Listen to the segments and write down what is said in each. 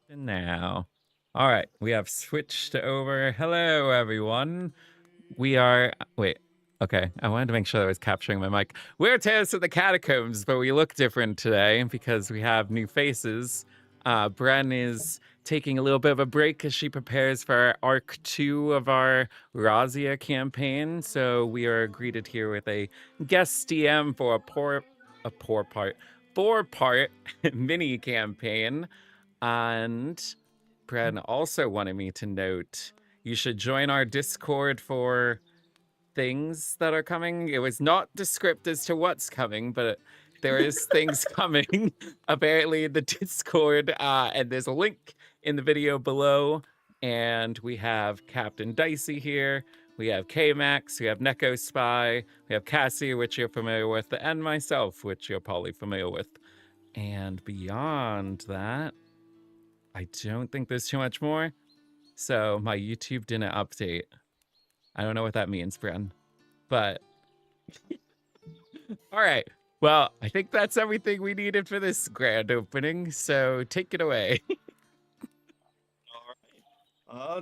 And now. All right, we have switched over. Hello, everyone. We are. Wait. Okay, I wanted to make sure that I was capturing my mic. We're Tales of the Catacombs, but we look different today because we have new faces. Bren is taking a little bit of a break as she prepares for Arc 2 of our Razia campaign. So we are greeted here with a guest DM for a poor part, 4-part mini campaign. And Bren also wanted me to note you should join our Discord for things that are coming. It was not descriptive as to what's coming, but there is things coming apparently in the Discord, and there's a link in the video below. And we have Captain Dicey here. We have K-Max, we have Neko Spy, we have Cassie, which you're familiar with, and myself, which you're probably familiar with. And beyond that, I don't think there's too much more. So my YouTube didn't update. I don't know what that means, Bren. But all right. Well, I think that's everything we needed for this grand opening. So take it away.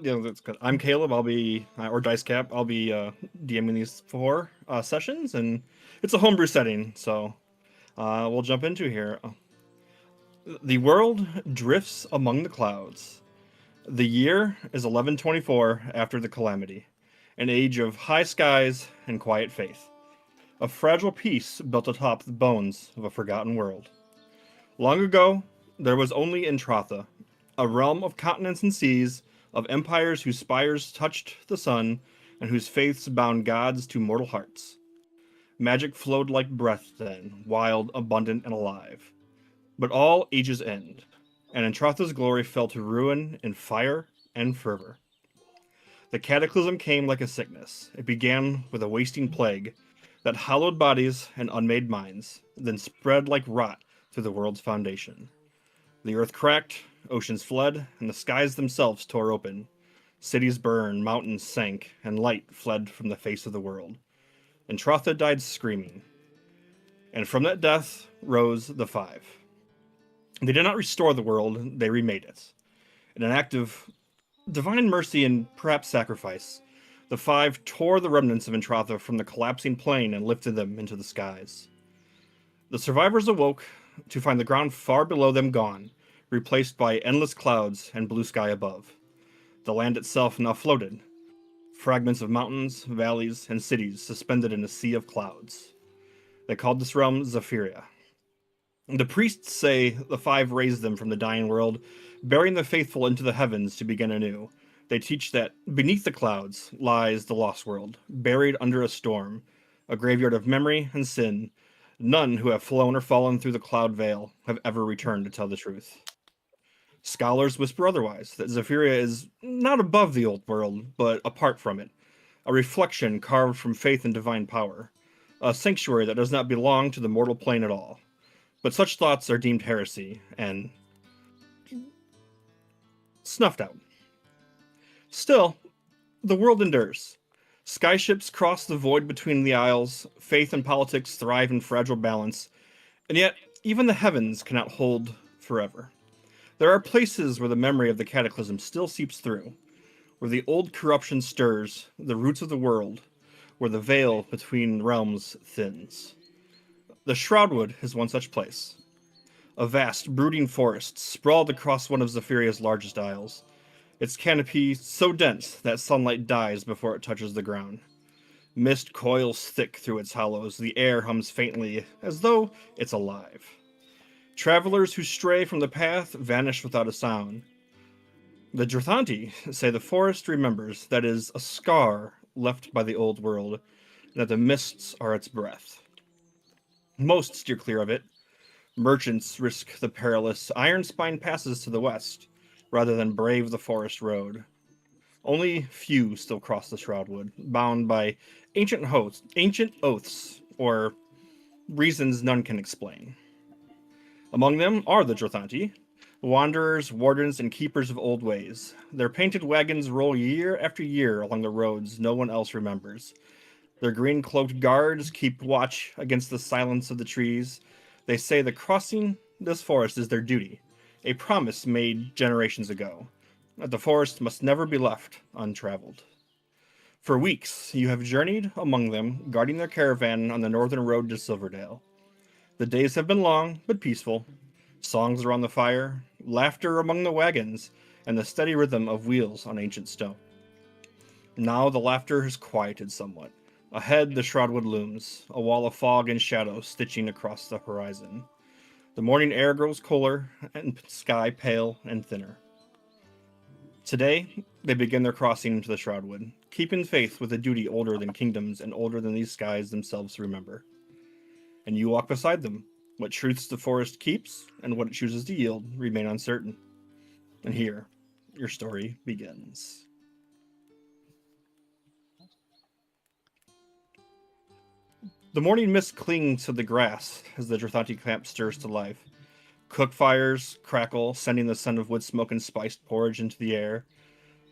Yeah, that's good. I'm Caleb. I'll be or Dice Cap. I'll be DMing these 4 sessions, and it's a homebrew setting, so we'll jump into here. The world drifts among the clouds. The year is 1124 after the calamity, an age of high skies and quiet faith. A fragile peace built atop the bones of a forgotten world. Long ago, there was only Entratha, a realm of continents and seas, of empires whose spires touched the sun, and whose faiths bound gods to mortal hearts. Magic flowed like breath then, wild, abundant, and alive. But all ages end, and Entratha's glory fell to ruin in fire and fervor. The cataclysm came like a sickness. It began with a wasting plague that hollowed bodies and unmade minds, then spread like rot through the world's foundation. The earth cracked, oceans fled, and the skies themselves tore open. Cities burned, mountains sank, and light fled from the face of the world. Entratha died screaming. And from that death rose the Five. They did not restore the world, they remade it. In an act of divine mercy and perhaps sacrifice, the Five tore the remnants of Entratha from the collapsing plane and lifted them into the skies. The survivors awoke to find the ground far below them gone, replaced by endless clouds and blue sky above. The land itself now floated, fragments of mountains, valleys, and cities suspended in a sea of clouds. They called this realm Zephyria. The priests say the Five raised them from the dying world, bearing the faithful into the heavens to begin anew. They teach that beneath the clouds lies the lost world, buried under a storm, a graveyard of memory and sin. None who have flown or fallen through the cloud veil have ever returned to tell the truth. Scholars whisper otherwise, that Zephyria is not above the old world, but apart from it, a reflection carved from faith and divine power, a sanctuary that does not belong to the mortal plane at all. But such thoughts are deemed heresy and snuffed out. Still, the world endures. Skyships cross the void between the isles, faith and politics thrive in fragile balance, and yet even the heavens cannot hold forever. There are places where the memory of the cataclysm still seeps through, where the old corruption stirs the roots of the world, where the veil between realms thins. The Shroudwood is one such place. A vast, brooding forest sprawled across one of Zephyria's largest isles, its canopy so dense that sunlight dies before it touches the ground. Mist coils thick through its hollows, the air hums faintly, as though it's alive. Travelers who stray from the path vanish without a sound. The Drathanti say the forest remembers that is a scar left by the old world, and that the mists are its breath. Most steer clear of it. Merchants risk the perilous Iron Spine passes to the west, rather than brave the forest road. Only few still cross the Shroudwood, bound by ancient oaths, or reasons none can explain. Among them are the Drathanti, wanderers, wardens, and keepers of old ways. Their painted wagons roll year after year along the roads no one else remembers. Their green-cloaked guards keep watch against the silence of the trees. They say that crossing this forest is their duty, a promise made generations ago, that the forest must never be left untraveled. For weeks you have journeyed among them, guarding their caravan on the northern road to Silverdale. The days have been long but peaceful. Songs around the fire, laughter among the wagons, and the steady rhythm of wheels on ancient stone. Now the laughter has quieted somewhat. Ahead, the shroudwood looms, a wall of fog and shadow stitching across the horizon. The morning air grows cooler, and sky pale and thinner. Today, they begin their crossing into the Shroudwood, keeping faith with a duty older than kingdoms and older than these skies themselves remember. And you walk beside them. What truths the forest keeps and what it chooses to yield remain uncertain. And here, your story begins. The morning mist clings to the grass as the Drathanti camp stirs to life. Cook fires crackle, sending the scent of wood smoke and spiced porridge into the air.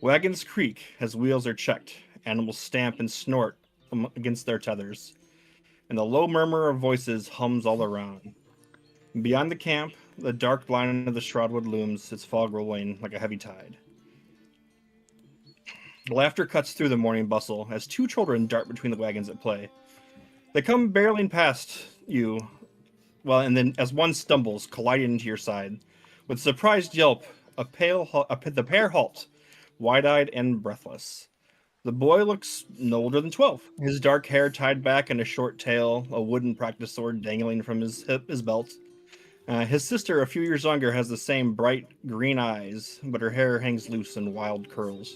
Wagons creak as wheels are checked, animals stamp and snort against their tethers, and the low murmur of voices hums all around. Beyond the camp, the dark line of the Shroudwood looms, its fog rolling like a heavy tide. Laughter cuts through the morning bustle as two children dart between the wagons at play. They come barreling past you, well, and then as one stumbles, colliding into your side. With a surprised yelp, the pair halt, wide-eyed and breathless. The boy looks no older than 12. His dark hair tied back in a short tail, a wooden practice sword dangling from his belt. His sister, a few years younger, has the same bright green eyes, but her hair hangs loose in wild curls.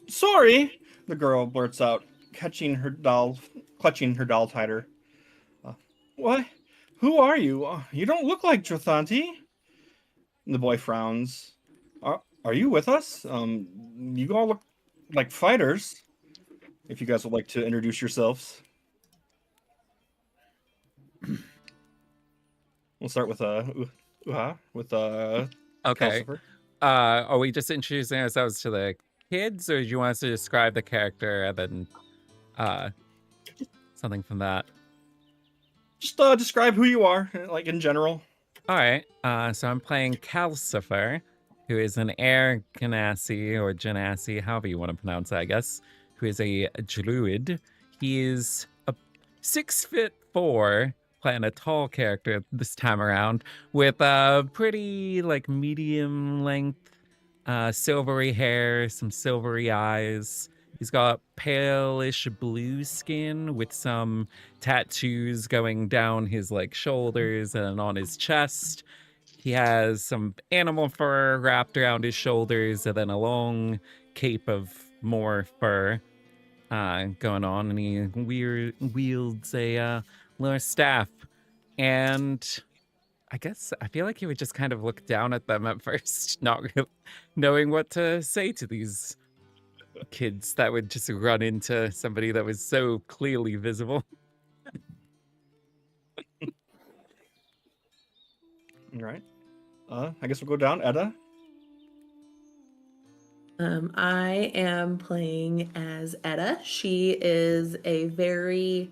Sorry, the girl blurts out, clutching her doll tighter. Uh, what? Who are you? You don't look like Drathanti. The boy frowns. Are you with us? You all look like fighters. If you guys would like to introduce yourselves, we'll start with with Okay. Calcifer. Are we just introducing ourselves to the kids, or do you want us to describe the character and then uh something from that? Just describe who you are, like in general. All right. So I'm playing Calcifer, who is an air genasi or genasi, however you want to pronounce it, I guess, who is a druid. He is a 6'4", playing a tall character this time around, with a pretty like medium length, silvery hair, some silvery eyes. He's got palish blue skin with some tattoos going down his like shoulders and on his chest. He has some animal fur wrapped around his shoulders and then a long cape of more fur going on, and he wields a little staff. And I guess I feel like he would just kind of look down at them at first, not really knowing what to say to these kids that would just run into somebody that was so clearly visible. All right. I guess we'll go down. Edda. I am playing as Etta. She is a very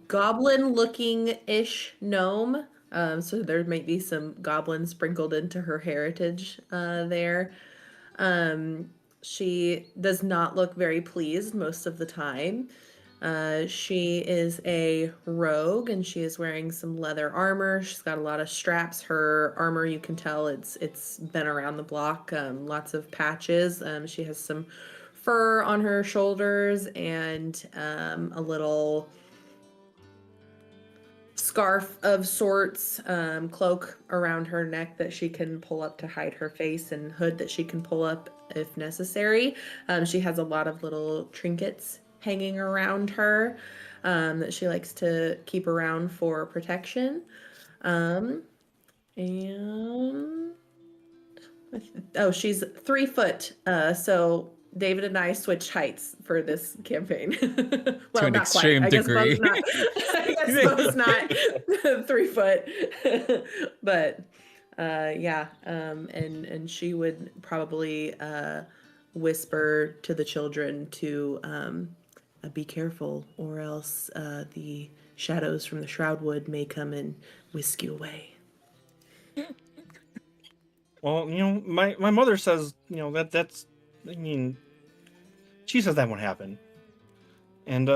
goblin-looking-ish gnome. So there might be some goblin sprinkled into her heritage there. She does not look very pleased most of the time. She is a rogue and she is wearing some leather armor. She's got a lot of straps. Her armor, you can tell it's been around the block. Lots of patches. She has some fur on her shoulders and a little scarf of sorts, cloak around her neck that she can pull up to hide her face, and hood that she can pull up if necessary. She has a lot of little trinkets hanging around her that she likes to keep around for protection. And oh, she's 3 foot. So David and I switched heights for this campaign. To Well, an not quite. extreme I guess degree. Bo's not. I guess Bo's not 3 foot. But yeah, and she would probably whisper to the children to be careful, or else the shadows from the Shroudwood may come and whisk you away. Well, my mother says, that's, I mean, she says that won't happen. And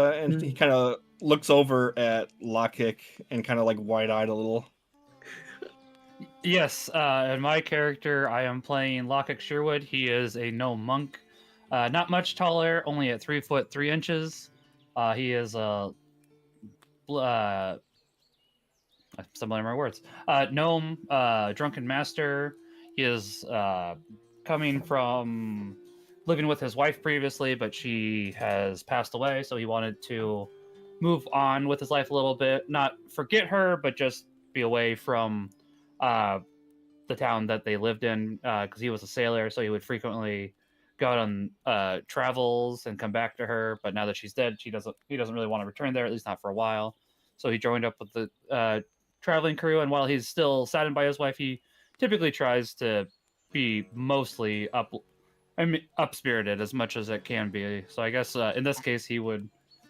he kind of looks over at Lockkick and kind of like wide-eyed a little. Yes, in my character, I am playing Lockett Sherwood. He is a gnome monk, not much taller, only at 3 foot 3 inches. He is a similar my words. Gnome, drunken master. He is coming from living with his wife previously, but she has passed away, so he wanted to move on with his life a little bit, not forget her, but just be away from uh, the town that they lived in because he was a sailor, so he would frequently go out on travels and come back to her. But now that she's dead, he doesn't really want to return there, at least not for a while. So he joined up with the traveling crew, and while he's still saddened by his wife, he typically tries to be mostly up spirited as much as it can be. So I guess in this case, he would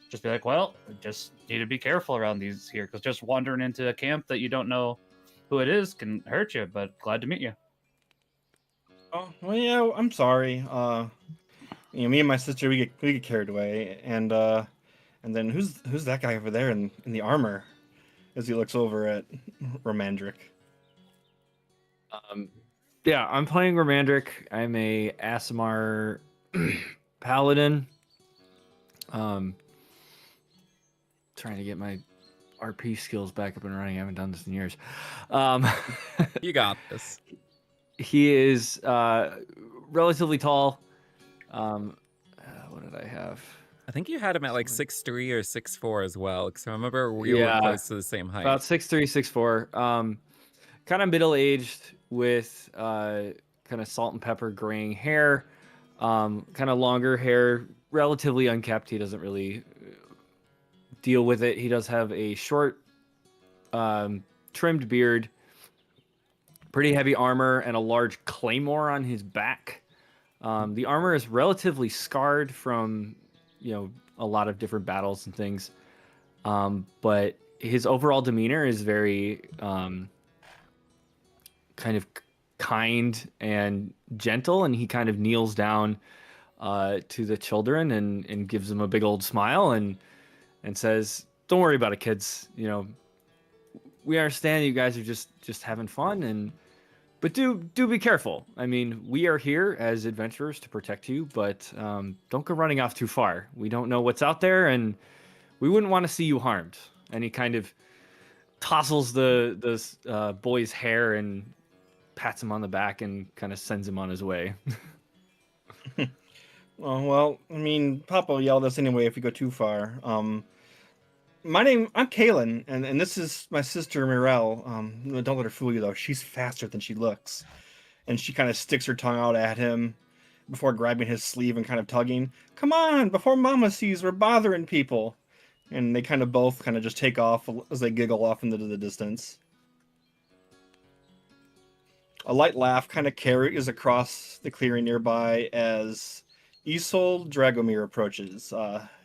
just be like, "Well, just need to be careful around these here, because just wandering into a camp that you don't know who it is can hurt you, but glad to meet you." Oh, well, yeah, I'm sorry. Me and my sister, we get carried away, and then who's that guy over there in the armor? As he looks over at Romandric. Yeah, I'm playing Romandric. I'm a Asimar paladin. Trying to get my RP skills back up and running. I haven't done this in years. You got this. He is relatively tall. What did I have? I think you had him at like 6'3" or 6'4" as well, because I remember we were close to the same height. About 6'3", 6'4". Kind of middle aged with kind of salt and pepper graying hair, kind of longer hair, relatively unkept. He doesn't really deal with it. He does have a short, trimmed beard, pretty heavy armor, and a large claymore on his back. The armor is relatively scarred from, a lot of different battles and things. But his overall demeanor is very kind of kind and gentle, and he kind of kneels down to the children and gives them a big old smile and says, "Don't worry about it, kids. We understand you guys are just having fun, but do be careful. I mean, we are here as adventurers to protect you, but don't go running off too far. We don't know what's out there, and we wouldn't want to see you harmed." And he kind of tousles the boy's hair and pats him on the back and kind of sends him on his way. Oh, well, I mean, Papa will yell at us anyway if we go too far. I'm Kaylin, and this is my sister Mirelle. Don't let her fool you though. She's faster than she looks. And she kind of sticks her tongue out at him before grabbing his sleeve and kind of tugging. "Come on, before Mama sees we're bothering people." And they kind of both kind of just take off as they giggle off into the distance. A light laugh kind of carries across the clearing nearby as Isolde Dragomir approaches.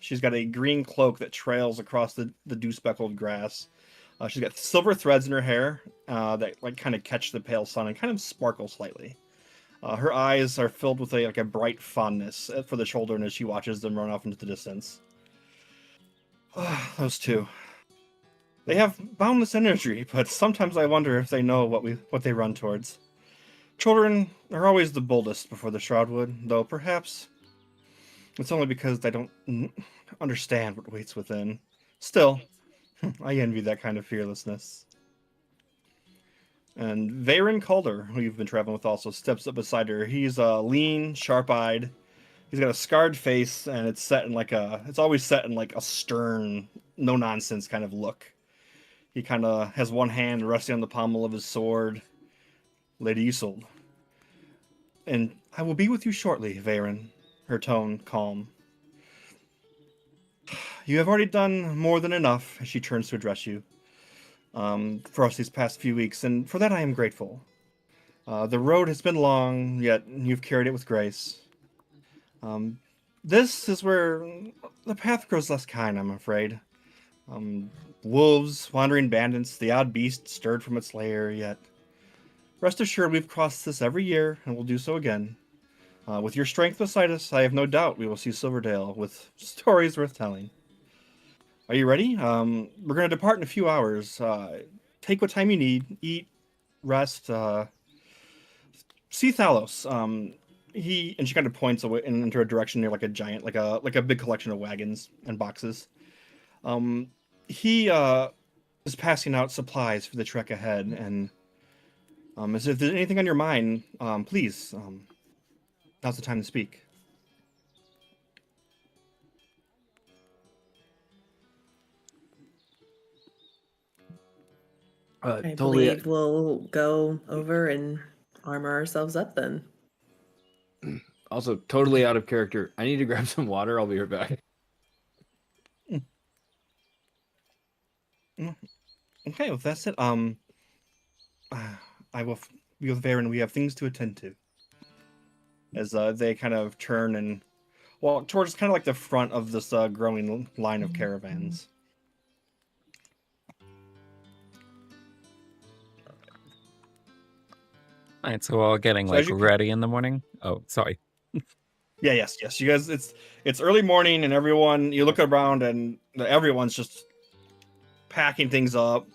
She's got a green cloak that trails across the dew-speckled grass. She's got silver threads in her hair that like kind of catch the pale sun and kind of sparkle slightly. Her eyes are filled with a bright fondness for the children as she watches them run off into the distance. Those two. They have boundless energy, but sometimes I wonder if they know what they run towards. Children are always the boldest before the Shroudwood, though perhaps it's only because they don't understand what waits within. Still, I envy that kind of fearlessness. And Varen Calder, who you've been traveling with, also steps up beside her. He's lean, sharp-eyed. He's got a scarred face, and it's always set in like a stern, no-nonsense kind of look. He kind of has one hand resting on the pommel of his sword. "Lady Isolde. And I will be with you shortly, Varen," her tone calm. "You have already done more than enough," as she turns to address you, for us these past few weeks, and for that I am grateful. The road has been long, yet you've carried it with grace. This is where the path grows less kind, I'm afraid. Wolves, wandering bandits, the odd beast stirred from its lair, yet Rest assured, we've crossed this every year, and we'll do so again. With your strength beside us, I have no doubt we will see Silverdale with stories worth telling. Are you ready? We're going to depart in a few hours. Take what time you need, eat, rest. See Thalos. She kind of points away into a direction near like a giant, like a big collection of wagons and boxes. He is passing out supplies for the trek ahead, and as if there's anything on your mind, please, now's the time to speak. I Totally. believe we'll go over and armor ourselves up then. Also, totally out of character. I need to grab some water. I'll be right back. Okay, well, that's it. I will be with Varen. We have things to attend to. As they kind of turn and walk towards kind of like the front of this growing line of caravans. All right, so we're all getting So as like you ready in the morning. Oh, sorry. Yeah, yes. You guys, it's early morning, and everyone. You look around, and everyone's just packing things up.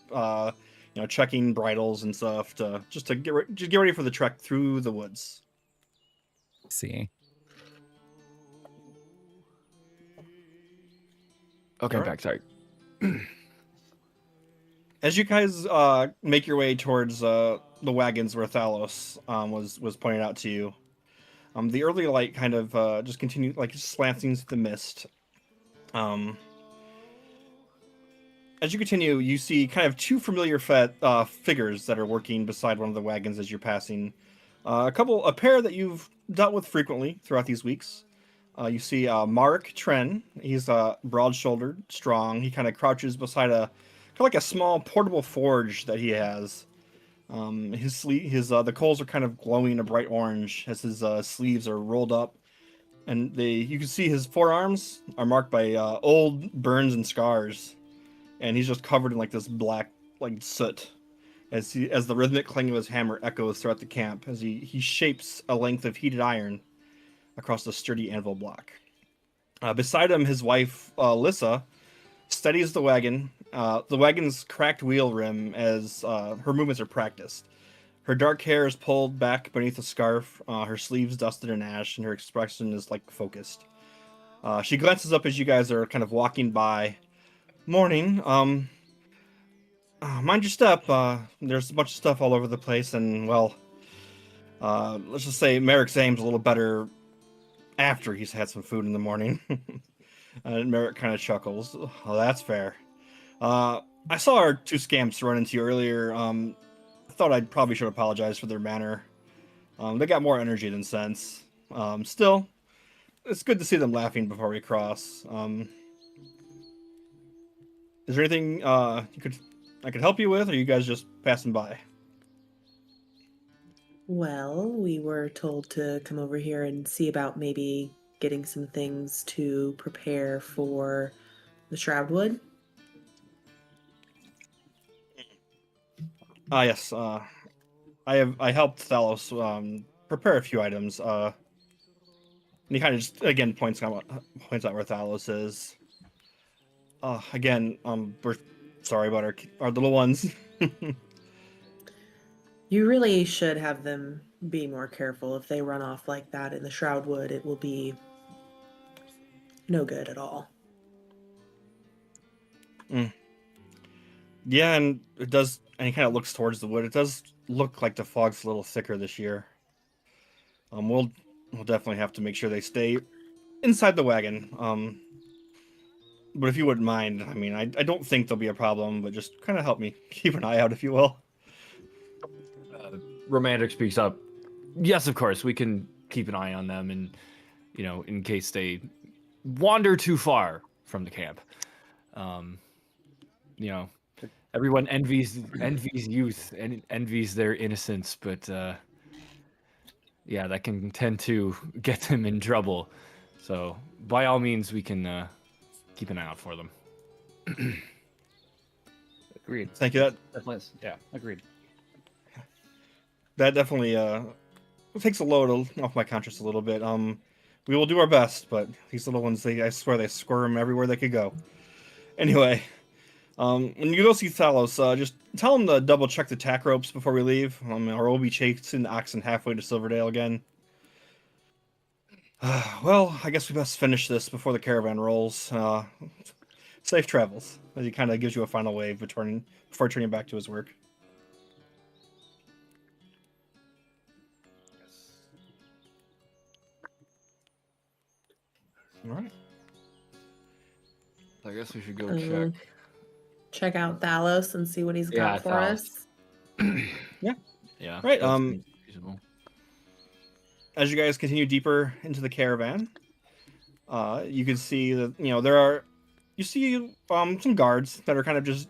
Checking bridles and stuff to get ready for the trek through the woods. See. Okay, All right. back. Sorry. As you guys make your way towards the wagons where Thalos was pointed out to you, the early light kind of just continued like slanting through the mist. As you continue, you see kind of two familiar figures that are working beside one of the wagons as you're passing. A pair that you've dealt with frequently throughout these weeks. You see Mark Tren. He's broad-shouldered, strong. He kind of crouches beside like a small portable forge that he has. The coals are kind of glowing a bright orange as his sleeves are rolled up, and you can see his forearms are marked by old burns and scars. And he's just covered in like this black like soot as the rhythmic clang of his hammer echoes throughout the camp as he shapes a length of heated iron across the sturdy anvil block. Beside him, his wife Lissa steadies the wagon. The wagon's cracked wheel rim as her movements are practiced. Her dark hair is pulled back beneath a scarf, her sleeves dusted in ash, and her expression is like focused. She glances up as you guys are kind of walking by. Morning. Mind your step. There's a bunch of stuff all over the place, and well, let's just say Merrick's aim's a little better after he's had some food in the morning. And Merrick kind of chuckles. Oh, that's fair. I saw our two scamps run into you earlier. I thought I probably should apologize for their manner. They got more energy than sense. Still, it's good to see them laughing before we cross. Is there anything I could help you with, or are you guys just passing by? Well, we were told to come over here and see about maybe getting some things to prepare for the Shroudwood. Yes. I helped Thalos prepare a few items. And he kind of just again points out where Thalos is. Again, we're sorry about our little ones. You really should have them be more careful. If they run off like that in the Shroudwood, it will be no good at all. Yeah, and it does. And he kind of looks towards the wood. It does look like the fog's a little thicker this year. We'll definitely have to make sure they stay inside the wagon. But if you wouldn't mind, I mean, I don't think there'll be a problem, but just kind of help me keep an eye out, if you will. Romantic speaks up. Yes, of course. We can keep an eye on them, and in case they wander too far from the camp. Everyone envies youth and envies their innocence, but yeah, that can tend to get them in trouble. So by all means, we can keep an eye out for them. Agreed. Thank you. Definitely. Yeah, agreed. that definitely takes a load off my conscience a little bit. We will do our best, but these little ones, I swear they squirm everywhere they could go. Anyway, when you go see Thalos, just tell him to double check the tack ropes before we leave, or we'll be chasing oxen halfway to Silverdale again. Well, I guess we best finish this before the caravan rolls. Safe travels. As he kind of gives you a final wave before turning back to his work. All right. I guess we should go Um, check. Check out Thalos and see what he's Yeah, got for Thalos. us. Yeah. Right, that seems reasonable. As you guys continue deeper into the caravan, you can see that you see some guards that are kind of just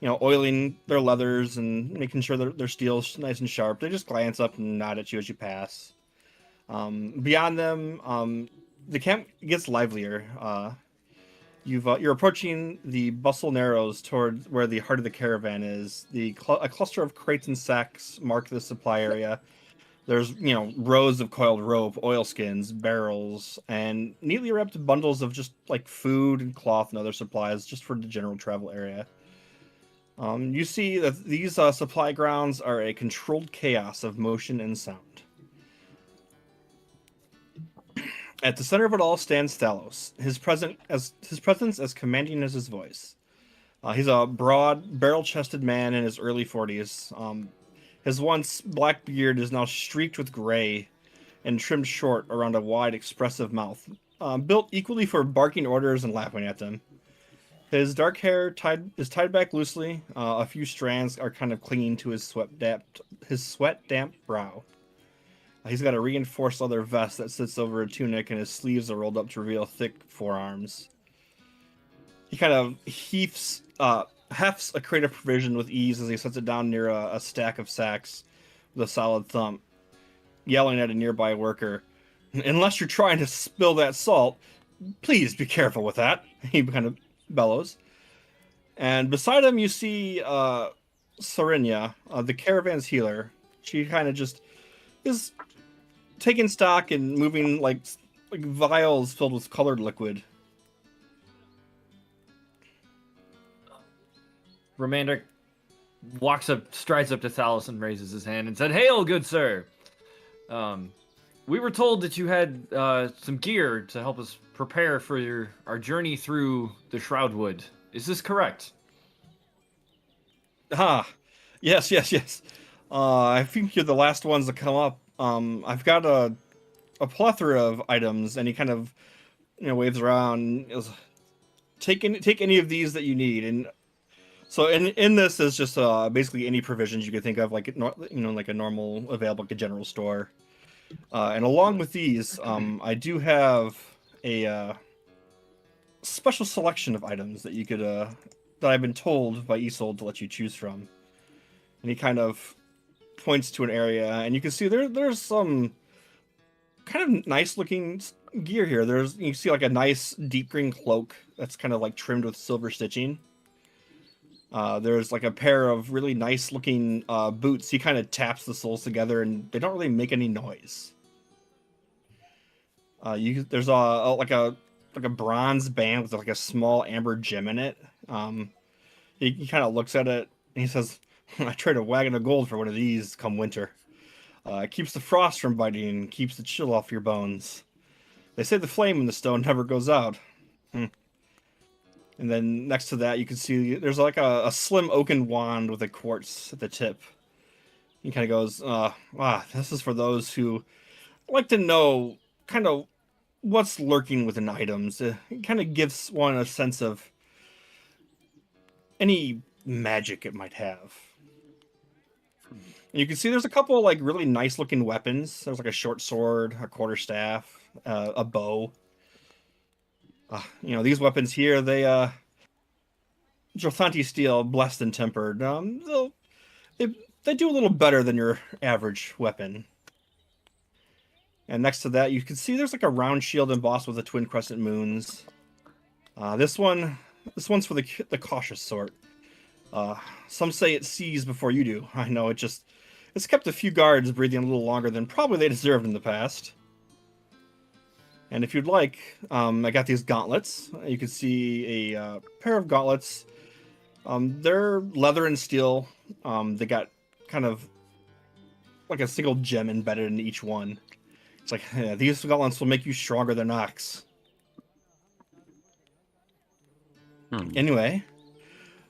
oiling their leathers and making sure that their steel's nice and sharp. They just glance up and nod at you as you pass. Beyond them, the camp gets livelier. You're approaching the Bustle Narrows toward where the heart of the caravan is. A cluster of crates and sacks mark the supply area. There's rows of coiled rope, oilskins, barrels, and neatly wrapped bundles of just like food and cloth and other supplies just for the general travel area. You see that these supply grounds are a controlled chaos of motion and sound. At the center of it all stands Thalos, his presence as commanding as his voice. He's a broad, barrel-chested man in his early 40s. His once black beard is now streaked with gray and trimmed short around a wide, expressive mouth, built equally for barking orders and laughing at them. His dark hair is tied back loosely. A few strands are kind of clinging to his sweat-damp brow. He's got a reinforced leather vest that sits over a tunic, and his sleeves are rolled up to reveal thick forearms. He kind of hefts a crate of provision with ease as he sets it down near a stack of sacks with a solid thump, yelling at a nearby worker. "Unless you're trying to spill that salt, please be careful with that," he kind of bellows. And beside him, you see Sarinya, the caravan's healer. She kind of just is taking stock and moving like vials filled with colored liquid. Romantic strides up to Thalos and raises his hand and said, "Hail, good sir! We were told that you had some gear to help us prepare for our journey through the Shroudwood. Is this correct?" Yes. I think you're the last ones to come up. I've got a plethora of items, and he kind of waves around. Take any of these that you need, and so in this is just basically any provisions you could think of, like like a normal available like a general store. And along with these, I do have a special selection of items that you could that I've been told by Isolde to let you choose from. And he kind of points to an area, and you can see there's some kind of nice looking gear here. You see like a nice deep green cloak that's kind of like trimmed with silver stitching. There's like a pair of really nice looking boots. He kind of taps the soles together, and they don't really make any noise. There's like a bronze band with like a small amber gem in it. He kind of looks at it and he says, "I trade a wagon of gold for one of these come winter. It keeps the frost from biting and keeps the chill off your bones. They say the flame in the stone never goes out." And then next to that, you can see there's like a slim oaken wand with a quartz at the tip. He kind of goes, this is for those who like to know kind of what's lurking within items. It kind of gives one a sense of any magic it might have. And you can see there's a couple like really nice looking weapons. There's like a short sword, a quarterstaff, a bow. These weapons here, they Jothanti steel, blessed and tempered. They do a little better than your average weapon. And next to that, you can see there's like a round shield embossed with the twin crescent moons. This one's for the cautious sort. Some say it sees before you do. I know it It's kept a few guards breathing a little longer than probably they deserved in the past. And if you'd like, I got these gauntlets. You can see a pair of gauntlets. They're leather and steel. They got kind of like a single gem embedded in each one. It's like, yeah, these gauntlets will make you stronger than Ox. Anyway,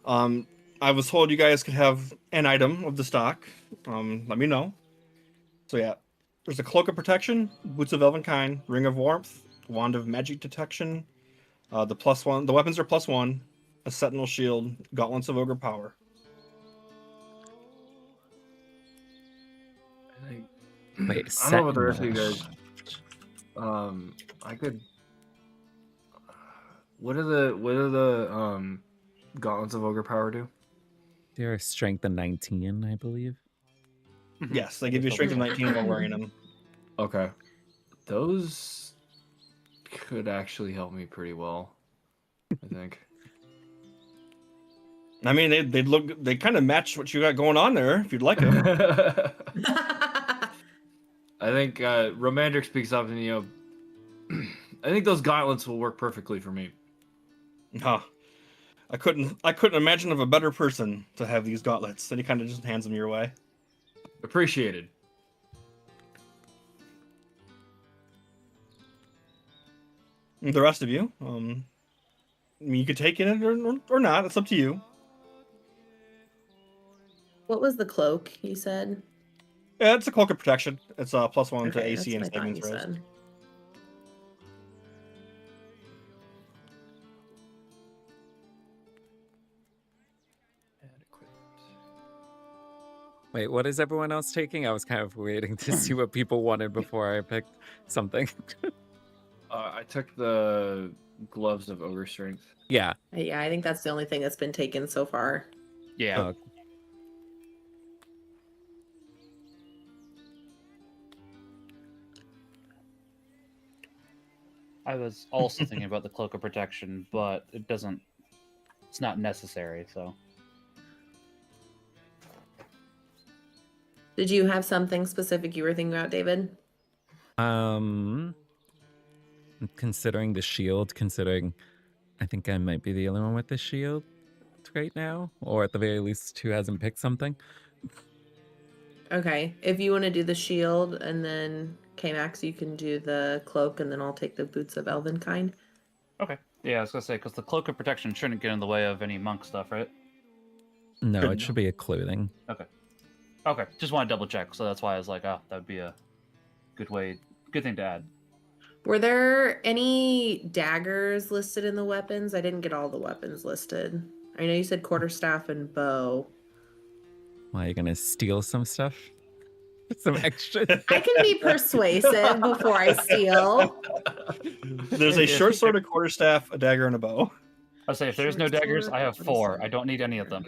I was told you guys could have an item of the stock. Let me know. So yeah, there's a cloak of protection, boots of elvenkind, ring of warmth, wand of magic detection. The +1, the weapons are +1, a sentinel shield, gauntlets of ogre power. I think, Wait, I don't know about the rest of you sentinel. guys. I could. What do the gauntlets of ogre power do? They're strength of 19, I believe. Yes, they give you strength of 19 while wearing them. Okay, those could actually help me pretty well, I think. I mean, they kind of match what you got going on there. If you'd like them. I think Romandric speaks up, and I think those gauntlets will work perfectly for me. Huh. I couldn't imagine of a better person to have these gauntlets. Then he kind of just hands them your way. Appreciated. And the rest of you, I mean, you could take it or not. It's up to you. What was the cloak you said? Yeah, it's a cloak of protection. It's a +1 to Okay, AC and that's what I saving thought you throws. said. Wait, what is everyone else taking? I was kind of waiting to see what people wanted before I picked something. I took the gloves of ogre strength. Yeah. Yeah, I think that's the only thing that's been taken so far. Yeah. Oh, I was also thinking about the cloak of protection, but it's not necessary, so. Did you have something specific you were thinking about, David? Considering the shield, considering I think I might be the only one with the shield right now, or at the very least who hasn't picked something. Okay, if you want to do the shield and then K-Max, you can do the cloak and then I'll take the boots of Elvenkind. Okay. Yeah, I was gonna say, because the cloak of protection shouldn't get in the way of any monk stuff, right? No, Good it enough. should be a clothing. Okay. Just want to double check, so that's why I was like, oh, that'd be a good thing to add. Were there any daggers listed in the weapons? I didn't get all the weapons listed. I know you said quarterstaff and bow. Why, are you gonna steal some stuff? Some extra. I can be persuasive before I steal. There's a short sword, a quarterstaff, a dagger, and a bow. I'll say, if there's no Short daggers, sword, I have what is 4. it? I don't need any of them.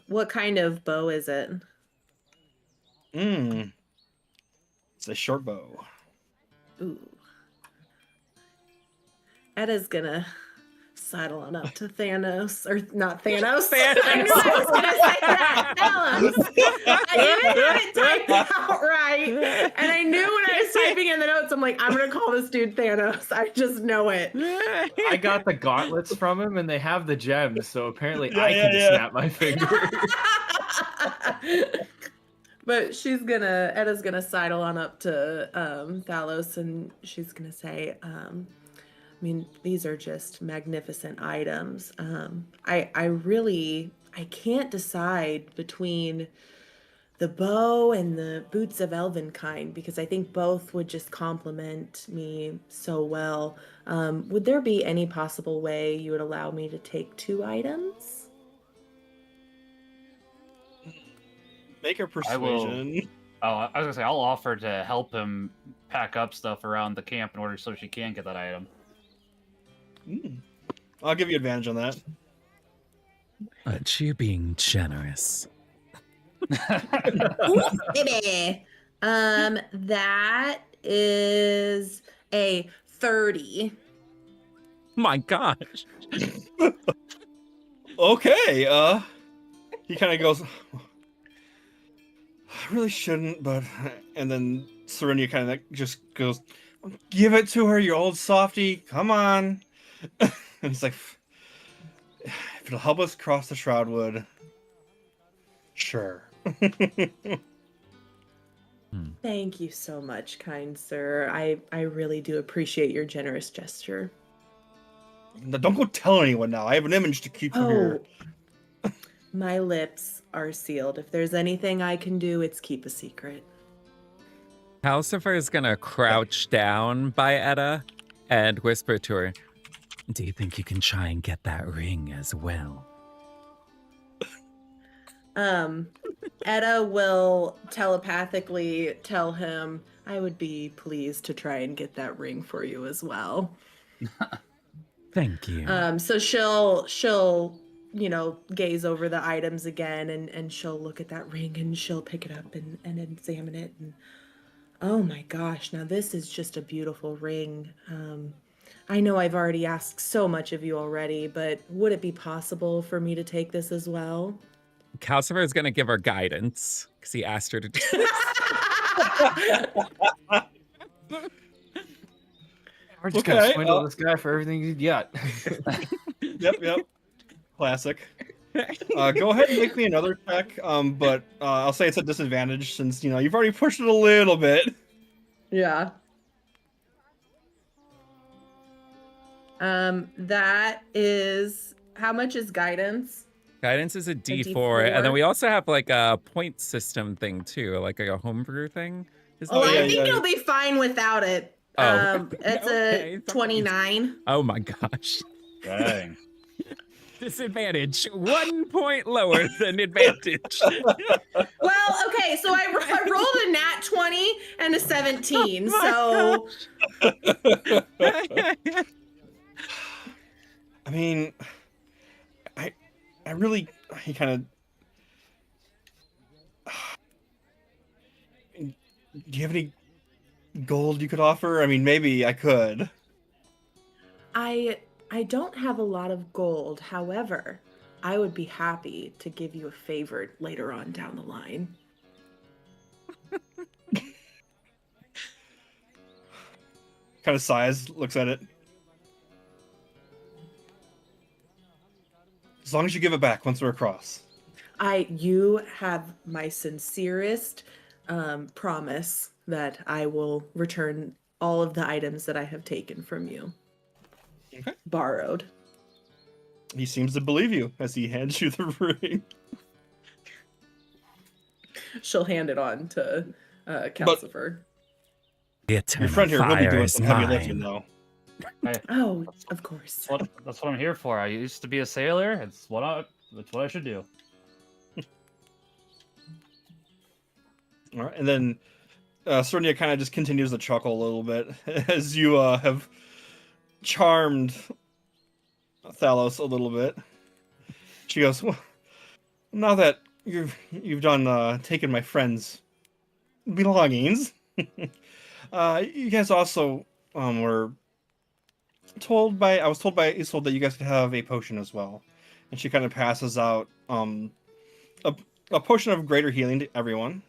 What kind of bow is it? It's a short bow. Ooh. Edda's gonna sidle on up to Thanos, or not Thanos. I knew I was gonna say that. Thanos. I even had it typed out right, and I knew when I was typing in the notes, I'm like, I'm gonna call this dude Thanos. I just know it. I got the gauntlets from him, and they have the gems, so apparently Yeah, I yeah, can yeah. snap my finger. But Edda's gonna sidle on up to Thalos, and she's gonna say, I mean, these are just magnificent items. I can't decide between the bow and the boots of Elvenkind because I think both would just complement me so well. Would there be any possible way you would allow me to take 2 items? Make a I will- persuasion. Oh, I was gonna say, I'll offer to help him pack up stuff around the camp in order so she can get that item. I'll give you advantage on that. Aren't you being generous? Baby. That is a 30. My gosh. Okay. He kind of goes, I really shouldn't, but, and then Serenia kind of just goes, give it to her, you old softy. Come on. And he's like, if it'll help us cross the Shroudwood, sure. Thank you so much, kind sir. I really do appreciate your generous gesture. Now, don't go tell anyone now. I have an image to keep from here. Oh, my lips are sealed. If there's anything I can do, it's keep a secret. Calcifer is gonna crouch down by Etta and whisper to her, do you think you can try and get that ring as well? Etta will telepathically tell him, I would be pleased to try and get that ring for you as well. Thank you. So she'll gaze over the items again and she'll look at that ring and she'll pick it up and examine it. And oh my gosh, now this is just a beautiful ring. I know I've already asked so much of you already, but would it be possible for me to take this as well? Calcifer is gonna give her guidance because he asked her to do We're just gonna Okay, swindle this guy for everything he's got. Yep. Classic. Go ahead and make me another check. But I'll say it's a disadvantage since you've already pushed it a little bit. Yeah. That is, how much is guidance? Guidance is a D4, D4. and then we also have like a point system thing too, like a homebrew thing. Oh, yeah, I think yeah. you'll be fine without it. Oh, It's okay, a it's 29. Oh my gosh. Dang. Disadvantage, 1 point lower than advantage. Well, okay, so I rolled a nat 20 and a 17, so I mean, I really, he kind of. Do you have any gold you could offer? I mean, maybe I could. I don't have a lot of gold. However, I would be happy to give you a favor later on down the line. Kind of sighs, looks at it. As long as you give it back once we're across. You have my sincerest promise that I will return all of the items that I have taken from you. Okay. Borrowed. He seems to believe you as he hands you the ring. She'll hand it on to Calcifer. Your friend here will be doing some heavy lifting, though. Hey, Oh, of course. that's what I'm here for. I used to be a sailor. It's what I should do. All right, and then Serenia kind of just continues to chuckle a little bit as you have charmed Thalos a little bit. She goes, well, now that you've done taken my friend's belongings, you guys also were told by Isolde that you guys could have a potion as well, and she kind of passes out a potion of greater healing to everyone.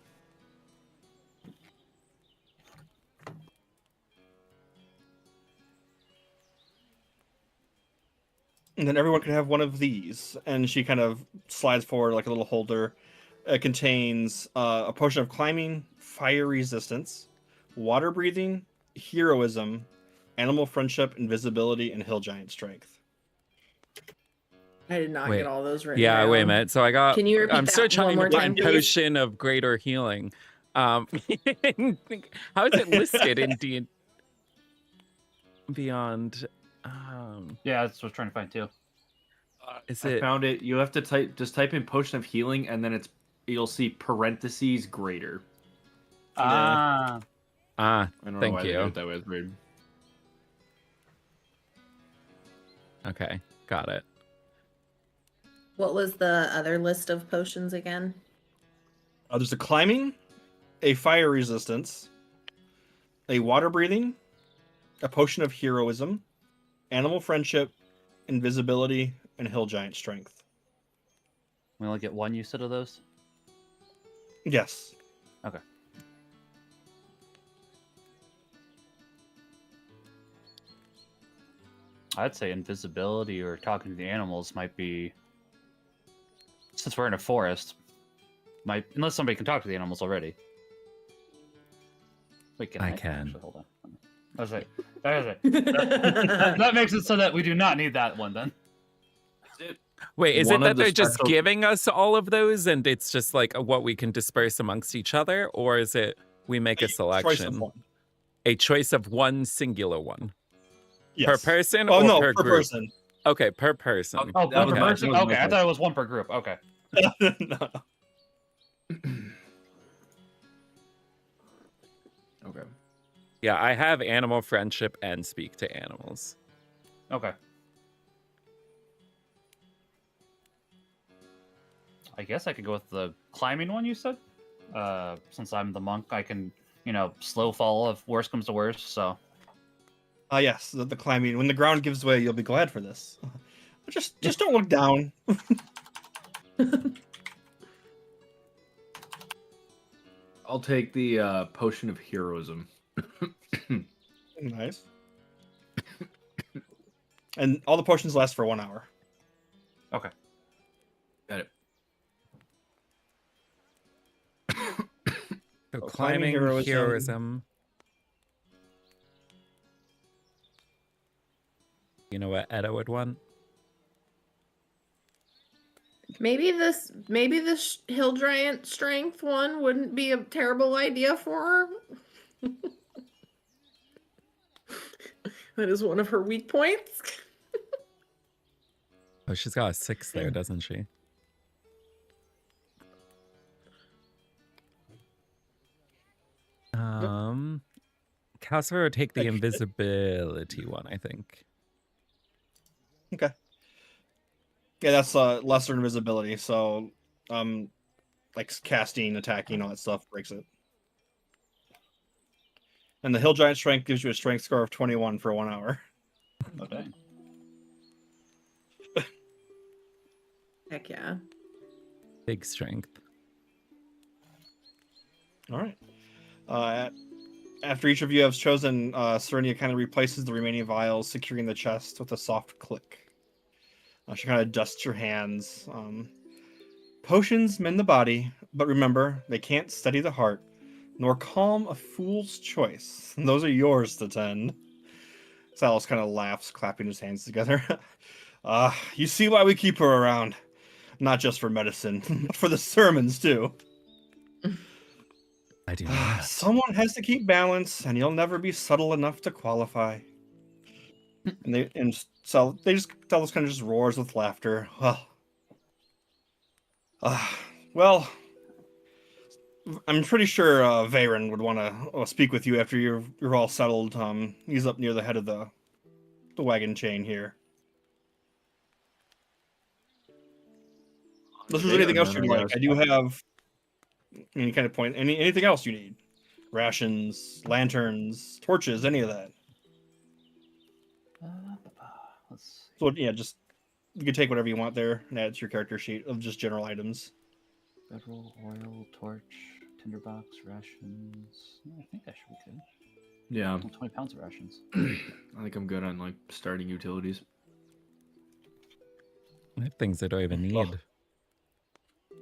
And then everyone can have one of these. And she kind of slides forward like a little holder. It contains a potion of climbing, fire resistance, water breathing, heroism, animal friendship, invisibility, and hill giant strength. I did not Wait. get all those written Yeah, down. wait a minute. So I got. Can you repeat I'm still that trying one more to time, find please? potion of greater healing. How is it listed in D Beyond? Yeah, that's what I was trying to find too. Is I it? found it. You have to type in potion of healing, and then you'll see parentheses greater. Ah, Ah, I don't know thank why they do you. it that way. It's weird. Okay, got it. What was the other list of potions again? There's a climbing, a fire resistance, a water breathing, a potion of heroism, animal friendship, invisibility, and hill giant strength. We only get one, you said, of those? Yes. Okay. I'd say invisibility or talking to the animals might be, since we're in a forest, unless somebody can talk to the animals already. Wait, can I? I can. Actually, hold on. That makes it so that we do not need that one then. Wait, is One it of that the they're just special- giving us all of those and it's just like what we can disperse amongst each other? Or is it we make a Choice of selection? one. A choice of one singular one? Yes. Per person Oh or no, per per group? person. Okay, per person. Oh, That one per was my- person? that was my Okay, I thought question. it was one per group. Okay. No. Okay. Yeah, I have animal friendship and speak to animals. Okay. I guess I could go with the climbing one you said. Since I'm the monk, I can, slow fall if worse comes to worse. So Yes, the climbing. When the ground gives way, you'll be glad for this. Just don't look down. I'll take the potion of heroism. Nice. And all the potions last for 1 hour. okay. Got it. So climbing, climbing, heroism. You know what Edda would want? Maybe this hill giant strength one wouldn't be a terrible idea for her. That is one of her weak points. Oh, she's got a 6 there, Yeah. doesn't she? Casper would take the Okay. invisibility one, I think. Okay. Yeah, that's lesser invisibility, so like casting, attacking, all that stuff breaks it. And the hill giant strength gives you a strength score of 21 for 1 hour. Okay. Heck yeah. Big strength. All right. After each of you have chosen, Serenia kind of replaces the remaining vials, securing the chest with a soft click. She kind of dusts your hands. Potions mend the body, but remember, they can't steady the heart, nor calm a fool's choice. Those are yours to tend. Salos kind of laughs, clapping his hands together. You see why we keep her around. Not just for medicine, but for the sermons, too. I do not. Someone has to keep balance, and you'll never be subtle enough to qualify. So they just Salos kind of just roars with laughter. Well, I'm pretty sure Veyron would want to speak with you after you're all settled. He's up near the head of the wagon chain here. If there's anything else you'd like, I do have any kind of point. Anything else you need? Rations, lanterns, torches, any of that. Let's see. So yeah, just you can take whatever you want there and add to your character sheet of just general items. Bedroll, oil, torch, tinderbox, rations. I think that should be good. Yeah, 20 pounds of rations. I think I'm good on like starting utilities. I have things I don't even need.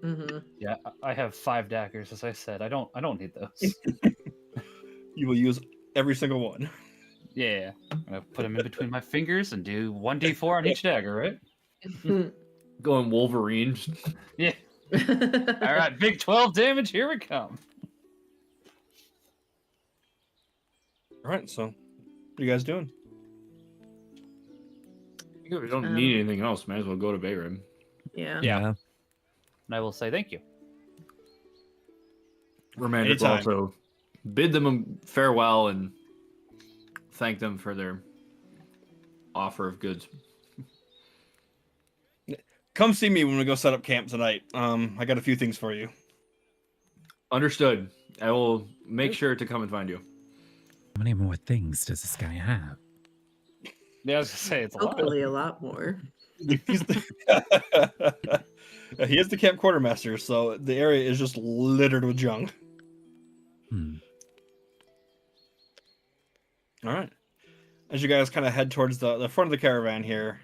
Mm-hmm. Yeah, I have 5 daggers, as I said. I don't need those. You will use every single one. Yeah, I'm gonna put them in between my fingers and do 1d4 on each dagger, right? Going Wolverine. Yeah. All right, big 12 damage. Here we come. All right, so what are you guys doing? We don't need anything else. Might as well go to Bayrim. Yeah. Yeah. And I will say thank you. Romantic will Anytime. also bid them farewell and thank them for their offer of goods. Come see me when we go set up camp tonight. I got a few things for you. Understood. I will make sure to come and find you. How many more things does this guy have? Yeah, I was gonna say it's a lot. Hopefully a lot more. He's He is the camp quartermaster, so the area is just littered with junk. Hmm. All right. As you guys kind of head towards the front of the caravan here,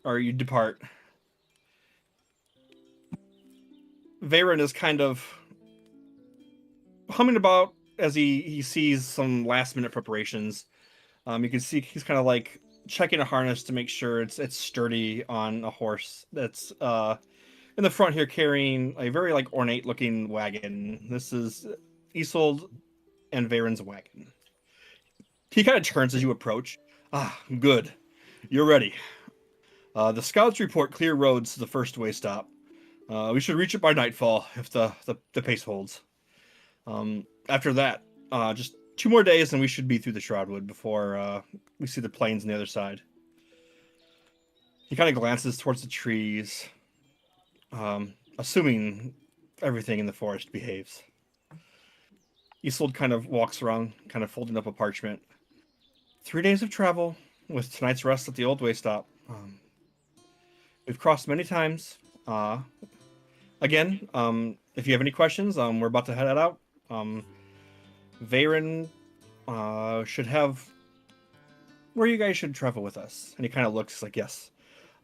or you depart, Veyron is kind of humming about as he sees some last minute preparations. You can see he's kind of like checking a harness to make sure it's sturdy on a horse that's in the front here carrying a very like ornate looking wagon. This is Isold and Veyron's wagon. He kind of turns as you approach. Ah, good. You're ready. The scouts report clear roads to the first way stop. We should reach it by nightfall if the pace holds. After that, just 2 more days and we should be through the Shroudwood before we see the plains on the other side. He kind of glances towards the trees, assuming everything in the forest behaves. Isold kind of walks around, kind of folding up a parchment. 3 days of travel, with tonight's rest at the old way stop. We've crossed many times. Again, if you have any questions, we're about to head out. Veyron should have where you guys should travel with us. And he kind of looks like, yes.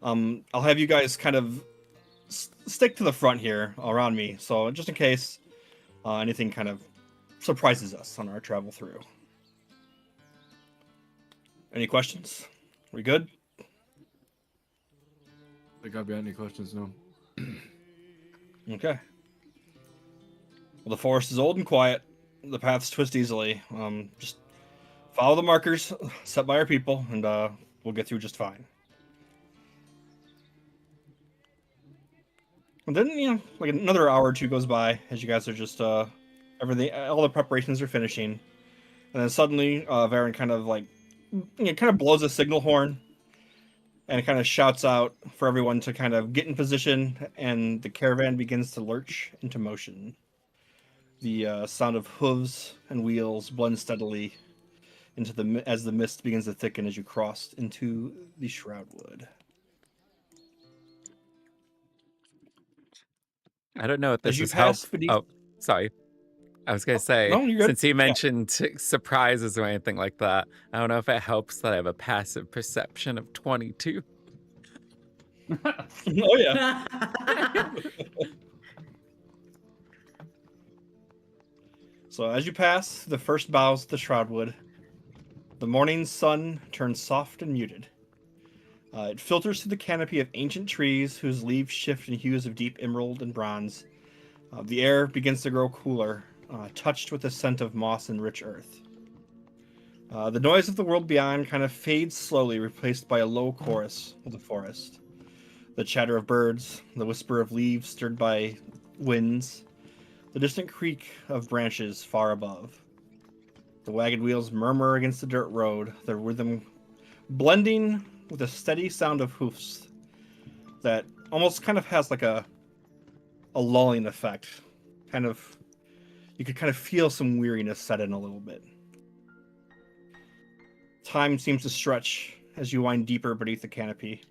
I'll have you guys kind of stick to the front here around me. So just in case anything kind of surprises us on our travel through. Any questions? We good? Think I've got any questions? No. Okay. Well, the forest is old and quiet. The paths twist easily. Just follow the markers set by our people, and we'll get through just fine. And then, like another hour or two goes by as you guys are just everything, all the preparations are finishing, and then suddenly, Veyron kind of like, kind of blows a signal horn, and it kind of shouts out for everyone to kind of get in position, and the caravan begins to lurch into motion. The sound of hooves and wheels blend steadily into as the mist begins to thicken as you cross into the Shroudwood. I don't know if As this you is pass helpful. beneath, Oh, sorry. I was going to say, no, you're good. since you mentioned surprises or anything like that, I don't know if it helps that I have a passive perception of 22. Oh yeah. So as you pass the first boughs of the Shroudwood, the morning sun turns soft and muted. It filters through the canopy of ancient trees whose leaves shift in hues of deep emerald and bronze. The air begins to grow cooler, touched with the scent of moss and rich earth. The noise of the world beyond kind of fades slowly, replaced by a low chorus of the forest. The chatter of birds, the whisper of leaves stirred by winds, the distant creak of branches far above. The wagon wheels murmur against the dirt road, their rhythm blending with a steady sound of hoofs that almost kind of has like a lulling effect. Kind of, you could kind of feel some weariness set in a little bit. Time seems to stretch as you wind deeper beneath the canopy.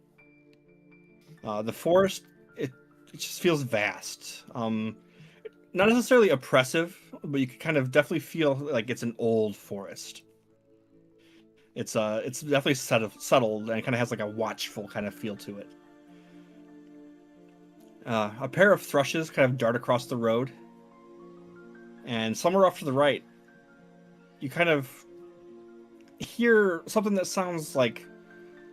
The forest, it just feels vast. Not necessarily oppressive, but you can kind of definitely feel like it's an old forest. It's definitely settled and it kind of has like a watchful kind of feel to it. A pair of thrushes kind of dart across the road, and somewhere off to the right, you kind of hear something that sounds like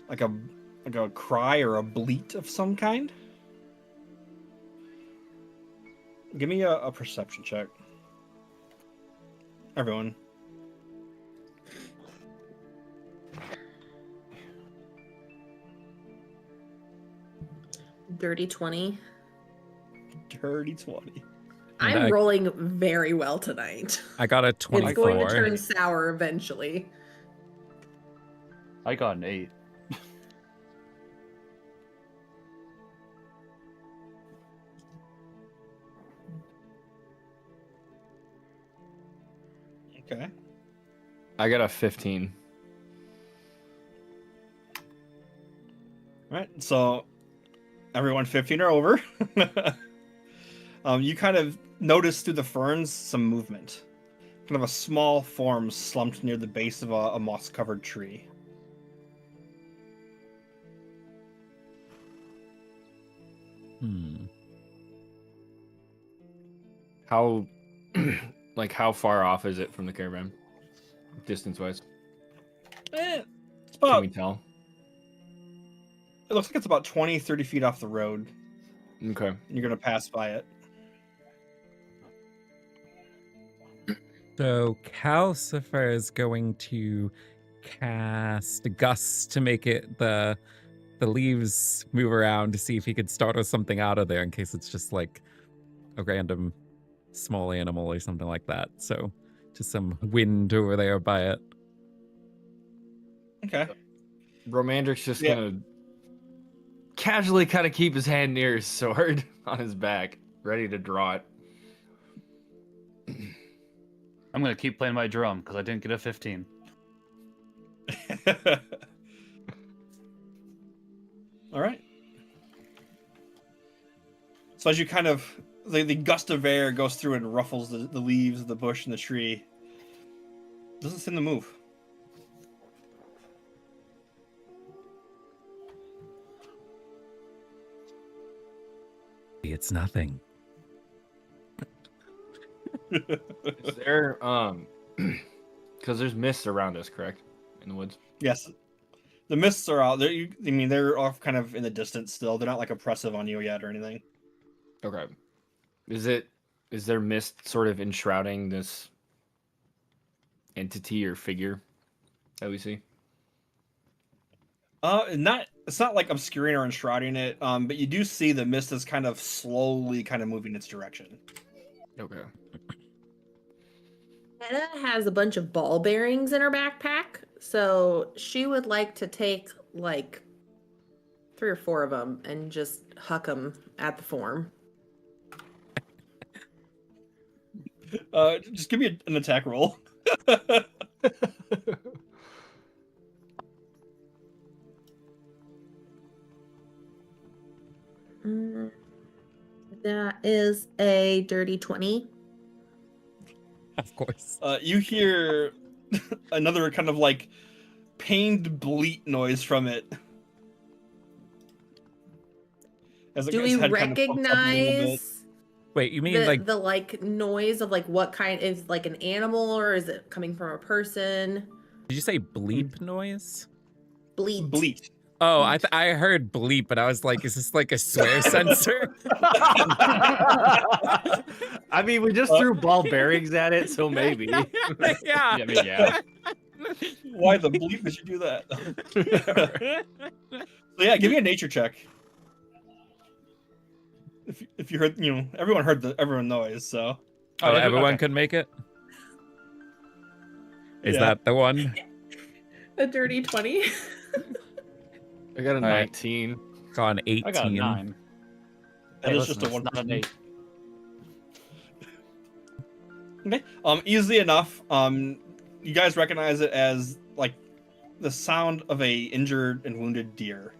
a cry or a bleat of some kind. Give me a perception check, everyone. Dirty 20. Dirty 20. I'm I- rolling very well tonight. I got a It's going to 24. turn sour eventually. I got an 8. Okay. I got a 15. All right, so everyone 15 or over. You kind of notice through the ferns some movement. Kind of a small form slumped near the base of a moss-covered tree. How, like, how far off is it from the caravan, distance-wise? It's Can about, we tell? it looks like it's about 20, 30 feet off the road. Okay. You're going to pass by it. So Calcifer is going to cast a gust to make it the leaves move around to see if he could startle something out of there in case it's just like a random small animal or something like that. So just some wind over there by it. Okay. Romandric's just Yeah. gonna casually kind of keep his hand near his sword on his back, ready to draw it. I'm gonna keep playing my drum because I didn't get a 15. All right. So as you kind of, the gust of air goes through and ruffles the leaves of the bush and the tree. Doesn't seem to move. It's nothing. Is there because there's mist around us, correct? In the woods. Yes. The mists are out. They're off kind of in the distance still. They're not like oppressive on you yet or anything. Okay. Is there mist sort of enshrouding this entity or figure that we see? It's not like obscuring or enshrouding it. But you do see the mist is kind of slowly kind of moving its direction. Okay. Anna has a bunch of ball bearings in her backpack, so she would like to take like 3 or 4 of them and just huck them at the form. Just give me an attack roll. That is a dirty 20. Of course. You hear another kind of like pained bleat noise from it. As Do its we head kind of pumps up a little bit. recognize Wait, you mean the like the like noise of like what kind is like an animal or is it coming from a person? did you say bleep noise? Bleat. Bleat. Oh, I heard bleep, but I was like, is this like a swear sensor? I mean, we just threw ball bearings at it, so maybe. yeah. I mean, yeah. Why the bleep did you do that? So yeah, give me a nature check. If you heard, everyone heard everyone noise, so. Oh, yeah, everyone okay. could make it? Is Yeah. that the one? A dirty 20. I got a All right. 19. Got an 18. I got a 9. That Hey, is listen, just a it's one. not an 8. Okay. Easily enough. You guys recognize it as like the sound of a injured and wounded deer.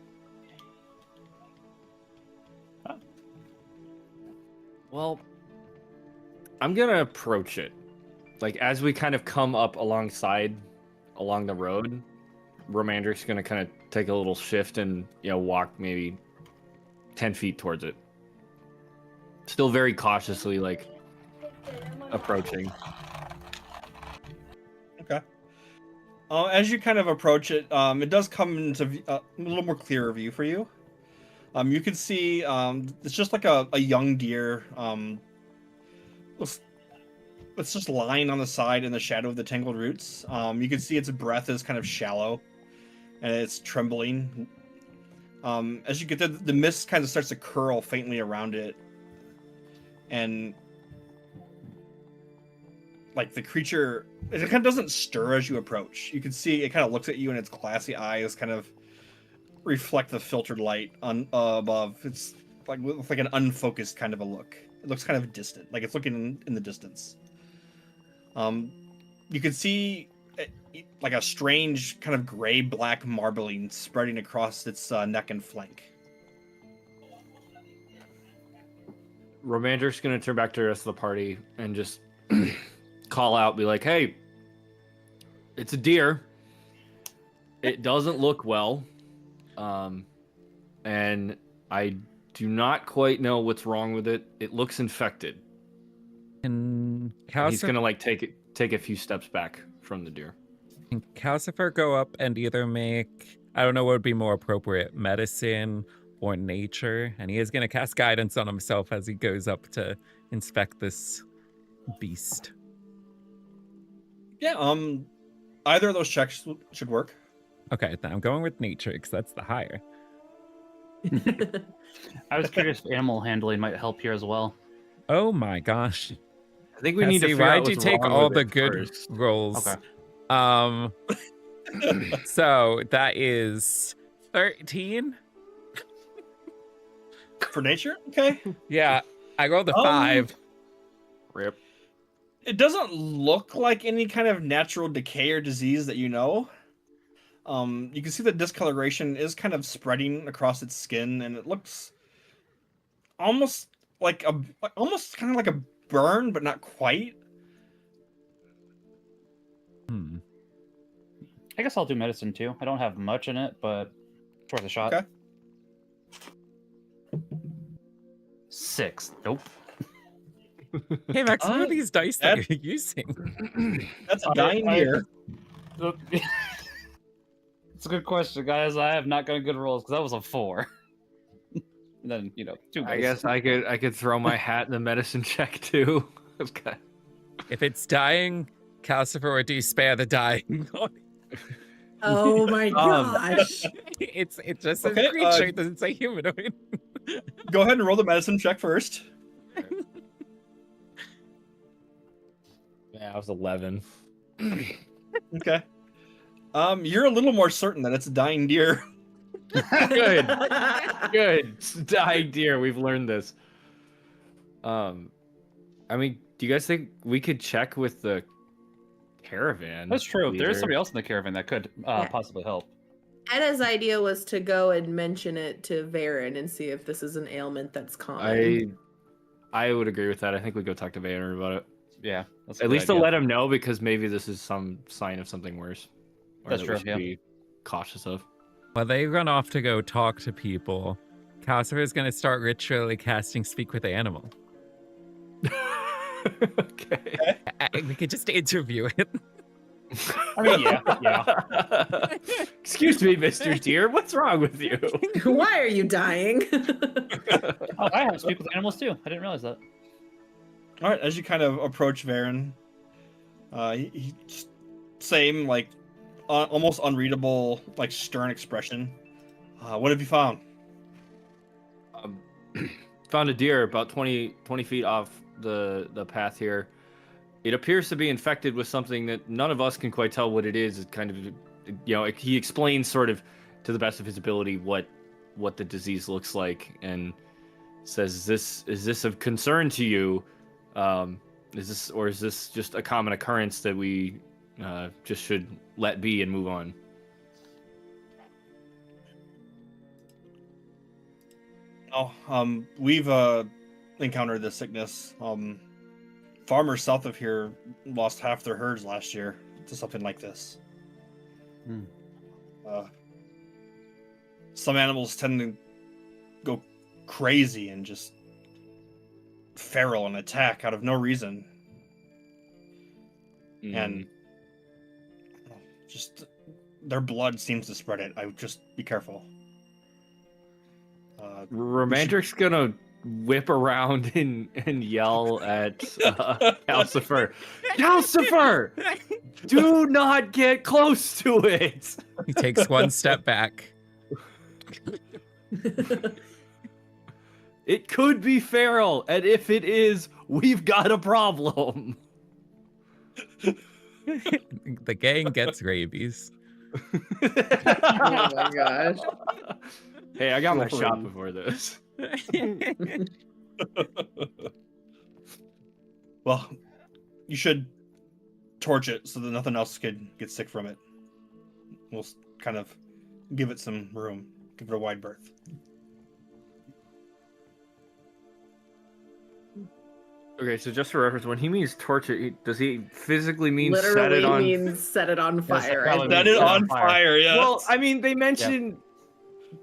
Well, I'm gonna approach it. Like as we kind of come up along the road, Romandric's gonna kind of take a little shift and walk maybe 10 feet towards it. Still very cautiously, like approaching. Okay. As you kind of approach it, it does come into a little more clearer view for you. You can see it's just like a young deer. It's just lying on the side in the shadow of the tangled roots. You can see its breath is kind of shallow, and it's trembling. As you get there, the mist kind of starts to curl faintly around it, and like the creature, it kind of doesn't stir as you approach. You can see it kind of looks at you, and its glassy eyes kind of reflect the filtered light on above. It's like with like an unfocused kind of a look. It looks kind of distant, like it's looking in the distance. You can see like a strange kind of gray-black marbling spreading across its neck and flank. Romandric's gonna turn back to the rest of the party and just call out, be like, "Hey, it's a deer. It doesn't look well, and I do not quite know what's wrong with it. It looks infected." Can He's gonna like take a few steps back from the deer. Can Calcifer go up and either make, I don't know what would be more appropriate, medicine or nature? And he is going to cast guidance on himself as he goes up to inspect this beast. Yeah, either of those checks should work. Okay, then I'm going with nature because that's the higher. I was curious if animal handling might help here as well. Oh my gosh. I think we need to Cassie, figure out why'd you what's take wrong all with the it good first. rolls? Okay. So that is 13. For nature? Okay. Yeah, I rolled a Um, 5. Rip. It doesn't look like any kind of natural decay or disease that you know. You can see the discoloration is kind of spreading across its skin, and it looks almost almost kind of like a burn, but not quite. I guess I'll do medicine too. I don't have much in it, but it's worth a shot. Okay. 6. Nope. Hey Max, what are these dice that that- you're using? That's a dying deer. It's a good question, guys. I have not gotten good rolls because that was a 4. And then 2. I guess I could throw my hat in the medicine check too. Okay. If it's dying, Calcifer, or do you spare the dying? Oh my gosh. It just says Okay, creature, it doesn't say humanoid. Go ahead and roll the medicine check first. Yeah, I was 11. Okay. You're a little more certain that it's a dying deer. Good. Good. It's a dying deer. We've learned this. I mean, do you guys think we could check with the caravan? That's true. There is leader? somebody else in the caravan that could possibly help. Edda's idea was to go and mention it to Varen and see if this is an ailment that's common. I would agree with that. I think we go talk to Vader about it. Yeah. That's a At good least to idea. let him know, because maybe this is some sign of something worse. Or That's that true, we should yeah. be cautious of. While they run off to go talk to people, Calcifer is going to start ritually casting Speak with Animal. Okay. We could just interview it. I mean, yeah. Excuse me, Mr. Deer. What's wrong with you? Why are you dying? Oh, I have speak with animals too. I didn't realize that. All right, as you kind of approach Varen, he just same like almost unreadable, like stern expression. What have you found? Found a deer about 20 feet off the path here. It appears to be infected with something that none of us can quite tell what it is. It kind of, he explains sort of to the best of his ability what the disease looks like, and says, is this of concern to you? Is this just a common occurrence that we just should let be and move on? Oh, we've encountered this sickness. Farmers south of here lost half their herds last year to something like this. Hmm. Some animals tend to go crazy and just feral and attack out of no reason. And just their blood seems to spread it. I would just be careful. Romandric's gonna whip around and yell at Calcifer. Calcifer! Do not get close to it! He takes one step back. It could be feral, and if it is, we've got a problem. The gang gets rabies. Oh my gosh. Hey, I got my shot before this. Well, you should torch it so that nothing else could get sick from it. We'll kind of give it some room, give it a wide berth. Okay, so just for reference, when he means torch it, does he physically mean set Literally it on? means set it on fire. probably Set means it on fire, yes. Well, I mean, they mentioned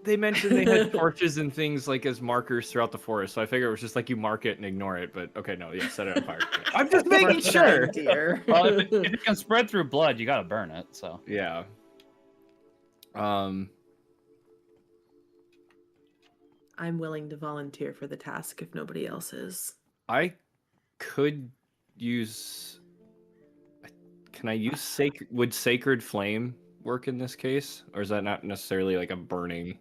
they had torches and things like as markers throughout the forest, so I figured it was just like you mark it and ignore it. But okay, no, yeah, set it on fire. I'm just making sure. Dear. Well, if it can spread through blood, you gotta burn it. So Yeah. I'm willing to volunteer for the task if nobody else is. I could use. Can I use would sacred flame work in this case, or is that not necessarily like a burning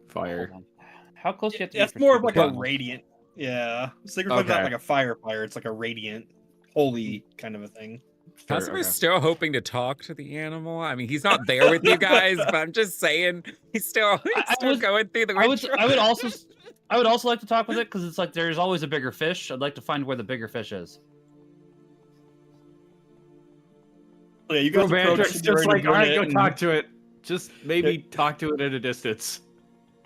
fire? hold on. How close do you have to be It's for more of like a sacred flame? radiant. Yeah. Sacred Flame's not Okay. like a fire, it's like a radiant, holy kind of a thing. Sure, Cosmo's okay. still hoping to talk to the animal. I mean, he's not there with you guys, but I'm just saying he's still going through the ritual. I would also like to talk with it because it's like there's always a bigger fish. I'd like to find where the bigger fish is. So yeah, you guys approach, Romantic's get just ready to like, all burn right, it, go and- talk to it. Just maybe talk to it at a distance.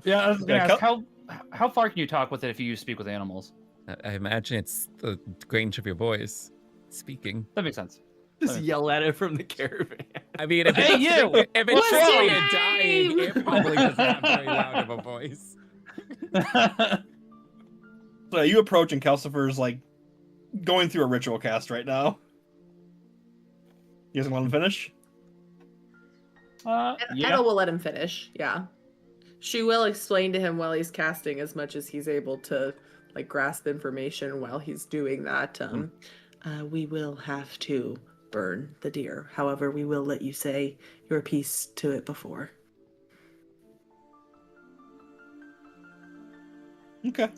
Yeah, I was gonna Yeah, ask how far can you talk with it if you speak with animals? I imagine it's the range of your voice speaking. That makes sense. Just yell at it from the caravan. I mean, if Hey, it's, you! if it's What's your slowly name? dying, it probably doesn't have very loud of a voice. So you approach and Calcifer's like going through a ritual cast right now. You guys want to finish? yeah. Etta will let him finish. Yeah. She will explain to him while he's casting as much as he's able to like grasp information while he's doing that. We will have to burn the deer. However, we will let you say your piece to it before. Okay.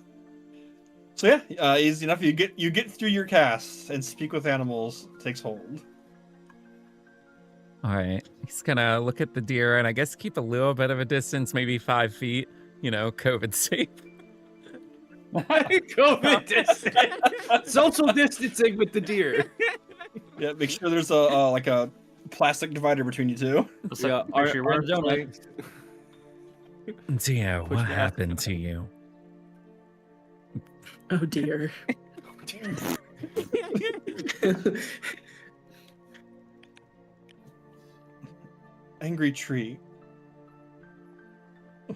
So yeah, easy enough. You get through your cast and speak with animals takes hold. All right, he's gonna look at the deer and I guess keep a little bit of a distance, maybe 5 feet. You know, COVID safe. COVID distance. Social distancing with the deer. Yeah, make sure there's a like a plastic divider between you two. It's like, make sure you're wearing the donut. Dear, Push what past happened to you? Oh dear. Angry tree.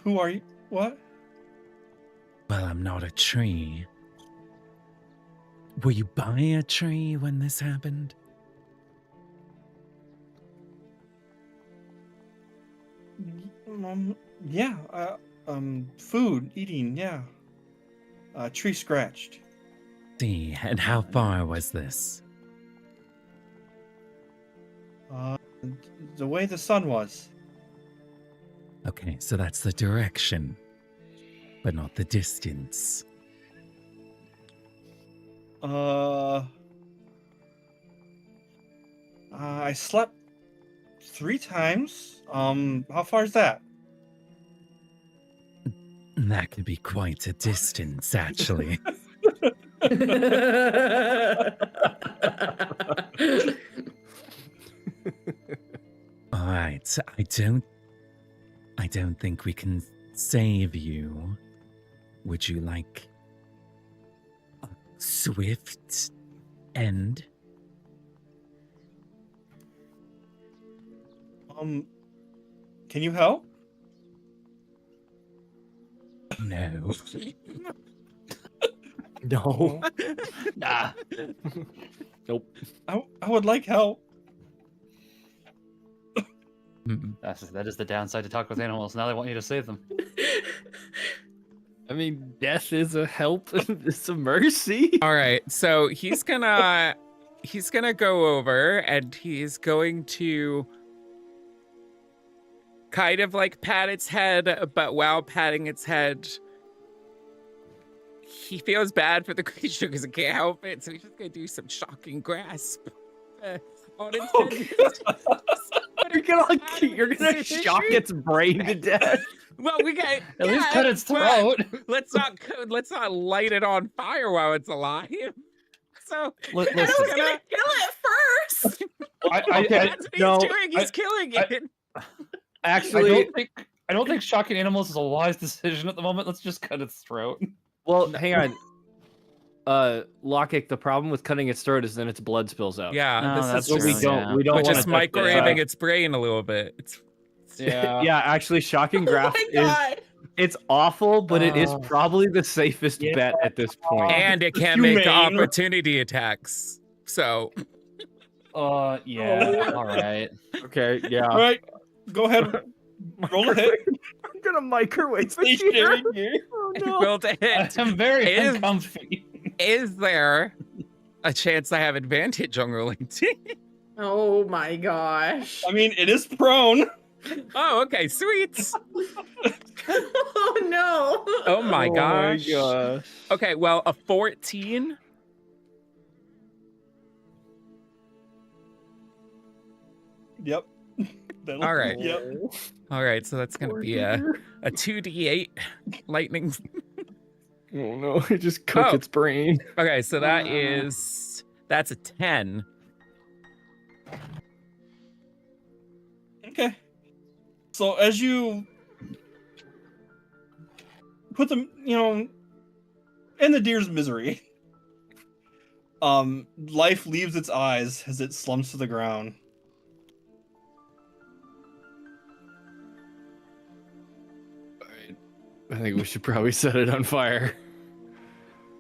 Who are you? What? Well, I'm not a tree. Were you by a tree when this happened? Yeah. Food, eating. Yeah. Tree scratched. See, and how far was this? The way the sun was. Okay, so that's the direction, but not the distance. I slept 3 times. How far is that? That could be quite a distance, actually. All right, I don't think we can save you. Would you like a swift end? Can you help? No. No. Nah. Nope. I would like help. Mm, That is the downside to talk with animals. Now they want you to save them. I mean, death is a help. It's a mercy. All right, so he's gonna go over and he's going to kind of like pat its head, but while patting its head, he feels bad for the creature because it can't help it, so he's just gonna do some shocking grasp on its head. You're gonna shock its brain to death. Well, we got At least cut its but throat. let's not light it on fire while it's alive. So Listen, I was gonna kill it Okay, That's what no, he's doing. He's killing it. actually, I don't think shocking animals is a wise decision at the moment. Let's just cut its throat. well, hang on. Lockett, the problem with cutting its throat is then its blood spills out. Yeah, No, this that's is So we just, true, don't yeah. we don't we're want just to microwaving its brain a little bit. It's Yeah, actually, shocking Oh graph my is god. it's awful, but it is probably the safest Yeah. bet at this point. and it can't make humane. opportunity attacks. So Yeah. Oh. All right. Okay, yeah. All right, go ahead. Roll a hit. I'm gonna microwave it Stationary here. gear. Oh, I no. built a hit. I'm very Is- uncomfy. Is there a chance I have advantage on rolling T? Oh my gosh. I mean, it is prone. Oh, okay, sweet. Oh no. Oh my gosh. gosh. Okay, well, a 14. Yep. That'll- All right. Yep. All right, so that's gonna be a 2d8 lightning. Oh no, it just cooked Oh. its brain. Okay, so that's a 10. Okay. So as you put them, in the deer's misery, life leaves its eyes as it slumps to the ground. I think we should probably set it on fire.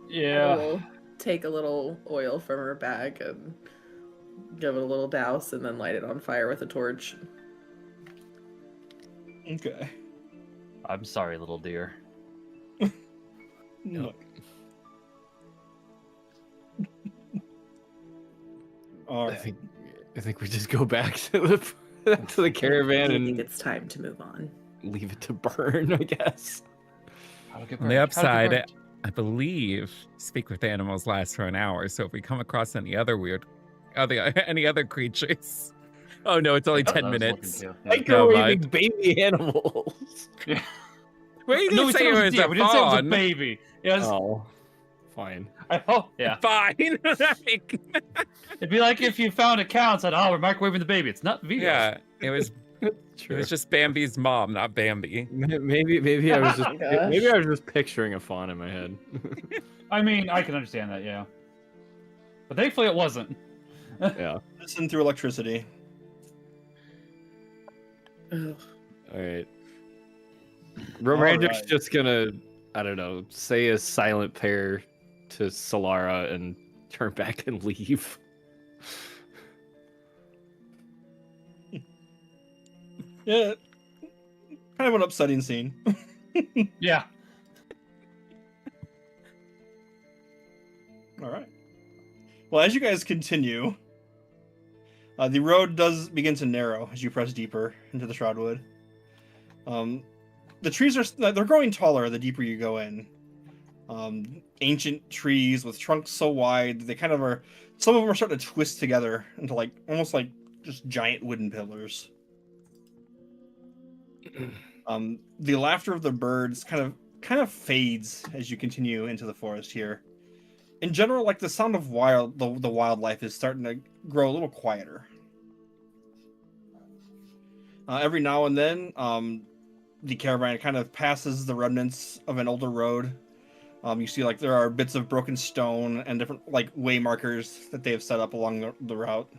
Yeah. We'll take a little oil from her bag and give it a little douse and then light it on fire with a torch. Okay. I'm sorry, little dear. No. All I right. think we just go back to the caravan I think and it's time to move on. leave it to burn, I guess. On the upside, I believe speak with animals lasts for an hour. So if we come across any other any other creatures, oh no, it's only 10 minutes. Microwaving baby animals. Well, you No, didn't we say said it it was was a deer. a We didn't say it was a fawn. baby. Yes. Oh, fine. Yeah. Fine. Like, It'd be like if you found a cow and said, "Oh, we're microwaving the baby." It's not vegan. yeah, it was True. just Bambi's mom, not Bambi. Maybe I was just Oh, gosh. maybe I was just picturing a fawn in my head. I mean, I can understand that. Yeah. But thankfully, it wasn't. Yeah. Listen through electricity. Ugh. All right. Romander's right. just gonna, I don't know, say a silent prayer to Solara and turn back and leave. Yeah. Kind of an upsetting scene. Yeah. All right. Well, as you guys continue, the road does begin to narrow as you press deeper into the Shroudwood. The trees they're growing taller the deeper you go in. Ancient trees with trunks so wide they kind of are. Some of them are starting to twist together into almost like just giant wooden pillars. The laughter of the birds kind of fades as you continue into the forest here. In general, the sound of the wildlife is starting to grow a little quieter. Every now and then, the caravan kind of passes the remnants of an older road. You see there are bits of broken stone and different way markers that they have set up along the route.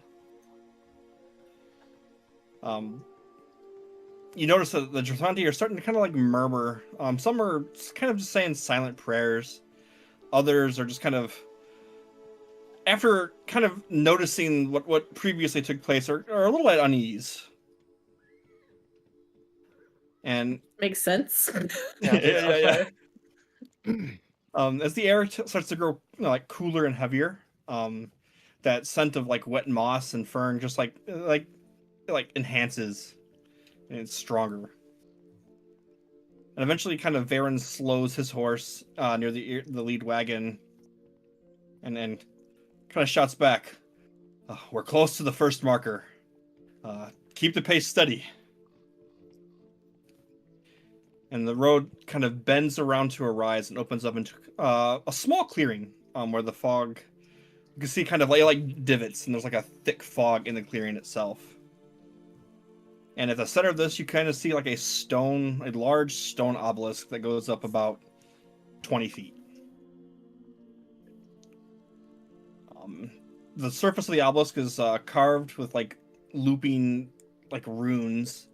You notice that the Drathanti are starting to kind of murmur. Some are kind of just saying silent prayers. Others are just kind of, after kind of noticing what previously took place, are a little at unease. And Makes sense. yeah. As the air starts to grow cooler and heavier, that scent of wet moss and fern just enhances, and it's stronger. And eventually, kind of Varen slows his horse near the lead wagon, and then kind of shouts back, "We're close to the first marker. Keep the pace steady." And the road kind of bends around to a rise and opens up into a small clearing where the fog You can see kind of like divots, and there's like a thick fog in the clearing itself. And at the center of this, you kind of see like a large stone obelisk that goes up about 20 feet. The surface of the obelisk is carved with like looping like runes.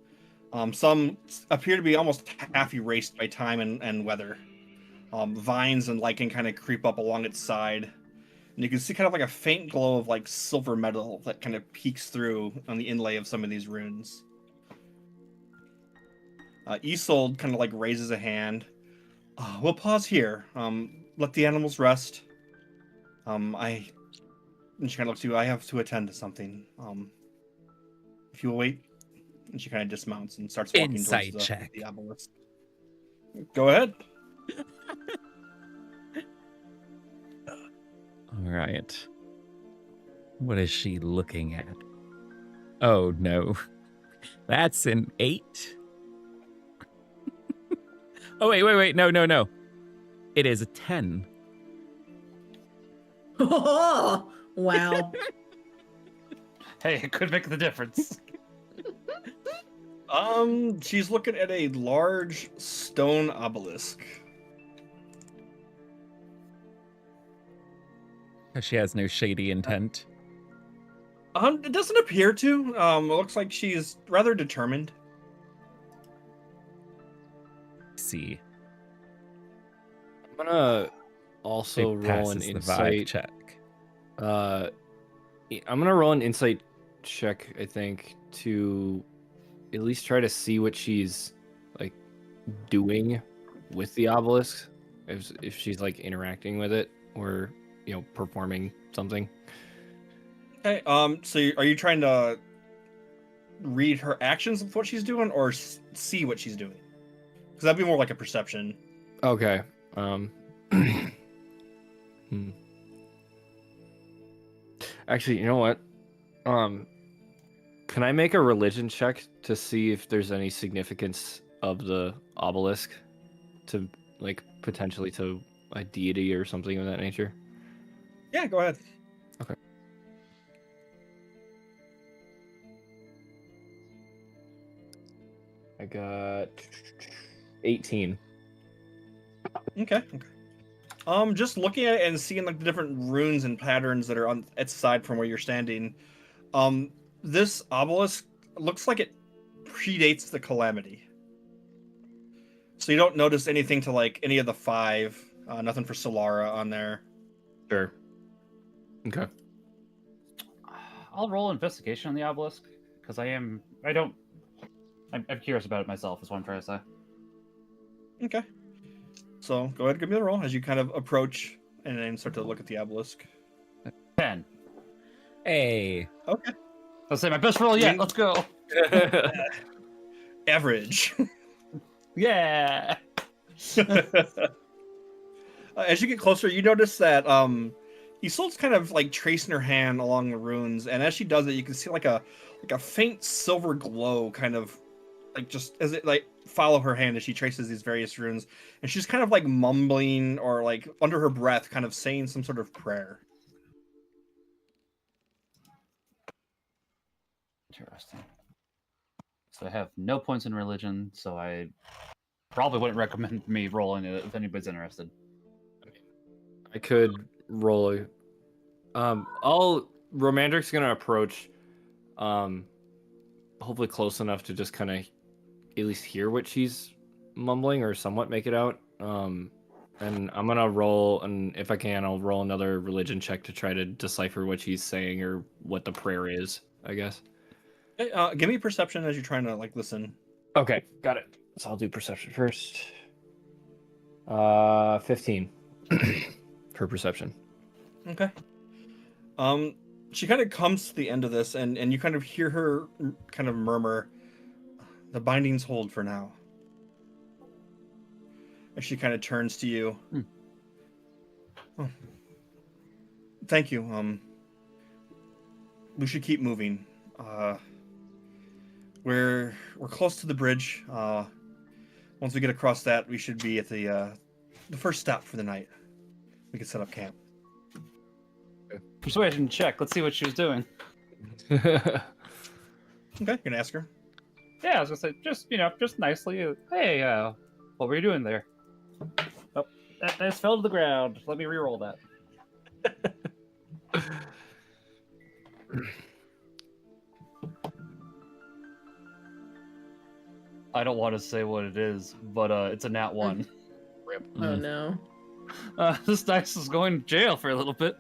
Some appear to be almost half erased by time and weather. Vines and lichen kind of creep up along its side. And you can see kind of like a faint glow of like silver metal that kind of peeks through on the inlay of some of these runes. Isolde kind of like raises a hand. We'll pause here. Let the animals rest. And she kind of looks at you. I have to attend to something. If you will wait. And she kind of dismounts and starts walking Insight towards check. the obelisk. Go ahead. All right. What is she looking at? Oh, no. That's an 8. Oh, wait. No. It is a 10. Oh, wow. Hey, it could make the difference. She's looking at a large stone obelisk. She has no shady intent. It doesn't appear to. It looks like she's rather determined. I'm See. gonna also It roll an passes the vibe insight check. I'm gonna roll an insight check, I think, to at least try to see what she's like doing with the obelisk, if she's like interacting with it or performing something. Okay. Are you trying to read her actions with what she's doing, or see what she's doing? Because that'd be more like a perception. Okay. Actually, you know what? Can I make a religion check to see if there's any significance of the obelisk to like potentially to a deity or something of that nature? Yeah, go ahead. Okay. I got 18. Okay. Just looking at it and seeing like the different runes and patterns that are on its side from where you're standing, this obelisk looks like it predates the calamity. So you don't notice anything to like any of the 5. Nothing for Solara on there. Sure. Okay. I'll roll investigation on the obelisk because I'm curious about it myself. Is what I'm trying to say. Okay. So go ahead and give me the roll as you kind of approach and then start to look at the obelisk. 10. Hey. Okay. Let's say my best roll yet. Let's go. Average. Yeah. As you get closer, you notice that Isolde's kind of like tracing her hand along the runes, and as she does it, you can see like a faint silver glow, kind of like just as it like follow her hand as she traces these various runes, and she's kind of like mumbling or like under her breath, kind of saying some sort of prayer. Interesting. So I have no points in religion, so I probably wouldn't recommend me rolling it if anybody's interested. I could roll. Romandric's gonna approach, hopefully close enough to just kind of at least hear what she's mumbling or somewhat make it out. And I'm gonna roll, and if I can, I'll roll another religion check to try to decipher what she's saying or what the prayer is, I guess. Hey, give me perception as you're trying to like listen. Okay, got it. So I'll do perception first. 15 for perception. Okay. She kind of comes to the end of this, and you kind of hear her kind of murmur, "The bindings hold for now." As she kind of turns to you. Oh, thank you. We should keep moving. We're close to the bridge. Once we get across that, we should be at the first stop for the night. We can set up camp. Persuasion check. Let's see what she was doing. Okay, you're gonna ask her. Yeah, I was gonna say, just nicely. Hey, what were you doing there? Oh, that dice fell to the ground. Let me re-roll that. I don't want to say what it is, but it's a nat 1. Oh no. This dice is going to jail for a little bit.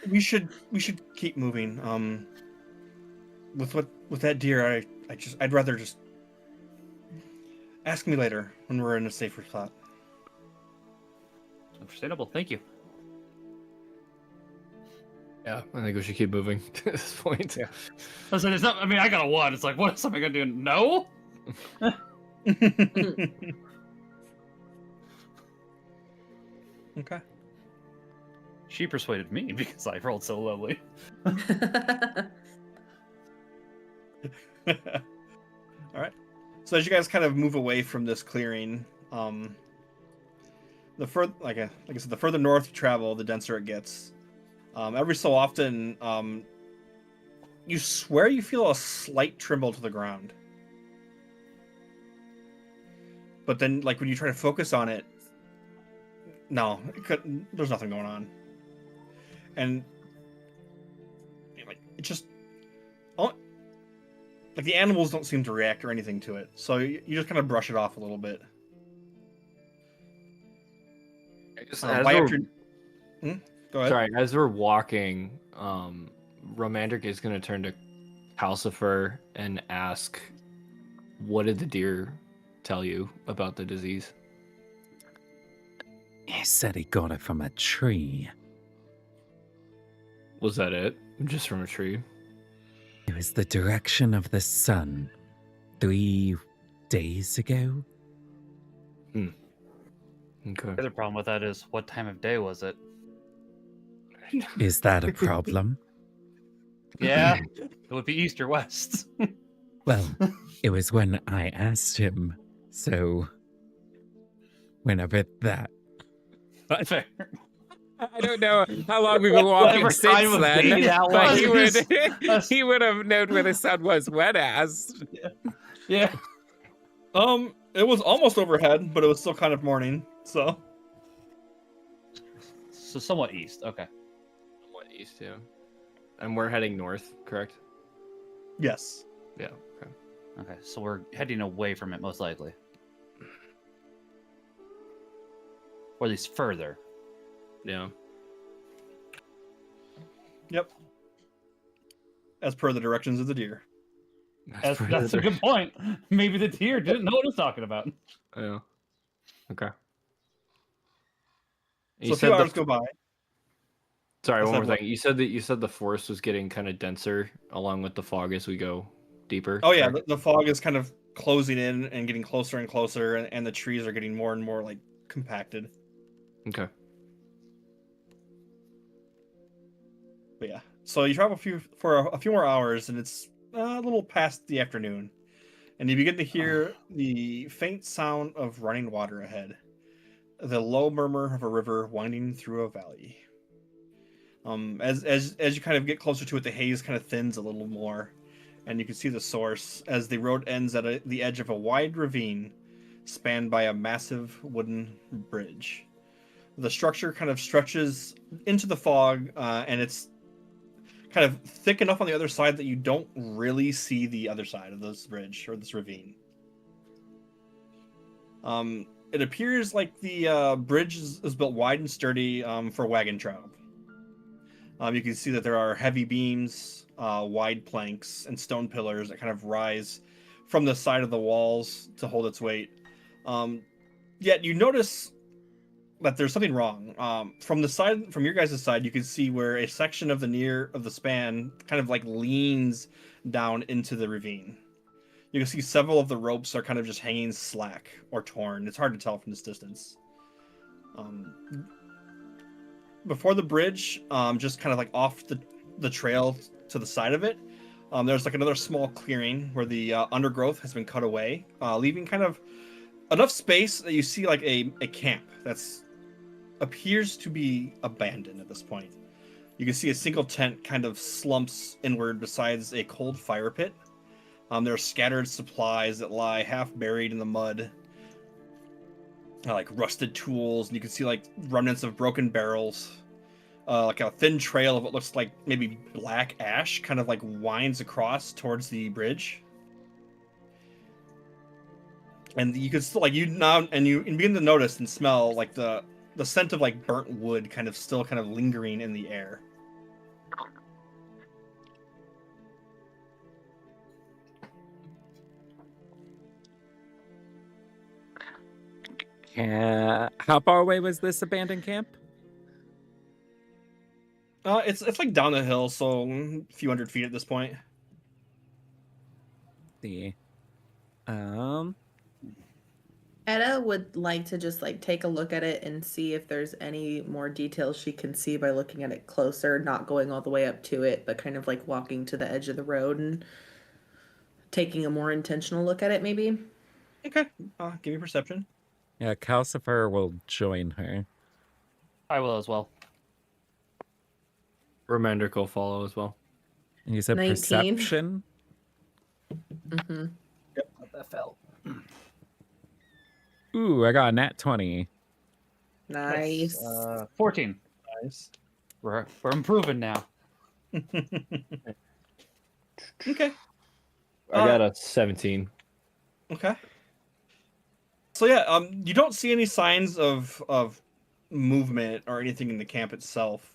we should keep moving. With that deer, I'd rather just ask me later when we're in a safer spot. Understandable. Thank you. Yeah, I think we should keep moving at this point. Yeah. Listen, it's not. I mean, I got a 1. It's like, what is something gonna do? No. Okay. She persuaded me because I rolled so lowly. All right. So as you guys kind of move away from this clearing, the further, like I said, the further north you travel, the denser it gets. Every so often, you swear you feel a slight tremble to the ground, but then, like when you try to focus on it, no, there's nothing going on, and like it just. Like the animals don't seem to react or anything to it, so you just kind of brush it off a little bit. Just Go ahead. Sorry, as we're walking, Romandric is going to turn to Calcifer and ask, "What did the deer tell you about the disease?" He said he got it from a tree. Was that it? Just from a tree? It was the direction of the sun 3 days ago. Okay. The other problem with that is, what time of day was it? Is that a problem? Yeah, it would be east or west. Well, it was when I asked him, so whenever that. Fair. I don't know how long we've been walking Whatever since time of then, day that but was. he would have known where the sun was when asked. Yeah. It was almost overhead, but it was still kind of morning, so. So somewhat east. Okay. What east, yeah. And we're heading north, correct? Yes. Yeah. Okay. Okay. So we're heading away from it, most likely, or at least further. Yeah. Yep. As per the directions of the deer. That's a good point. Maybe the deer didn't know what I was talking about. Yeah. Okay. So a few hours go by. Sorry, I one said more what? thing. You said the forest was getting kind of denser along with the fog as we go deeper. Oh yeah, correct? the fog is kind of closing in and getting closer and closer, and the trees are getting more and more like compacted. Okay. But yeah, so you travel for a few more hours, and it's a little past the afternoon, and you begin to hear the faint sound of running water ahead, the low murmur of a river winding through a valley. As you kind of get closer to it, the haze kind of thins a little more, and you can see the source as the road ends at the edge of a wide ravine, spanned by a massive wooden bridge. The structure kind of stretches into the fog, and it's kind of thick enough on the other side that you don't really see the other side of this bridge or this ravine. It appears like the bridge is built wide and sturdy for wagon travel. You can see that there are heavy beams, wide planks, and stone pillars that kind of rise from the side of the walls to hold its weight. Yet you notice that there's something wrong. From your guys' side, you can see where a section of the span kind of like leans down into the ravine. You can see several of the ropes are kind of just hanging slack or torn. It's hard to tell from this distance. Before the bridge, just kind of like off the trail to the side of it, there's like another small clearing where the undergrowth has been cut away, leaving kind of enough space that you see like a camp that's appears to be abandoned at this point. You can see a single tent kind of slumps inward besides a cold fire pit. There are scattered supplies that lie half buried in the mud, like rusted tools, and you can see like remnants of broken barrels. Like a thin trail of what looks like maybe black ash kind of like winds across towards the bridge. And you can still like you now and you begin to notice and smell like the scent of like burnt wood kind of still kind of lingering in the air. How far away was this abandoned camp? It's like down the hill, so a few hundred feet at this point. The um Etta would like to just like take a look at it and see if there's any more details she can see by looking at it closer, not going all the way up to it, but kind of like walking to the edge of the road and taking a more intentional look at it, maybe. Okay, give me perception. yeah, Calcifer will join her. I will as well. Romandric will follow as well. And you said 19. perception? Mm-hmm. That fell. Ooh, I got a nat 20. Nice. 14. Nice. We're improving now. Okay. I got a 17. Okay. So yeah, you don't see any signs of movement or anything in the camp itself.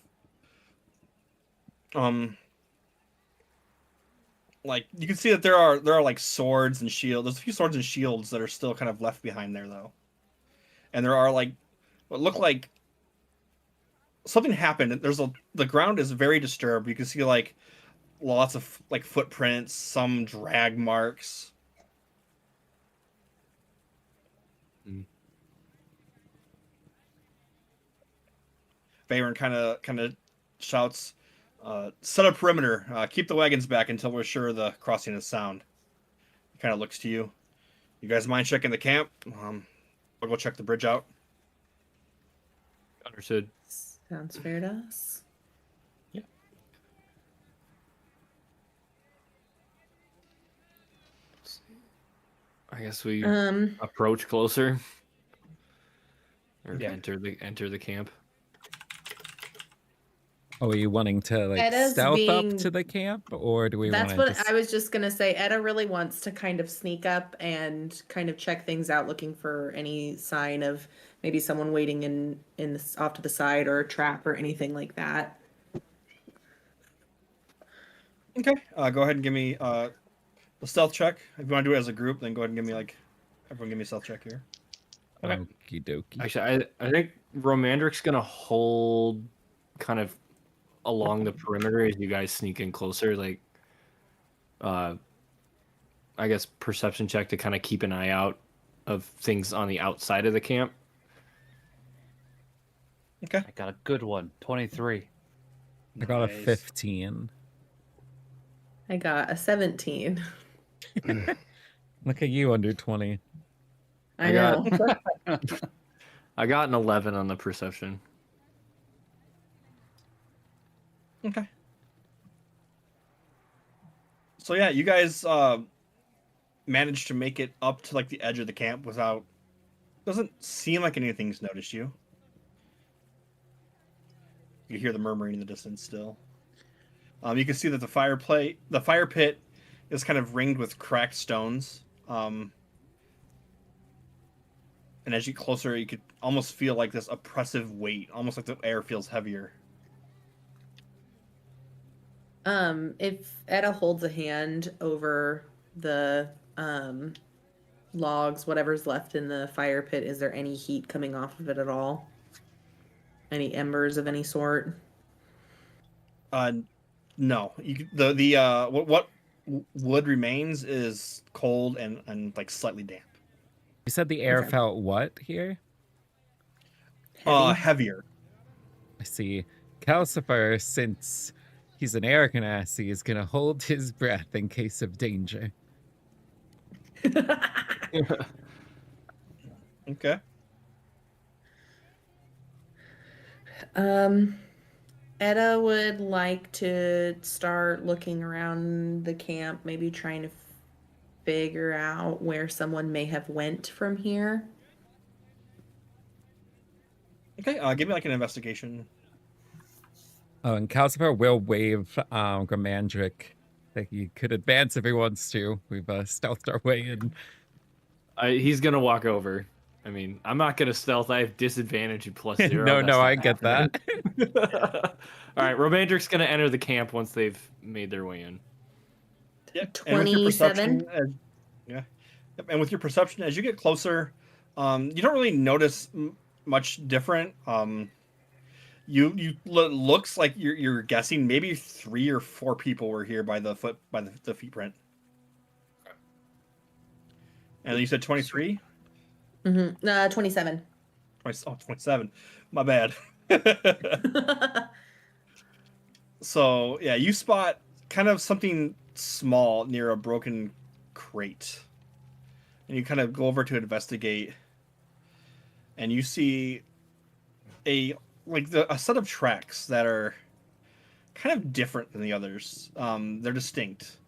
Like you can see that there are like swords and shields. There's a few swords and shields that are still kind of left behind there though. And there are like what look like something happened. The ground is very disturbed. You can see like lots of like footprints, some drag marks. Veyron kind of shouts, "Set a perimeter. Keep the wagons back until we're sure the crossing is sound." He kind of looks to you. You guys mind checking the camp? I'll go check the bridge out. Understood. Sounds fair to us. I guess we Um, approach closer. Or Yeah. enter the camp. Oh, are you wanting to like Edda's stealth being- up to the camp, or do we that's want what to I was just gonna say. Etta really wants to kind of sneak up and kind of check things out, looking for any sign of maybe someone waiting in this, off to the side, or a trap or anything like that. Okay. Go ahead and give me a stealth check. If you want to do it as a group, then go ahead and give me everyone give me a stealth check here. Okay. Okie dokie. Actually, I think Romandric's gonna hold kind of along the perimeter as you guys sneak in closer, like I guess perception check to kind of keep an eye out of things on the outside of the camp. Okay. I got a good one. 23. I got a Nice. 15. I got a 17. Look at you under 20. I I know. got- I got an 11 on the perception. Okay. So yeah, you guys managed to make it up to like the edge of the camp without. Doesn't seem like anything's noticed you. You hear the murmuring in the distance still. You can see that the fire pit, is kind of ringed with cracked stones. And as you get closer, you could almost feel like this oppressive weight, almost like the air feels heavier. If Etta holds a hand over the logs, whatever's left in the fire pit, is there any heat coming off of it at all? Any embers of any sort? No. What wood remains is cold and like slightly damp. You said the air Okay. felt what here? Heavy? Heavier. I see. Calcifer, since he's an air ganassi, is going to hold his breath in case of danger. Okay. Um, Etta would like to start looking around the camp, maybe trying to figure out where someone may have went from here. Okay, give me like an investigation. Oh, and Calcifer will wave Gramandric that he could advance if he wants to. We've stealthed our way in. He's gonna walk over. I mean, I'm not gonna stealth. I have disadvantage at +0. No, That's no, I not get happening. that. All right, Romandric's gonna enter the camp once they've made their way in. Yeah, and with your 27. perception, yeah, yep, and with your perception, as you get closer, you don't really notice much different. Looks like you're guessing maybe 3 or 4 people were here by the feet print. And you said 23? Mm-hmm. 27. 27. My bad. So, yeah, you spot kind of something small near a broken crate. And you kind of go over to investigate. And you see a set of tracks that are kind of different than the others. They're distinct.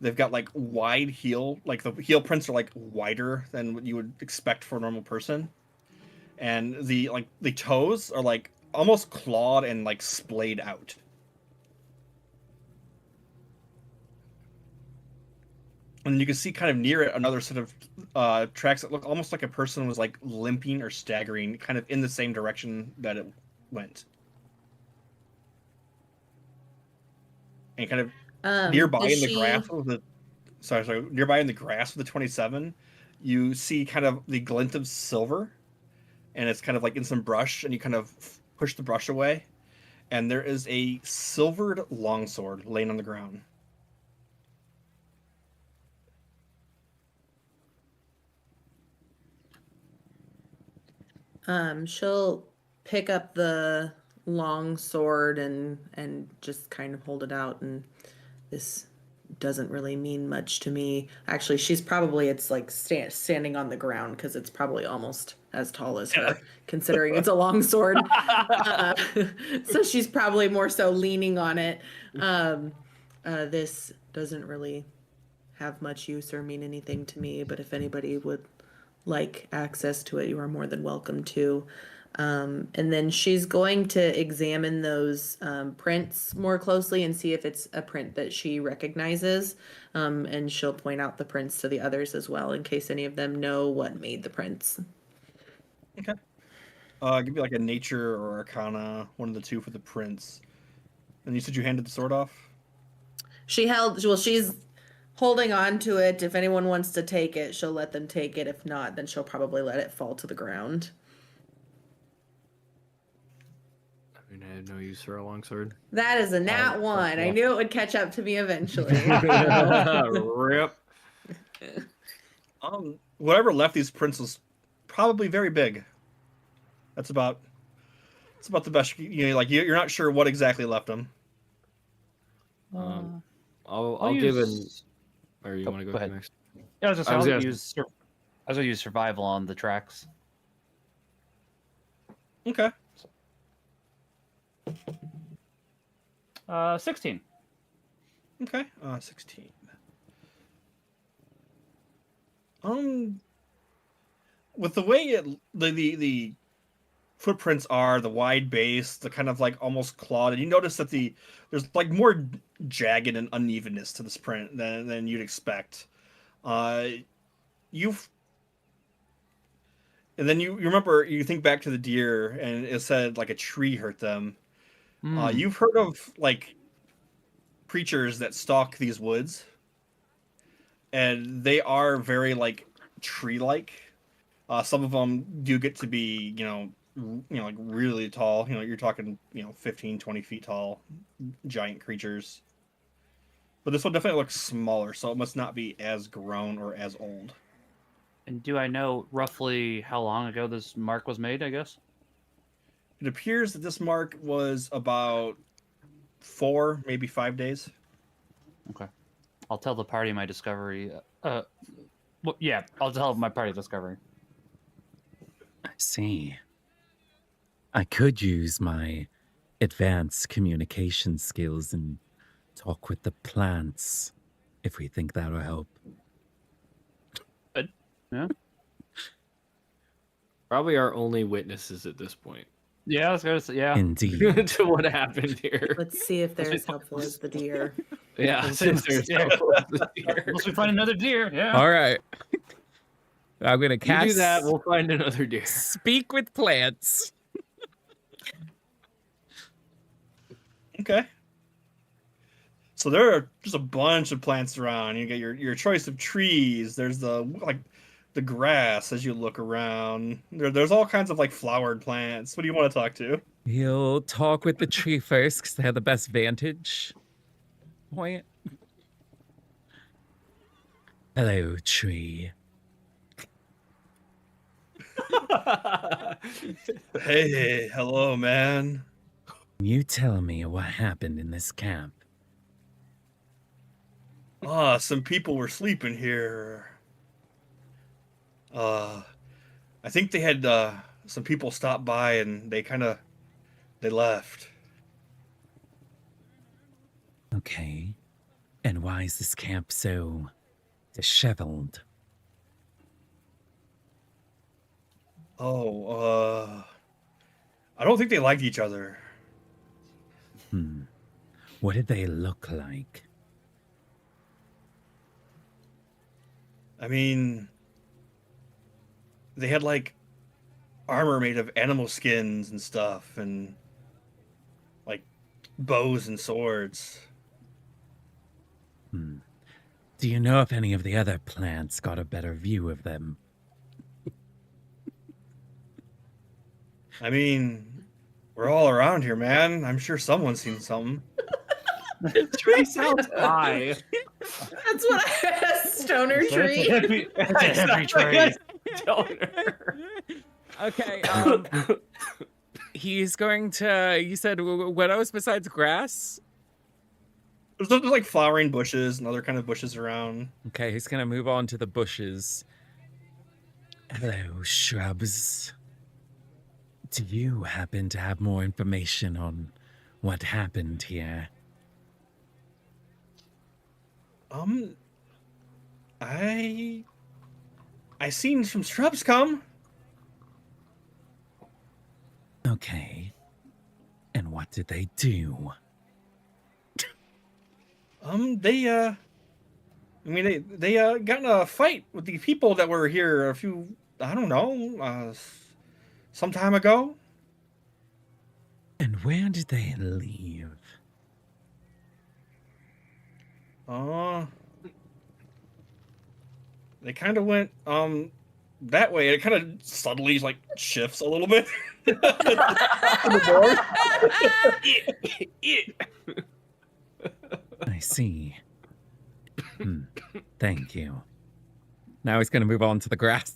They've got like wide heel, like the heel prints are like wider than what you would expect for a normal person, and the toes are like almost clawed and like splayed out. And you can see kind of near it another set of tracks that look almost like a person was like limping or staggering, kind of in the same direction that it went, and kind of nearby Does in the she? grass of the nearby in the grass of the 27, you see kind of the glint of silver, and it's kind of like in some brush, and you kind of push the brush away, and there is a silvered longsword laying on the ground. She'll pick up the long sword and just kind of hold it out, and this doesn't really mean much to me. Actually, she's probably it's like standing on the ground because it's probably almost as tall as her, considering it's a long sword. So she's probably more so leaning on it. This doesn't really have much use or mean anything to me, but if anybody would like access to it, you are more than welcome to. And then she's going to examine those prints more closely and see if it's a print that she recognizes. And she'll point out the prints to the others as well in case any of them know what made the prints. Okay. Give me like a nature or arcana, one of the two for the prints. And you said you handed the sword off? She's holding on to it. If anyone wants to take it, she'll let them take it. If not, then she'll probably let it fall to the ground. I mean, I have no use for a longsword. That is a nat one. I knew it would catch up to me eventually. Rip. Whatever left these prints was probably very big. It's about the best like you're not sure what exactly left them. I'll give an. Or you want to go ahead. next? Yeah, I was gonna use survival on the tracks. Okay. 16. Okay. 16. With the way the footprints are, the wide base, the kind of like almost clawed, and you notice that there's like more jagged and unevenness to this print than you'd expect. You've And then you remember, you think back to the deer, and it said like a tree hurt them. You've heard of like creatures that stalk these woods, and they are very like tree-like. Some of them do get to be, like really tall. You're talking, 15, 20 feet tall, giant creatures. But this one definitely looks smaller, so it must not be as grown or as old. And do I know roughly how long ago this mark was made, I guess? It appears that this mark was about 4, maybe 5 days. Okay. I'll tell the party my discovery. Well, yeah, I'll tell my party discovery. I see. I could use my advanced communication skills and talk with the plants if we think that'll help. Yeah. Probably our only witnesses at this point Yeah, I was gonna say, yeah. Indeed. to what happened here. Let's see if they're as helpful as the deer. Yeah, since there's Yeah. here. Unless we find another deer, yeah. All right. I'm going to You cast do that, we'll find another deer. Speak with Plants. Okay. So there are just a bunch of plants around. You get your choice of trees. There's the grass as you look around. There's all kinds of like flowered plants. What do you want to talk to? He'll talk with the tree first because they have the best vantage point. Hello, tree. Hey, hello, man. You tell me what happened in this camp. Some people were sleeping here. I think they had some people stop by and they left. Okay. And why is this camp so disheveled? Oh, I don't think they liked each other. What did they look like? I mean, they had like armor made of animal skins and stuff, and like bows and swords. Do you know if any of the other plants got a better view of them? I mean, we're all around here, man. I'm sure someone's seen something. Tree sounds high. That's what I asked, Stoner Tree. It's a heavy tree. Okay, he's going to, you said what else besides grass? There's like flowering bushes and other kind of bushes around. Okay, he's going to move on to the bushes. Hello, shrubs. Do you happen to have more information on what happened here? I seen some shrubs come. Okay. And what did they do? They got in a fight with the people that were here a few, I don't know, some time ago. And where did they leave? They kind of went that way. It kind of subtly like shifts a little bit. To the I see. Thank you. Now he's going to move on to the grass.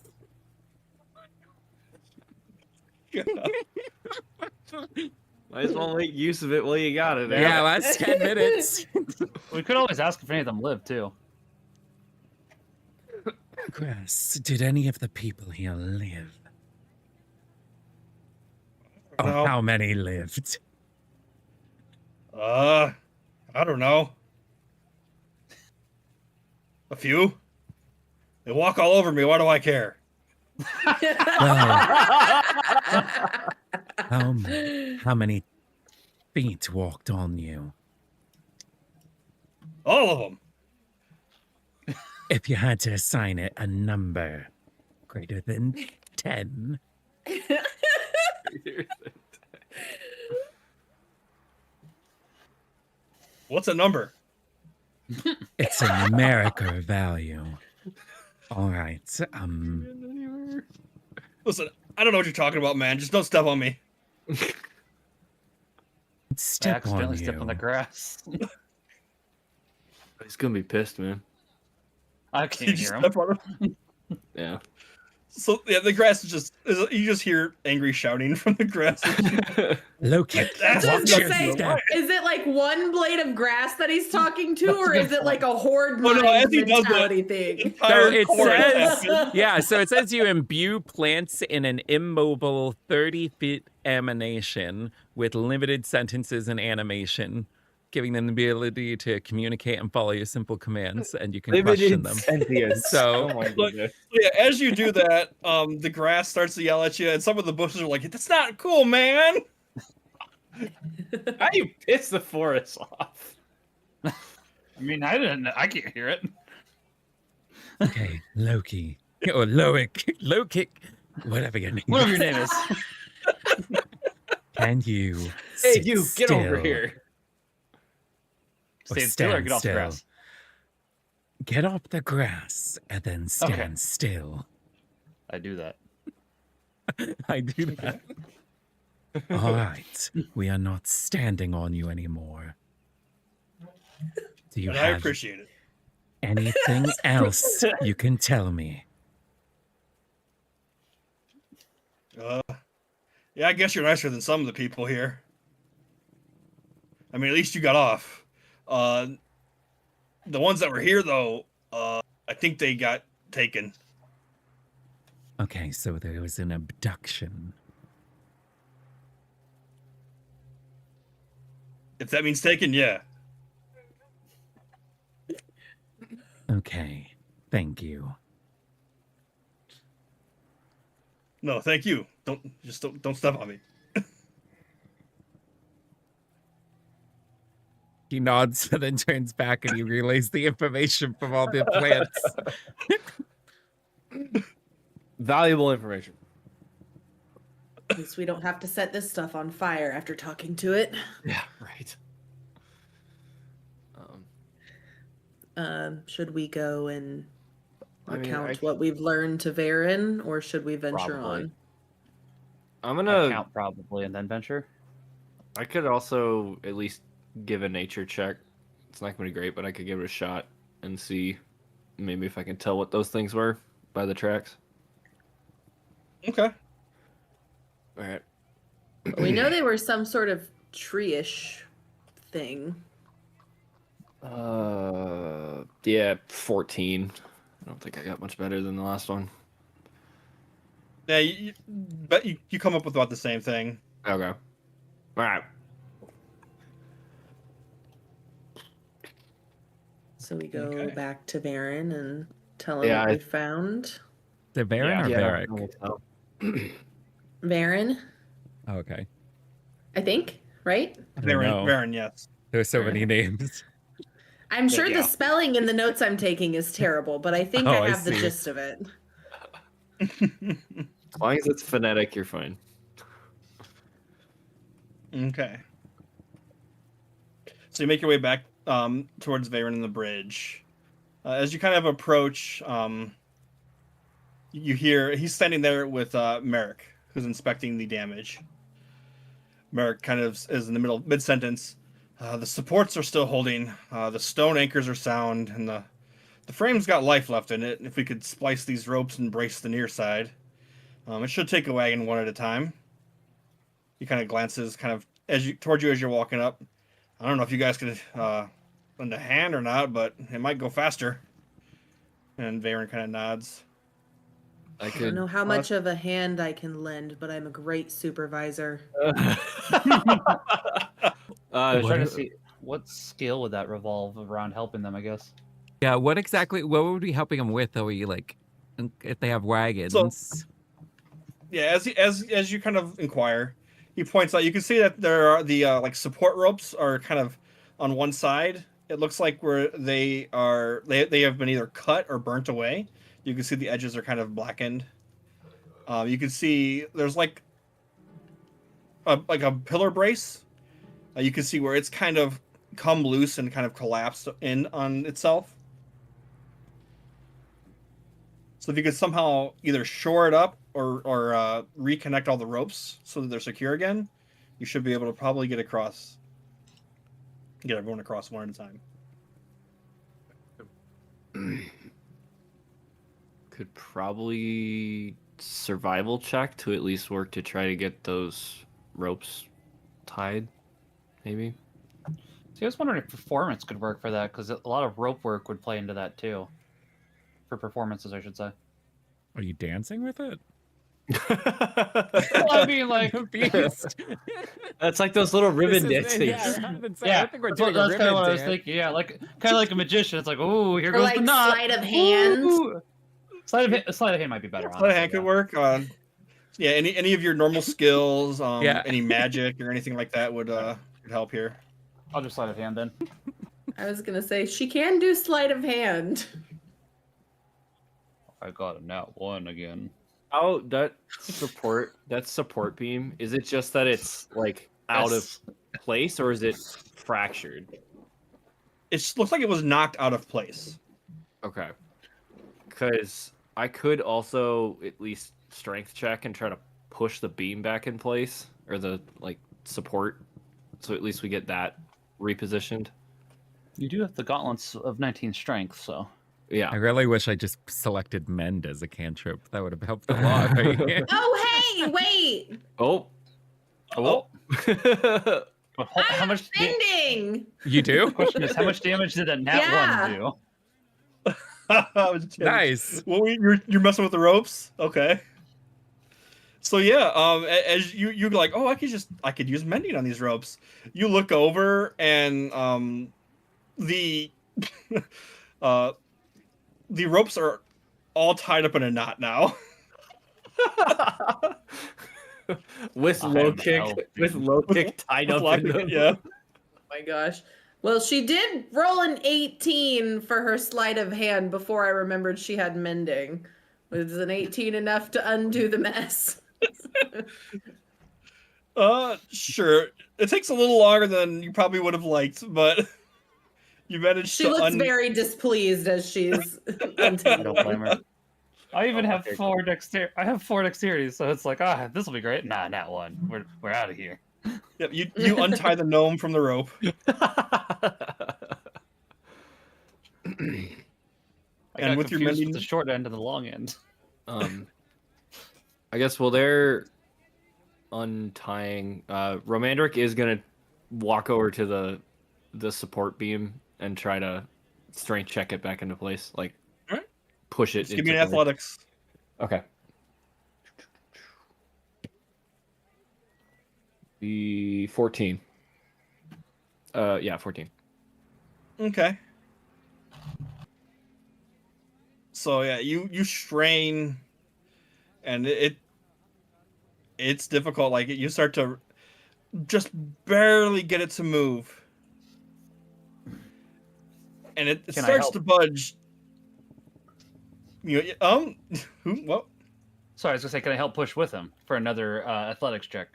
north. Might as well make use of it while you got it. Yeah, that's 10 minutes. We could always ask if any of them live too. Grass, did any of the people here live? Oh, No. how many lived? I don't know. A few. They walk all over me. Why do I care? Well, how many feet walked on you? All of them. If you had to assign it a number greater than 10, What's a number? it's a numerical value. All right. Listen, I don't know what you're talking about, man. Just don't step on me. I Step on accidentally you. stepped on the grass. He's gonna be pissed, man. I You can't just hear him. step on him. Yeah. So yeah, the grass is just you just hear angry shouting from the grass. Loki, That's what I was watch gonna your say. step. Is it like one blade of grass that he's talking to, That's a or good is it point. like a horde Oh, no, mind as he does it, mentality the thing? entire it chorus says- happens. Yeah, so it says you imbue plants in an immobile 30-foot emanation with limited sentences and animation, giving them the ability to communicate and follow your simple commands, and you can question Limited them. sentience. So- oh my Look, goodness. So yeah, as you do that, the grass starts to yell at you, and some of the bushes are like, "That's not cool, man." How do you piss the forest off? I mean, I can't hear it. Okay, Loki. Or Loki, whatever your name Whatever is. your name is. Can you Hey, sit you get over still? here. Or Stand still or stand get off the still. grass. Get off the grass and then stand still. I do that. I do that. All right, we are not standing on you anymore. Do you And I have appreciate it. anything else you can tell me? Yeah, I guess you're nicer than some of the people here. I mean, at least you got off. The ones that were here, though, I think they got taken. Okay, so there was an abduction. If that means taken, yeah. Okay, thank you. No, thank you. Don't step on me. He nods and then turns back and he relays the information from all the plants. Valuable information. At least we don't have to set this stuff on fire after talking to it. Yeah, right. Should we go and I mean, recount what we've learned to Varen, or should we venture Probably. on? I'm I gonna. count probably and then venture. I could also at least give a nature check. It's not gonna be great, but I could give it a shot and see maybe if I can tell what those things were by the tracks. Okay. All right. We know they were some sort of tree-ish thing. Yeah, 14. I don't think I got much better than the last one. Yeah, but you come up with about the same thing. Okay. All right. So we go Okay. back to Varen and tell him Yeah, what I- we found. The Baron or Yeah. Varric? I think so. Varen, Oh, okay. I think, right? I don't know. Varen, yes. There's so many names. I'm sure Yeah. the spelling in the notes I'm taking is terrible, but I think Oh, I I have the see. gist of it. As long as it's phonetic, you're fine. Okay. So you make your way back towards Varen and the bridge. As you kind of approach, you hear he's standing there with Merrick, who's inspecting the damage. Merrick kind of is in the mid sentence. The supports are still holding. The stone anchors are sound, and the frame's got life left in it. If we could splice these ropes and brace the near side, it should take a wagon one at a time. He kind of glances kind of towards you as you're walking up. I don't know if you guys could lend a hand or not, but it might go faster. And Varen kind of nods. I I don't could. know how much of a hand I can lend, but I'm a great supervisor. I was What trying to if- see what skill would that revolve around helping them, I guess. Yeah, what would we be helping them with? Are we like, if they have wagons? Yeah, as you kind of inquire, he points out you can see that there are the like support ropes are kind of on one side. It looks like where they have been either cut or burnt away. You can see the edges are kind of blackened. You can see there's like a pillar brace. You can see where it's kind of come loose and kind of collapsed in on itself. So if you could somehow either shore it up or reconnect all the ropes so that they're secure again, you should be able to probably get everyone across one at a time. Could probably survival check to at least work to try to get those ropes tied, maybe. See, I was wondering if performance could work for that, because a lot of rope work would play into that too. For performances, I should say. Are you dancing with it? Well, I mean, like, Beast. That's like those little ribbon This is- dances. yeah, I haven't said- yeah, I think we're that's, doing a that's kind ribbon of what I was dance. thinking. Yeah, like kind of like a magician. It's like, oh, here Or goes like the knot. sleight of hand. Ooh. Sleight of hand might be better. Sleight of hand honestly, could work. Yeah, any of your normal skills, Yeah. any magic or anything like that would help here. I'll do sleight of hand then. I was gonna say she can do sleight of hand. I got a nat 1 again. Oh, that support beam, is it just that it's like out Yes. of place, or is it fractured? It looks like it was knocked out of place. Okay. Because I could also at least strength check and try to push the beam back in place, or the like support, so at least we get that repositioned. You do have the gauntlets of 19 strength, so. Yeah. I really wish I just selected mend as a cantrip. That would have helped a lot. Right? Oh hey, wait! Oh. Oh. But how I'm much? bending. You do? Question is, how much damage did that nat Yeah. 1 do? Nice. Well, you're messing with the ropes. Okay. So yeah, as you're like, oh, I could use mending on these ropes. You look over and the the ropes are all tied up in a knot now. with I low am kick, helping. tied up in them. Yeah. Oh my gosh. Well, she did roll an 18 for her sleight of hand before I remembered she had mending. Was an 18 enough to undo the mess? Sure. It takes a little longer than you probably would have liked, but you managed She to looks very displeased as she's I don't untangling. blame her. I even have okay. 4 dexterity. I have 4 dexterity, so it's like, this will be great. Nah, nat 1. We're out of here. Yep, you untie the gnome from the rope. I And got with your confused mending- with the short end and the long end. I guess while they're untying, Romandric is gonna walk over to the support beam and try to strength check it back into place, like Alright. push it. Just give me into an place. athletics. Okay. The 14. Yeah, 14. Okay. So yeah, you strain, and it's difficult. Like you start to just barely get it to move, and it Can I starts help? to budge. Who? What? Sorry, I was gonna say, can I help push with him for another athletics check?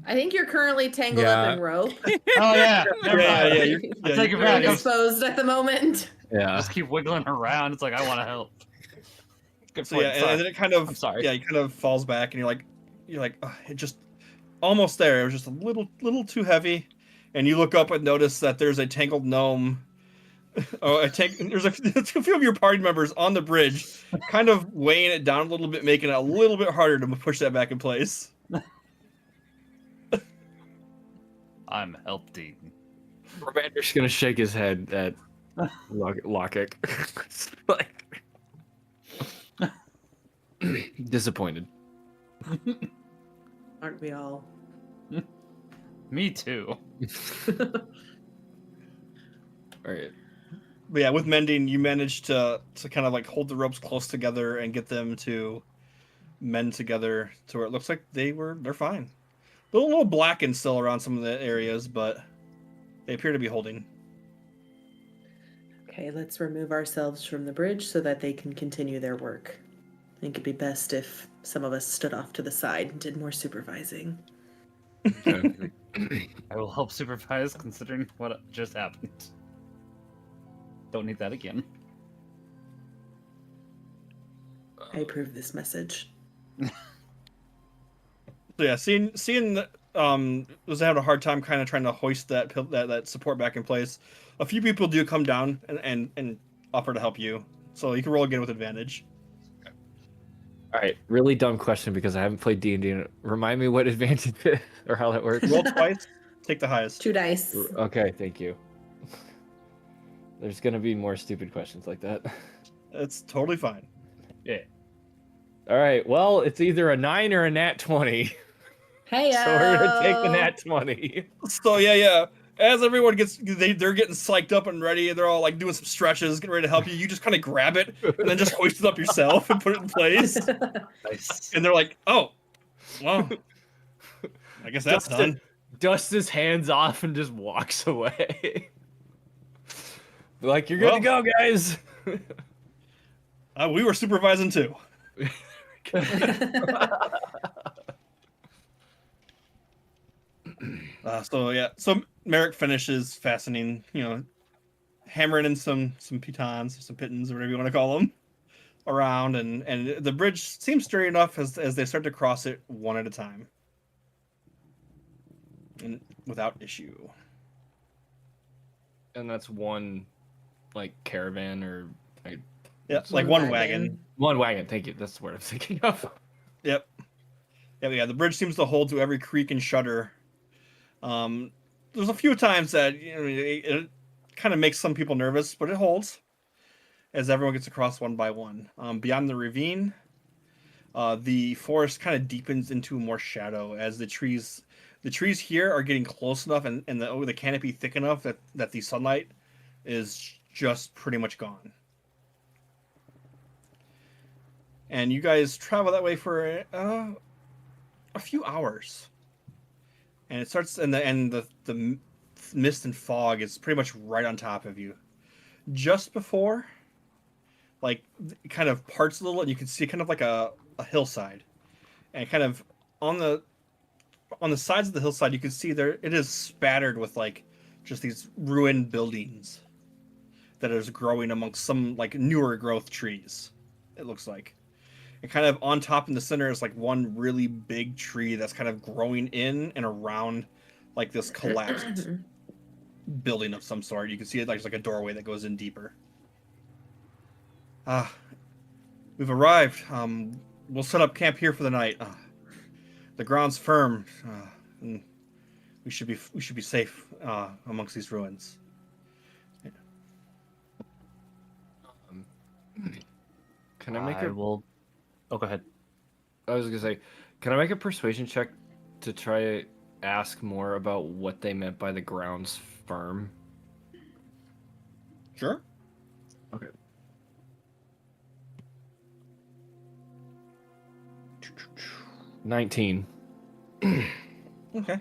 I think you're currently tangled Yeah. up in rope. Oh yeah, never Yeah, mind. yeah, You're yeah, take it you're- back. you're- indisposed at the moment. Yeah. Just keep wiggling around. It's like, I want to help. Good So point. yeah, Sorry. and then it kind of I'm sorry. Yeah, it kind of falls back, and you're like, "Ugh, it just almost there. It was just a little too heavy, and you look up and notice that there's a tangled gnome. There's a few of your party members on the bridge, kind of weighing it down a little bit, making it a little bit harder to push that back in place. I'm helping. Romandric's gonna shake his head at Lockik. Like disappointed. Aren't we all? Me too. All right. But yeah, with mending, you manage to kind of like hold the ropes close together and get them to mend together to where it looks like they're fine. A little blackened still around some of the areas, but they appear to be holding. Okay, let's remove ourselves from the bridge so that they can continue their work. I think it'd be best if some of us stood off to the side and did more supervising. Okay. I will help supervise considering what just happened. Don't need that again. I approve this message. So yeah, seeing was having a hard time kind of trying to hoist that support back in place. A few people do come down and offer to help you, so you can roll again with advantage. All right, really dumb question because I haven't played D&D. Remind me what advantage is or how that works. Roll twice, take the highest. 2 dice. Okay, thank you. There's gonna be more stupid questions like that. It's totally fine. Yeah. All right, well, it's either a 9 or a nat 20. Hey, So we're gonna take the nat 20. So yeah. As everyone they're getting psyched up and ready, and they're all like doing some stretches, getting ready to help you. You just kind of grab it and then just hoist it up yourself and put it in place. Nice. And they're like, "Oh, well, I guess that's done." Dusts his hands off and just walks away. Like, you're good to go, guys. We were supervising too. So Merrick finishes fastening, hammering in some pitons, some pittons, or whatever you want to call them, around, and the bridge seems straight enough as they start to cross it one at a time, and without issue. And that's one, like, caravan or Yeah, like one wagon. one wagon. Thank you. That's the word I'm thinking of. Yep. Yeah. The bridge seems to hold to every creak and shudder. There's a few times that it kind of makes some people nervous, but it holds as everyone gets across one by one. Beyond the ravine, the forest kind of deepens into more shadow as the trees here are getting close enough and the canopy thick enough that the sunlight is just pretty much gone. And you guys travel that way for a few hours. And it starts, and the mist and fog is pretty much right on top of you. Just before, like, it kind of parts a little, and you can see kind of like a hillside. And kind of on the sides of the hillside, you can see it is spattered with, like, just these ruined buildings that is growing amongst some, like, newer growth trees, it looks like. And kind of on top in the center is like one really big tree that's kind of growing in and around like this collapsed building of some sort. You can see it like a doorway that goes in deeper. We've arrived. We'll set up camp here for the night. The ground's firm. And we should be safe amongst these ruins. Can I make I will. Oh, go ahead. I was gonna say, can I make a persuasion check to try to ask more about what they meant by the grounds firm? Sure. Okay. $19. Okay.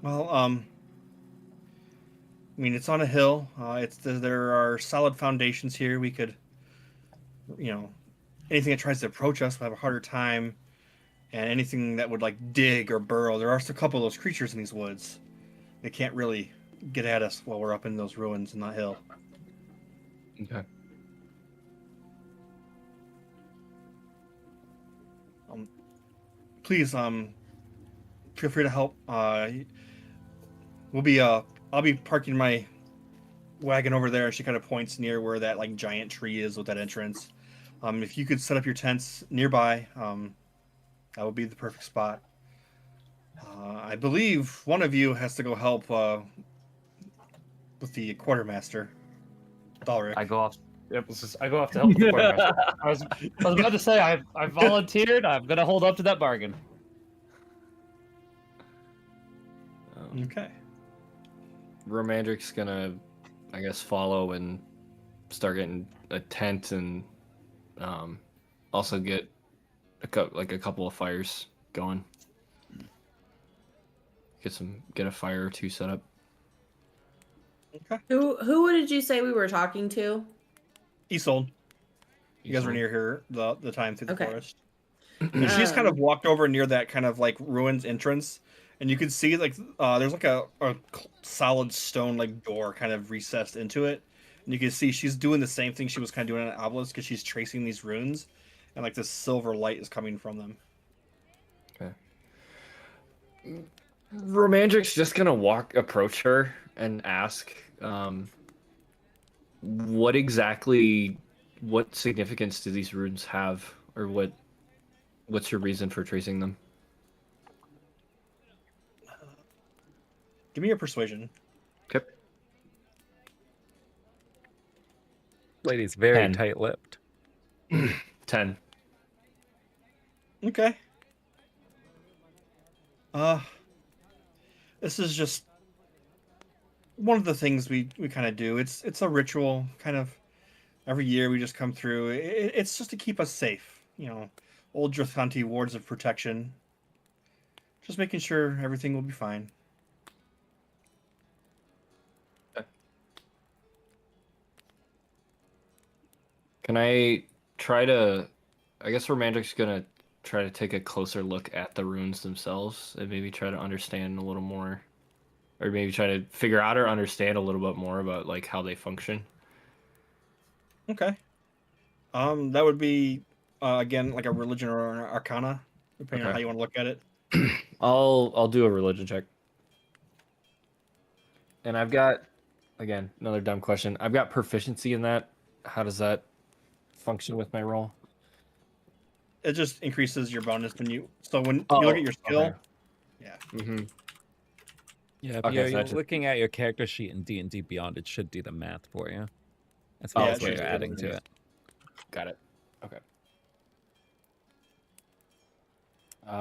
Well, I mean, it's on a hill. There are solid foundations here. We could, anything that tries to approach us will have a harder time, and anything that would like dig or burrow. There are a couple of those creatures in these woods. They can't really get at us while we're up in those ruins in that hill. Okay. Please, feel free to help. I'll be parking my wagon over there. She kind of points near where that like giant tree is with that entrance. If you could set up your tents nearby, that would be the perfect spot. I believe one of you has to go help with the quartermaster, Dalric. I go off. Yep, I go off to help the quartermaster. I was about to say I volunteered. I'm gonna hold up to that bargain. Okay. Romandric's gonna, I guess, follow and start getting a tent and also get a couple of fires going. Get a fire or two set up. Okay. Who did you say we were talking to? Isolde. You guys were near her the time through the Okay. forest. And she's kind of walked over near that kind of like ruins entrance, and you can see like there's like a solid stone like door kind of recessed into it, and you can see she's doing the same thing she was kind of doing on an obelisk because she's tracing these runes, and like this silver light is coming from them. Okay. Romandric's just gonna approach her and ask, what exactly what significance do these runes have, or what's your reason for tracing them? Give me a persuasion. Okay. Lady's very 10. tight-lipped. 10. Okay. Uh, this is just one of the things we kind of do. It's a ritual, kind of. Every year we just come through. It's just to keep us safe. Old Drathanti wards of protection. Just making sure everything will be fine. Can I try to? I guess Romantic's gonna try to take a closer look at the runes themselves and maybe try to understand a little more, or maybe try to figure out or understand a little bit more about like how they function. Okay. That would be again like a religion or an arcana, depending on Okay. how you want to look at it. I'll do a religion check. And I've got, again, another dumb question. I've got proficiency in that. How does that function with my roll? It just increases your bonus when you. So when you look at your skill, okay. yeah. Mm-hmm. Yeah, if Okay, you're so that just- looking at your character sheet in D&D Beyond, it should do the math for you. As Oh, far Yeah, as it what should you're do adding everything. to it. Got it. Okay.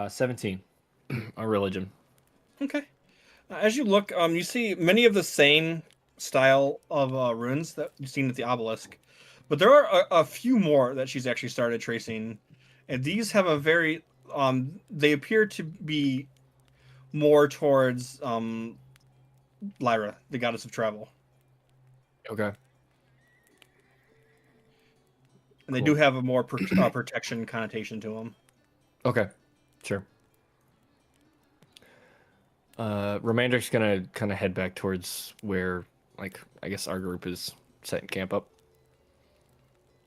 17. A religion. Okay. As you look, you see many of the same style of runes that you've seen at the obelisk, but there are a few more that she's actually started tracing, and these have a very they appear to be more towards Lyra, the goddess of travel, Okay. and they Cool. do have a more protection connotation to them. Okay. Sure. Romantic's gonna kind of head back towards where, like, I guess our group is setting camp up,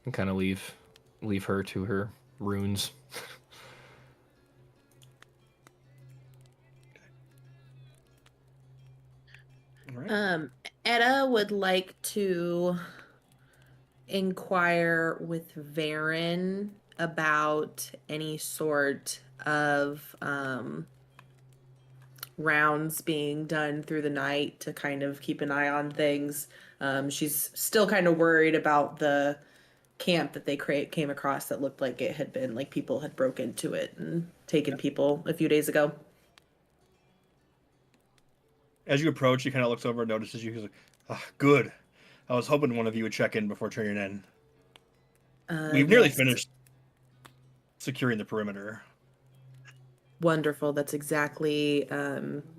and kind of leave her to her runes. All right. Etta would like to inquire with Varen about any sort of rounds being done through the night to kind of keep an eye on things. She's still kind of worried about the camp that they came across that looked like it had been like people had broke into it and taken people a few days ago. As you approach, he kind of looks over and notices you. He's like, ah, "Good. I was hoping one of you would check in before turning in. We've nearly Yes. finished securing the perimeter." Wonderful. That's exactly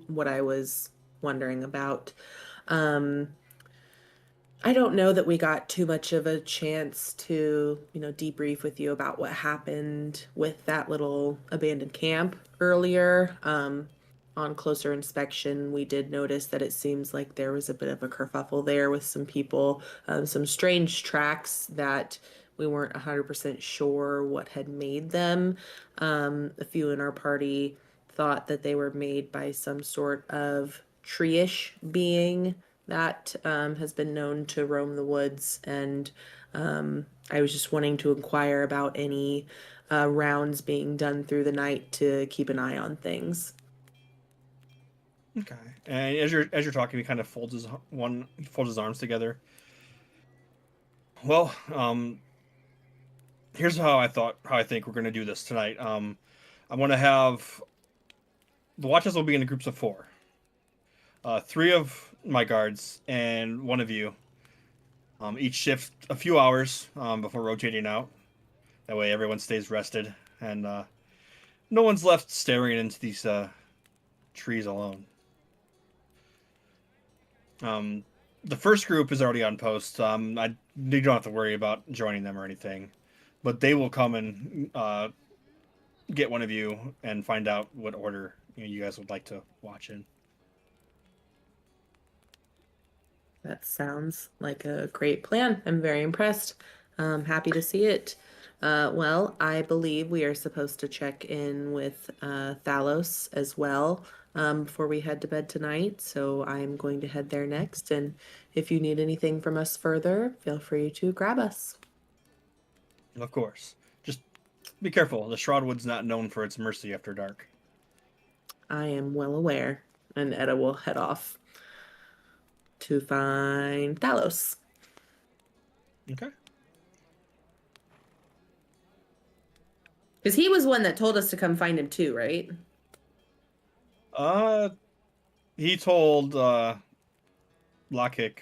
what I was wondering about. Um, I don't know that we got too much of a chance to, debrief with you about what happened with that little abandoned camp earlier. On closer inspection, we did notice that it seems like there was a bit of a kerfuffle there with some people, some strange tracks that we weren't 100% sure what had made them. A few in our party thought that they were made by some sort of tree-ish being that has been known to roam the woods, and I was just wanting to inquire about any rounds being done through the night to keep an eye on things. Okay. And as you're talking, he kind of folds his arms together. Well, here's how I think we're going to do this tonight. I'm going to have the watches will be in groups of 4. 3 of my guards and 1 of you. Each shift a few hours before rotating out. That way everyone stays rested and no one's left staring into these trees alone. The first group is already on post. You don't have to worry about joining them or anything, but they will come and get one of you and find out what order you guys would like to watch in. That sounds like a great plan. I'm very impressed. Happy to see it. Well, I believe we are supposed to check in with Thalos as well before we head to bed tonight. So I'm going to head there next. And if you need anything from us further, feel free to grab us. Of course. Just be careful. The Shroudwood's not known for its mercy after dark. I am well aware. And Etta will head off to find Talos. Okay. Because he was one that told us to come find him too, right? He told Lockhick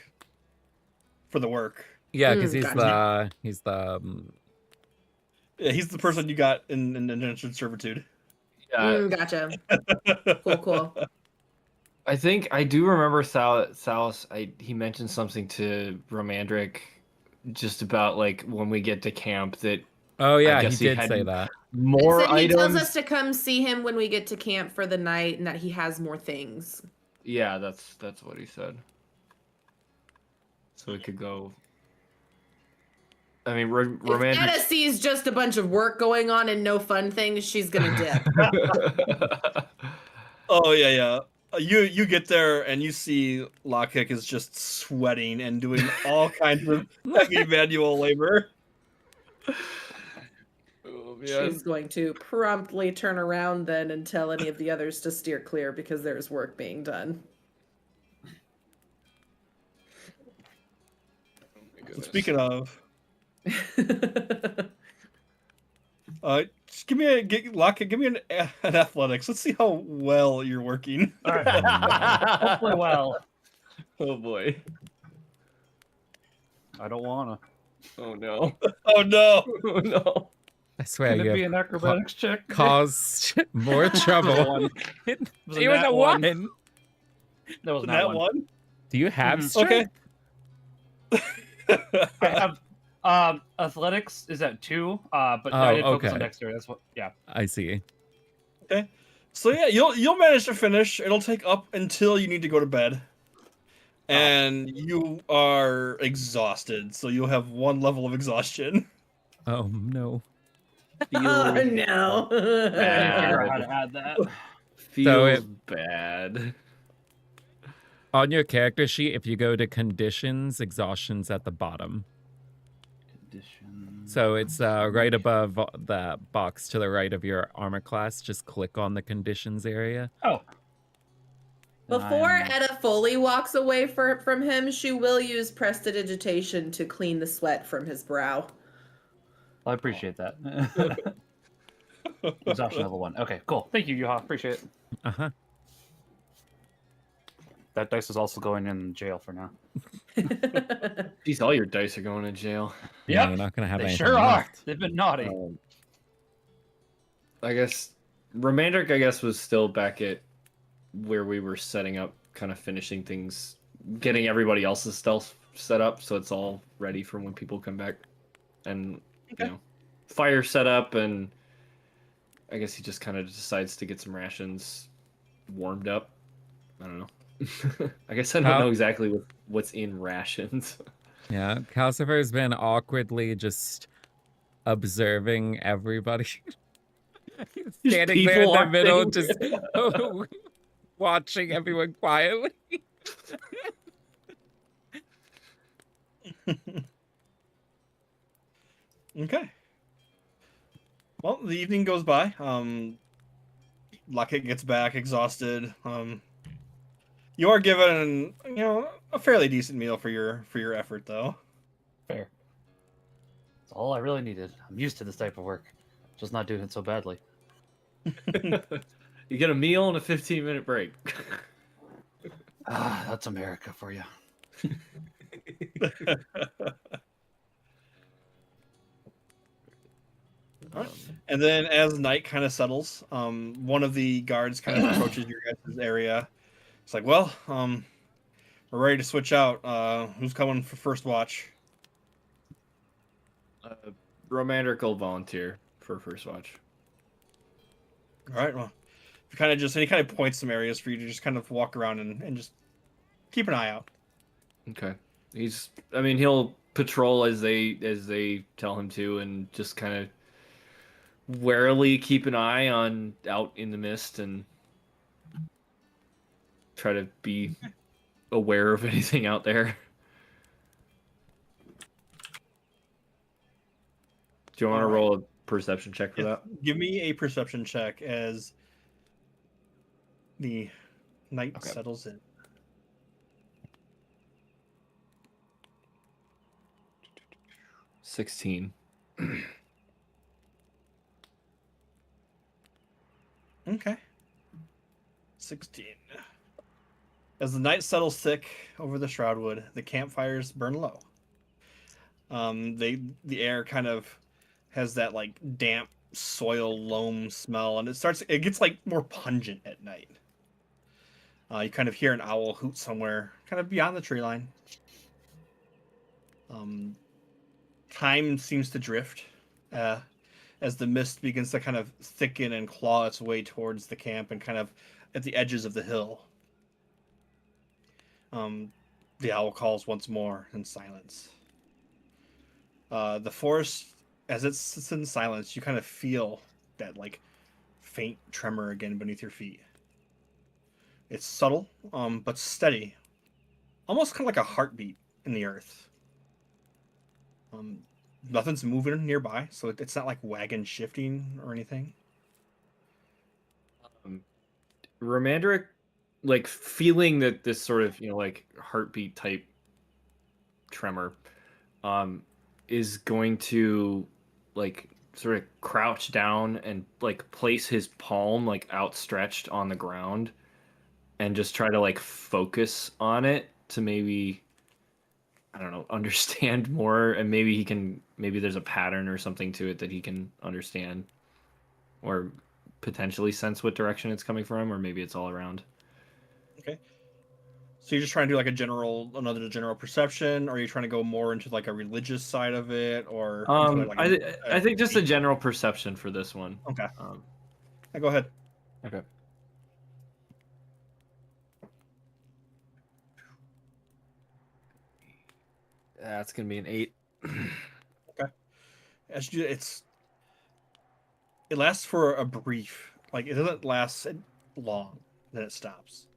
for the work. Yeah, because Gotcha. he's the Yeah, he's the person you got in indentured servitude. Gotcha. Cool. I think I do remember Salas. He mentioned something to Romandric just about like when we get to camp that. Oh yeah, I he guess did had say that. more He items. tells us to come see him when we get to camp for the night, and that he has more things. Yeah, that's what he said. So we could go. I mean, If Etta Romandric. sees just a bunch of work going on and no fun things, she's gonna dip. Oh yeah. You get there and you see Lockhick is just sweating and doing all kinds of heavy manual labor. Oh, man. She's going to promptly turn around then and tell any of the others to steer clear because there's work being done. Speaking of, just give me Lockhick. Give me an athletics. Let's see how well you're working. All right. Hopefully, well. Oh boy. I don't wanna. Oh no. Oh no! Oh no. I swear Can you it be have an acrobatics check? caused more trouble. It was a It was nat a one. one. That was That one. one. Do you have Mhm. strength? Okay. I have athletics is at 2, but I did focus on okay. dexterity. That's what. Yeah. I see. Okay. So yeah, you'll manage to finish. It'll take up until you need to go to bed. And you are exhausted, so you'll have 1 level of exhaustion. Oh no. Oh no. I didn't figure out how Bad. to add that. Feels bad. On your character sheet, if you go to conditions, exhaustion's at the bottom. So it's right above the box to the right of your armor class. Just click on the conditions area. Oh. Before Etta fully walks away from him, she will use prestidigitation to clean the sweat from his brow. I appreciate that. Exhaustion level 1. Okay, cool. Thank you, Yuha. Appreciate it. Uh-huh. That dice is also going in jail for now. Jeez, all your dice are going to jail. Yeah, Yep, you're not gonna have they anything sure are. left. They've been naughty. I guess Romandric, was still back at where we were setting up, kind of finishing things, getting everybody else's stuff set up so it's all ready for when people come back. And, fire set up, and I guess he just kind of decides to get some rations warmed up. I don't know. I guess I don't know exactly what's in rations. Yeah, Calcifer's been awkwardly just observing everybody. Standing there in the middle, just watching everyone quietly. Okay. Well, the evening goes by. Lockett gets back exhausted. You are given, a fairly decent meal for your effort, though. Fair. That's all I really needed. I'm used to this type of work. Just not doing it so badly. You get a meal and a 15-minute break. That's America for you. And then as night kind of settles, one of the guards kind of approaches your guys' area. It's like, well, we're ready to switch out. Who's coming for first watch? Romandric will volunteer for first watch. All right, well, and he kind of points some areas for you to just kind of walk around and just keep an eye out. Okay. He'll patrol as they tell him to, and just kind of warily keep an eye on out in the mist and try to be aware of anything out there. Do you want to Alright. roll a perception check for Yeah. that? Give me a perception check as the night Okay. settles in. $16. Okay. 16. As the night settles thick over the Shroudwood, the campfires burn low. The air kind of has that like damp soil loam smell, and it gets like more pungent at night. You kind of hear an owl hoot somewhere, kind of beyond the tree line. Time seems to drift as the mist begins to kind of thicken and claw its way towards the camp and kind of at the edges of the hill. The owl calls once more in silence. The forest, as it sits in silence, you kind of feel that like faint tremor again beneath your feet. It's subtle, but steady, almost kind of like a heartbeat in the earth. Nothing's moving nearby, so it's not like wagon shifting or anything. Romandric, like feeling that this sort of like heartbeat type tremor, is going to like sort of crouch down and like place his palm like outstretched on the ground and just try to like focus on it to maybe, I don't know, understand more, and maybe there's a pattern or something to it that he can understand or potentially sense what direction it's coming from, or maybe it's all around. Okay. So you're just trying to do like another general perception, or are you trying to go more into like a religious side of it, or into like I think just a general perception for this one. Okay. Yeah, go ahead. Okay. That's gonna be an 8. Okay. As you, it lasts for a brief, like it doesn't last long, then it stops,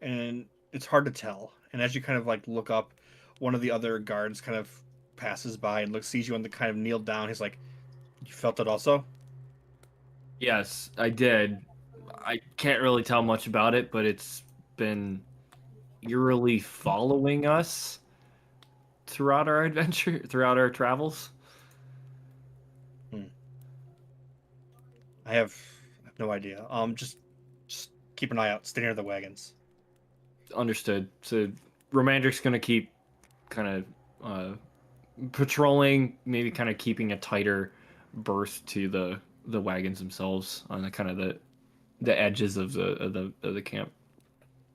and it's hard to tell. And as you kind of like look up, one of the other guards kind of passes by and sees you and kind of kneel down. He's like, "You felt it also?" Yes, I did. I can't really tell much about it, but it's been eerily following us throughout our adventure, throughout our travels. I have no idea. Just keep an eye out. Stay near the wagons. Understood. So Romandric's gonna keep kind of patrolling, maybe kind of keeping a tighter berth to the wagons themselves on the kind of the edges of the camp.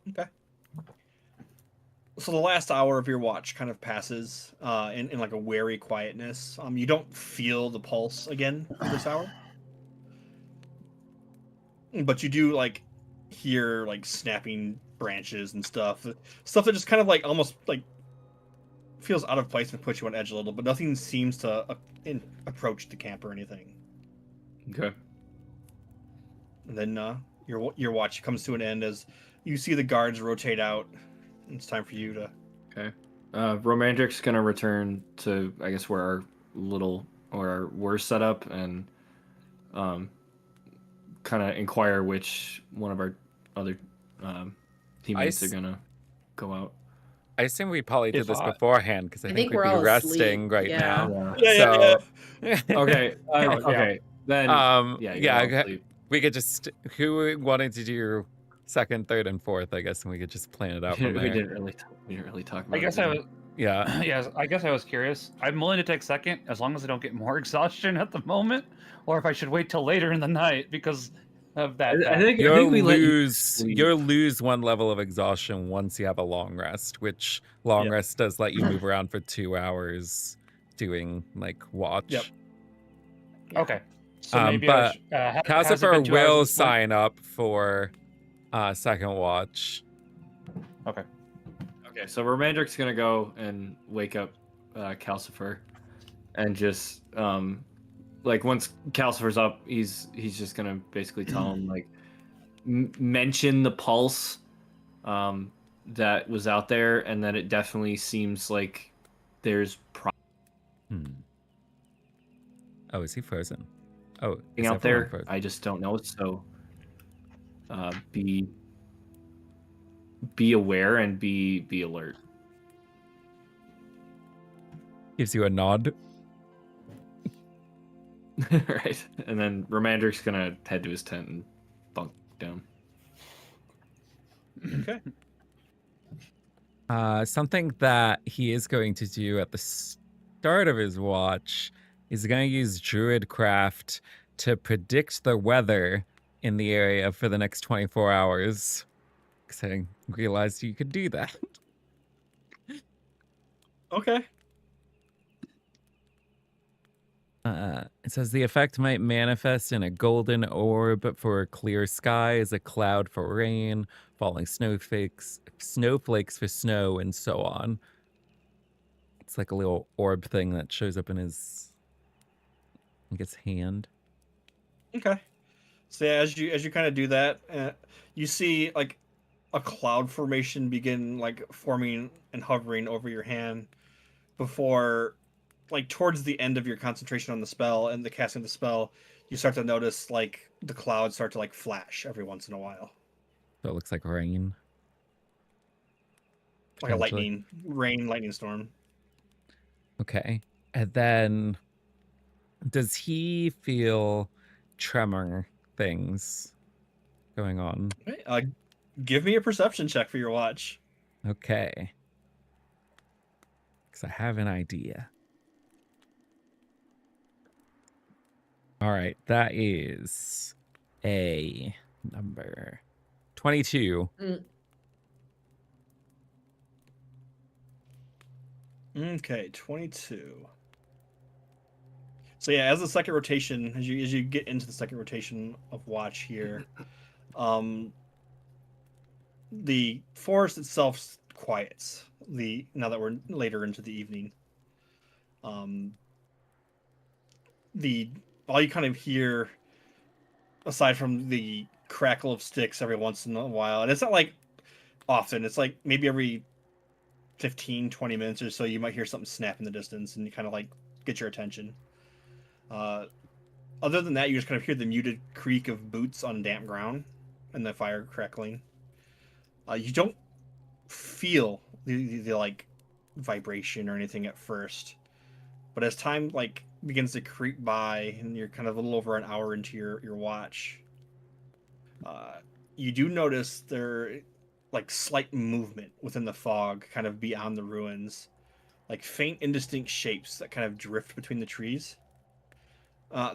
Okay. So the last hour of your watch kind of passes in like a wary quietness. You don't feel the pulse again this hour, but you do like hear like snapping branches and stuff that just kind of like almost like feels out of place and puts you on edge a little, but nothing seems to approach the camp or anything. Okay. And then your watch comes to an end as you see the guards rotate out. It's time for you to. Okay. Romandric's gonna return to, I guess, where we're set up, and kind of inquire which one of our other teammates are gonna go out. I assume we probably did If this I- beforehand because I I think think we'd we're be all resting asleep, right yeah. now. Yeah. Okay. Okay. Then. Yeah, you're all asleep. we could just who wanted to do second, third, and fourth, I guess, and we could just plan it out from we there. didn't really talk about I guess it. I was. Yeah. Yes, I guess I was curious. I'm willing to take second as long as I don't get more exhaustion at the moment, or if I should wait till later in the night because of that. I think You'll we let you lose sleep. you'll lose one level of exhaustion once you have a long rest, which long Yep. rest does let you move around for 2 hours doing like watch. Yep. Okay. So maybe but has it Calcifer been 2 hours will at this point? sign up for second watch. Okay. Okay, so Romandric's gonna go and wake up Calcifer, and just like once Calcifer's up, he's just gonna basically tell him like mention the pulse that was out there, and that it definitely seems like there's Oh, is he frozen? Oh, Being is out everyone there, frozen? I just don't know. So be aware and be alert. Gives you a nod. Right. And then Romandric's gonna head to his tent and bunk down. Okay. Something that he is going to do at the start of his watch is going to use Druidcraft to predict the weather in the area for the next 24 hours. Because I realized you could do that. Okay. It says the effect might manifest in a golden orb for a clear sky, as a cloud for rain, falling snowflakes for snow, and so on. It's like a little orb thing that shows up in his, I guess, hand. Okay. So yeah, as you kind of do that, you see like a cloud formation begin like forming and hovering over your hand before, like towards the end of your concentration on the spell and the casting of the spell, you start to notice like the clouds start to like flash every once in a while, So it looks like rain, like a potentially. lightning storm. Okay. And then does he feel tremor things going on? Okay, give me a perception check for your watch. Okay. Because I have an idea. All right. That is a number 22. Okay, 22. So yeah, as the second rotation, as you get into the second rotation of watch here, the forest itself quiets. Now that we're later into the evening, the all you kind of hear, aside from the crackle of sticks every once in a while, and it's not like often. It's like maybe every 15, 20 minutes or so, you might hear something snap in the distance, and you kind of like get your attention. Uh, Other than that, you just kind of hear the muted creak of boots on damp ground and the fire crackling. You don't feel the like vibration or anything at first, but as time like begins to creep by and you're kind of a little over an hour into your watch, uh, you do notice there like slight movement within the fog, kind of beyond the ruins, like faint, indistinct shapes that kind of drift between the trees.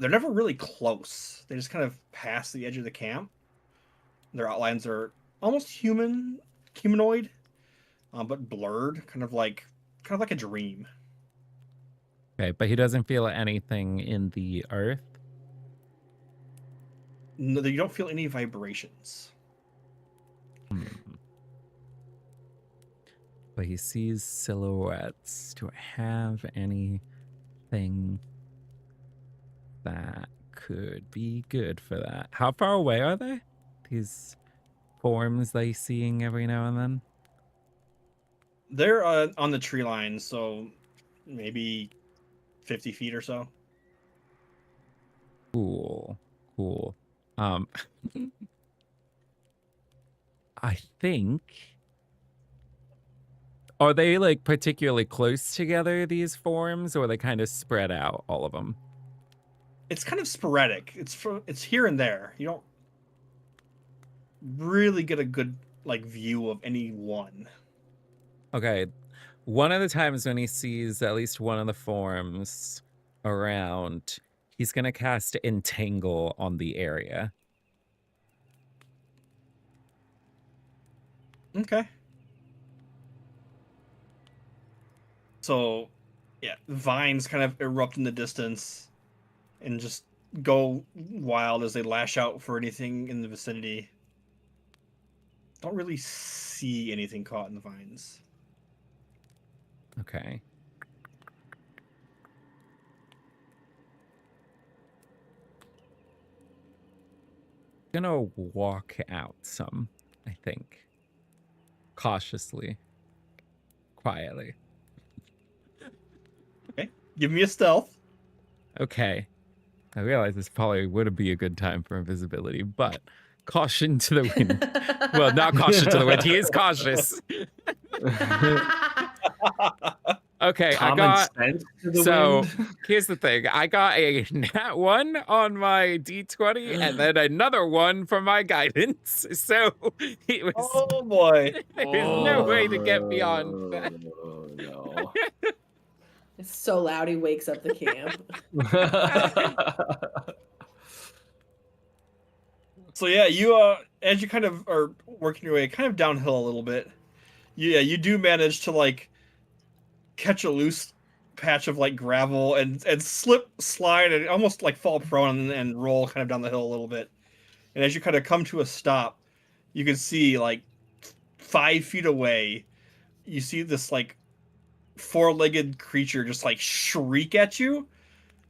They're never really close. They just kind of pass the edge of the camp. Their outlines are almost humanoid, but blurred, kind of like a dream. Okay. But he doesn't feel anything in the earth. No, you don't feel any vibrations. Hmm. But he sees silhouettes. Do I have anything that could be good for that? How far away are they? These forms that he's seeing every now and then? They're on the tree line, so maybe 50 feet or so. Cool. Cool. Um, I think. Are they like particularly close together, these forms, or are they kind of spread out, all of them? It's kind of sporadic. It's here and there. You don't really get a good like view of any one. Okay. One of the times when he sees at least one of the forms around, he's going to cast Entangle on the area. Okay. So, yeah, vines kind of erupt in the distance and just go wild as they lash out for anything in the vicinity. Don't really see anything caught in the vines. Okay. Gonna walk out some, I think. Cautiously. Quietly. Okay, give me a stealth. Okay. I realize this probably would be a good time for invisibility, but caution to the wind. Well, not caution to the wind. He is cautious. Okay, Common sense to the so wind. here's the thing. I got a nat 1 on my d20 and then another 1 for my guidance. So it was Oh boy. there's no way to get beyond that. Oh, no. It's so loud he wakes up the camp. So yeah, you as you kind of are working your way kind of downhill a little bit, you do manage to like catch a loose patch of like gravel and slip, slide, and almost like fall prone and roll kind of down the hill a little bit. And as you kind of come to a stop, you can see like 5 feet away, you see this like 4-legged creature just like shriek at you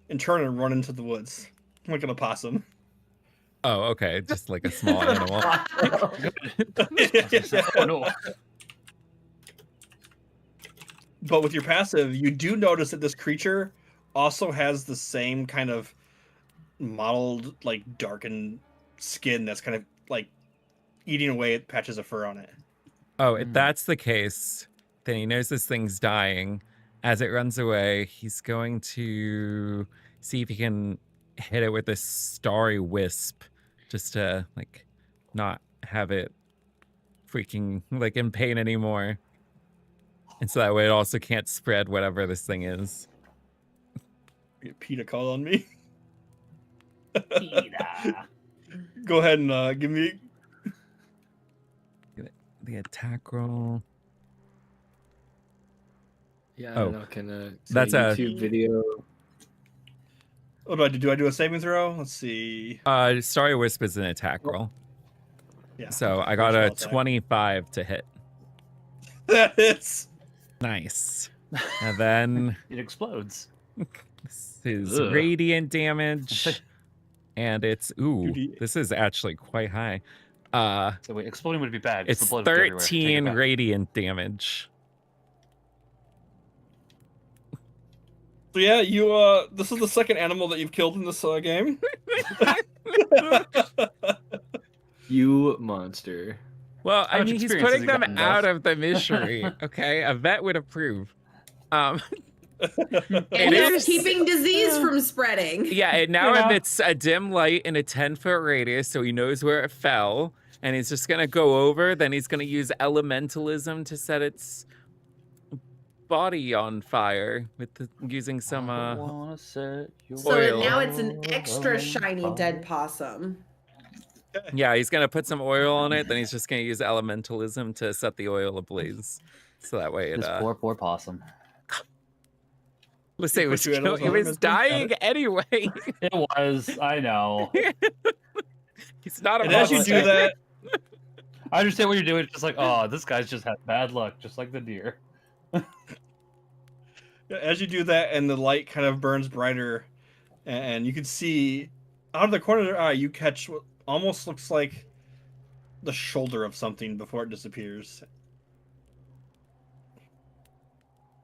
and turn and run into the woods like an opossum. Oh, okay. Just like a small animal. Oh, no. But with your passive, you do notice that this creature also has the same kind of mottled, like darkened skin that's kind of like eating away at patches of fur on it. Oh, if that's the case, then he knows this thing's dying. As it runs away, he's going to see if he can hit it with a starry wisp just to like not have it freaking like in pain anymore. And so that way it also can't spread whatever this thing is. Get PETA call on me. PETA. Go ahead and give me. The attack roll. Yeah, I Oh. don't know. Can That's a YouTube video? What do I do? Do I do a saving throw? Let's see. Starry Wisp is an attack roll. Yeah. So okay, I got a first attack. 25 to hit. That hits. Nice. And then It explodes. this is Ugh. radiant damage. And it's this is actually quite high. So wait, exploding would be bad. 'cause It's the blood would go everywhere. Take it 13 back. radiant damage. So yeah, you this is the second animal that you've killed in this game. You monster. Well, How I much mean, he's experience has putting he them gotten, out Beth? of the misery. Okay, a vet would approve. And It he's is- keeping disease from spreading. Yeah, it now Yeah. emits a dim light in a 10-foot radius, so he knows where it fell, and he's just gonna go over. Then he's gonna use elementalism to set its body on fire with using some Wanna set your So Oil. now it's an world extra on shiny fire. dead possum. yeah, he's gonna put some oil on it. Then he's just gonna use elementalism to set the oil ablaze, so that way it. This poor possum. Let's say it Put was you at all it time, was Mister? dying anyway. It was. I know. He's not a And as you do monster. that, I understand what you're doing. It's just like, oh, this guy's just had bad luck, just like the deer. and the light kind of burns brighter, and you can see out of the corner of their eye, you catch what almost looks like the shoulder of something before it disappears.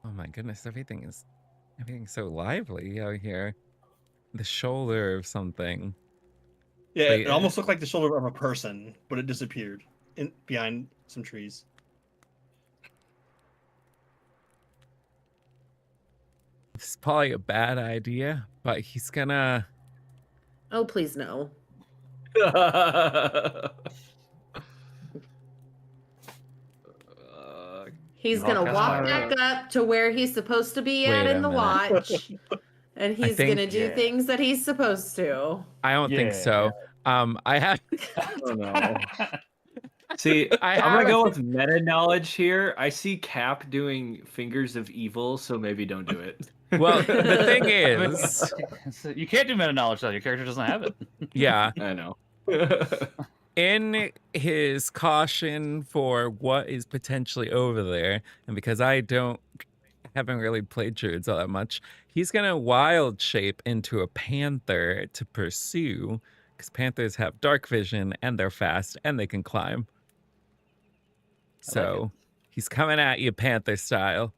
Oh my goodness, everything's so lively out here. The shoulder of something. Yeah, Wait, it almost looked like the shoulder of a person, but it disappeared behind some trees. It's probably a bad idea, but he's gonna. Oh, please no. He's Walk gonna us walk out. back up to where he's supposed to be at Wait a in the minute. watch. And he's think- gonna do Yeah. things that he's supposed to. I don't think so. I have. Oh no. See, I I'm gonna have- go with meta knowledge here. I see Cap doing fingers of evil, so maybe don't do it. Well, the thing is, You can't do meta knowledge though. Your character doesn't have it. yeah, I know. in his caution for what is potentially over there, and because I haven't really played druids all that much, he's gonna wild shape into a panther to pursue, because panthers have dark vision and they're fast and they can climb. So he's coming at you panther style.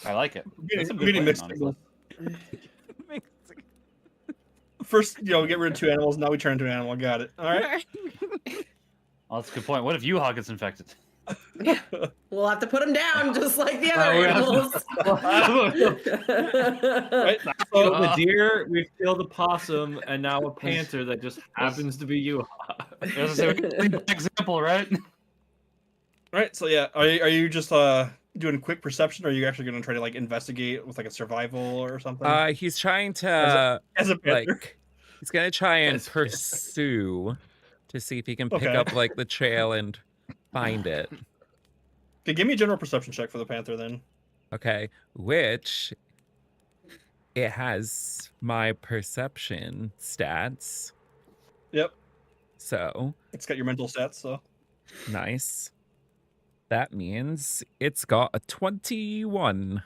I like it. That's some We're good getting planning, mixed honestly. signals. First, get rid of 2 animals. Now we turn into an animal. Got it. All right. Oh, that's a good point. What if Yuha gets infected? We'll have to put them down just like the Oh, other we have Right. Killed So, the deer, we've killed a possum, and now a panther that just happens to be you. As I say, example, right? right. So yeah, are you just doing quick perception, or are you actually going to try to like investigate with like a survival or something? He's trying As a, to as a panther. like he's gonna try and As a- pursue to see if he can pick Okay. up like the trail and find it. Okay, give me a general perception check for the panther then. Okay, which it has my perception stats. Yep. So It's got your mental stats. So nice. That means it's got a 21.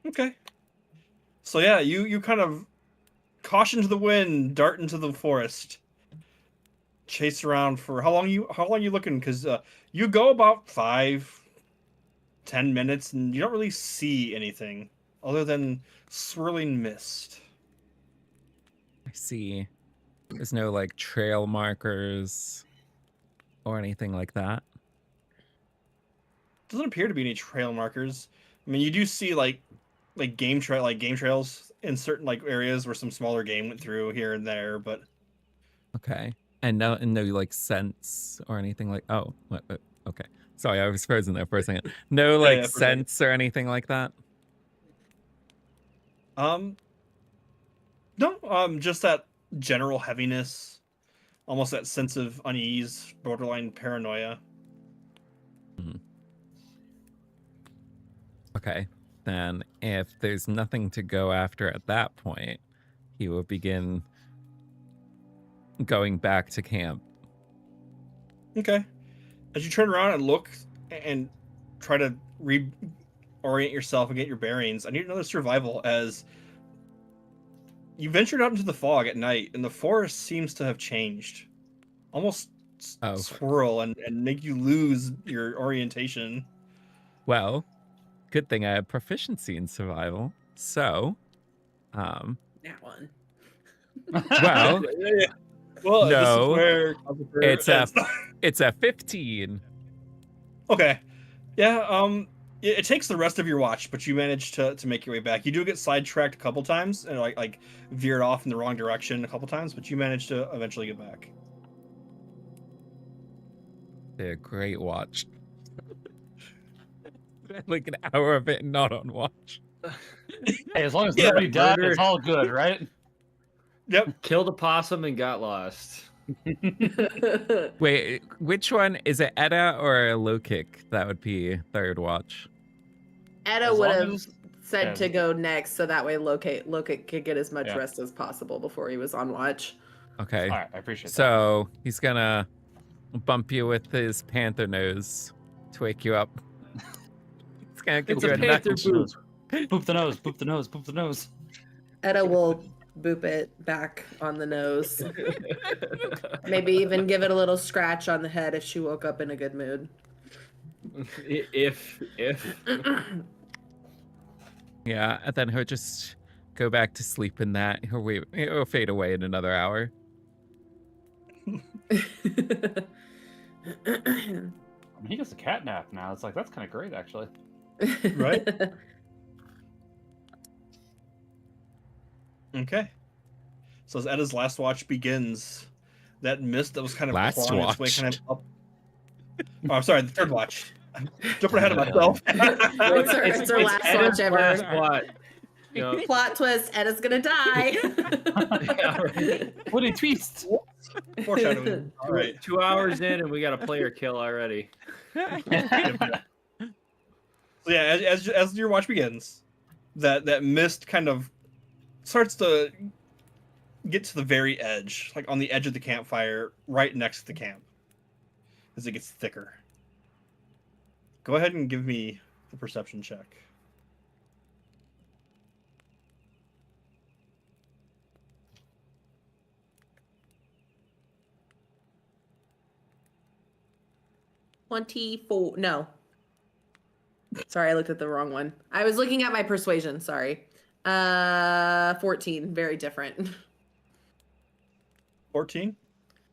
okay. So yeah, you kind of caution to the wind, dart into the forest, chase around for how long you looking? Because you go about 5-10 minutes and you don't really see anything other than swirling mist. I see. There's no like trail markers or anything like that. Doesn't appear to be any trail markers. I mean, you do see like game trails in certain like areas where some smaller game went through here and there, but Okay. And no like scents or anything like okay. Sorry, I was frozen there for a second. No like yeah, for a second. scents or anything like that. No, just that general heaviness, almost that sense of unease, borderline paranoia. Okay. Then if there's nothing to go after at that point, he will begin going back to camp. Okay. As you turn around and look and try to reorient yourself and get your bearings, I need another survival as you ventured out into the fog at night and the forest seems to have changed. Almost swirl and make you lose your orientation. Well, good thing I have proficiency in survival. So, That one. well, Well, no, this is where it's a 15. Okay. Yeah, it takes the rest of your watch, but you manage to make your way back. You do get sidetracked a couple times and like veered off in the wrong direction a couple times, but you manage to eventually get back. A great watch. Like an hour of it not on watch. Hey, as long as nobody died, murdered. it's all good, right? Yep. Killed a possum and got lost. Wait, which one is it? Edda or low kick? That would be third watch. Edda As would long have as- said yeah. to go next, so that way Locate could get as much Yeah. rest as possible before he was on watch. Okay. All right, I appreciate that. So he's gonna bump you with his panther nose to wake you up. It's gonna give It's you a a panther nudge. boop. Boop the nose, boop the nose, boop the nose. Edda will boop it back on the nose. Maybe even give it a little scratch on the head if she woke up in a good mood. if Yeah, and then he'll just go back to sleep in that. He'll fade away in another hour. I mean, he gets a cat nap now. It's like that's kind of great, actually. Right? Okay. So as Edda's last watch begins, that mist that was kind of Last clawing its way watch. kind of up. Oh, I'm sorry, the third watch. I'm jumping ahead of myself. It's her last watch ever. Last watch. Yep. Plot twist: Edda's gonna die. Yeah, right. What a twist! Foreshadowing. All right. 2 hours in and we got a player kill already. So yeah, as your watch begins, that mist kind of starts to get to the very edge, like on the edge of the campfire, right next to the camp, as it gets thicker. Go ahead and give me the perception check. $24. No. Sorry, I looked at the wrong one. I was looking at my persuasion. Sorry. 14. Very different. 14.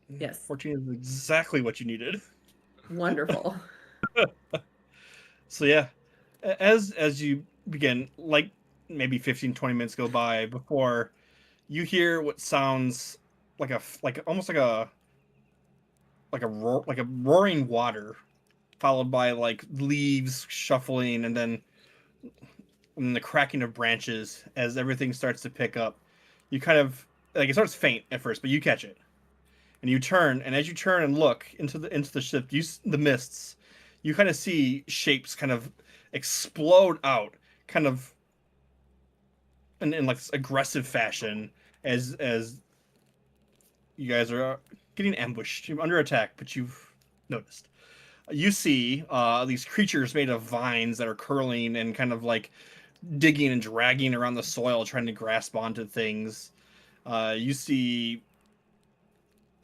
Yes. 14 is exactly what you needed. Wonderful. So yeah, as you begin, like maybe 15, 20 minutes go by before you hear what sounds like almost like a roaring water, followed by like leaves shuffling, and then the cracking of branches as everything starts to pick up. You kind of like it starts faint at first, but you catch it, and you turn, and as you turn and look into the ship, the mists, you kind of see shapes kind of explode out, kind of in like this aggressive fashion as you guys are getting ambushed, you're under attack, but you've noticed. You see these creatures made of vines that are curling and kind of like digging and dragging around the soil, trying to grasp onto things. You see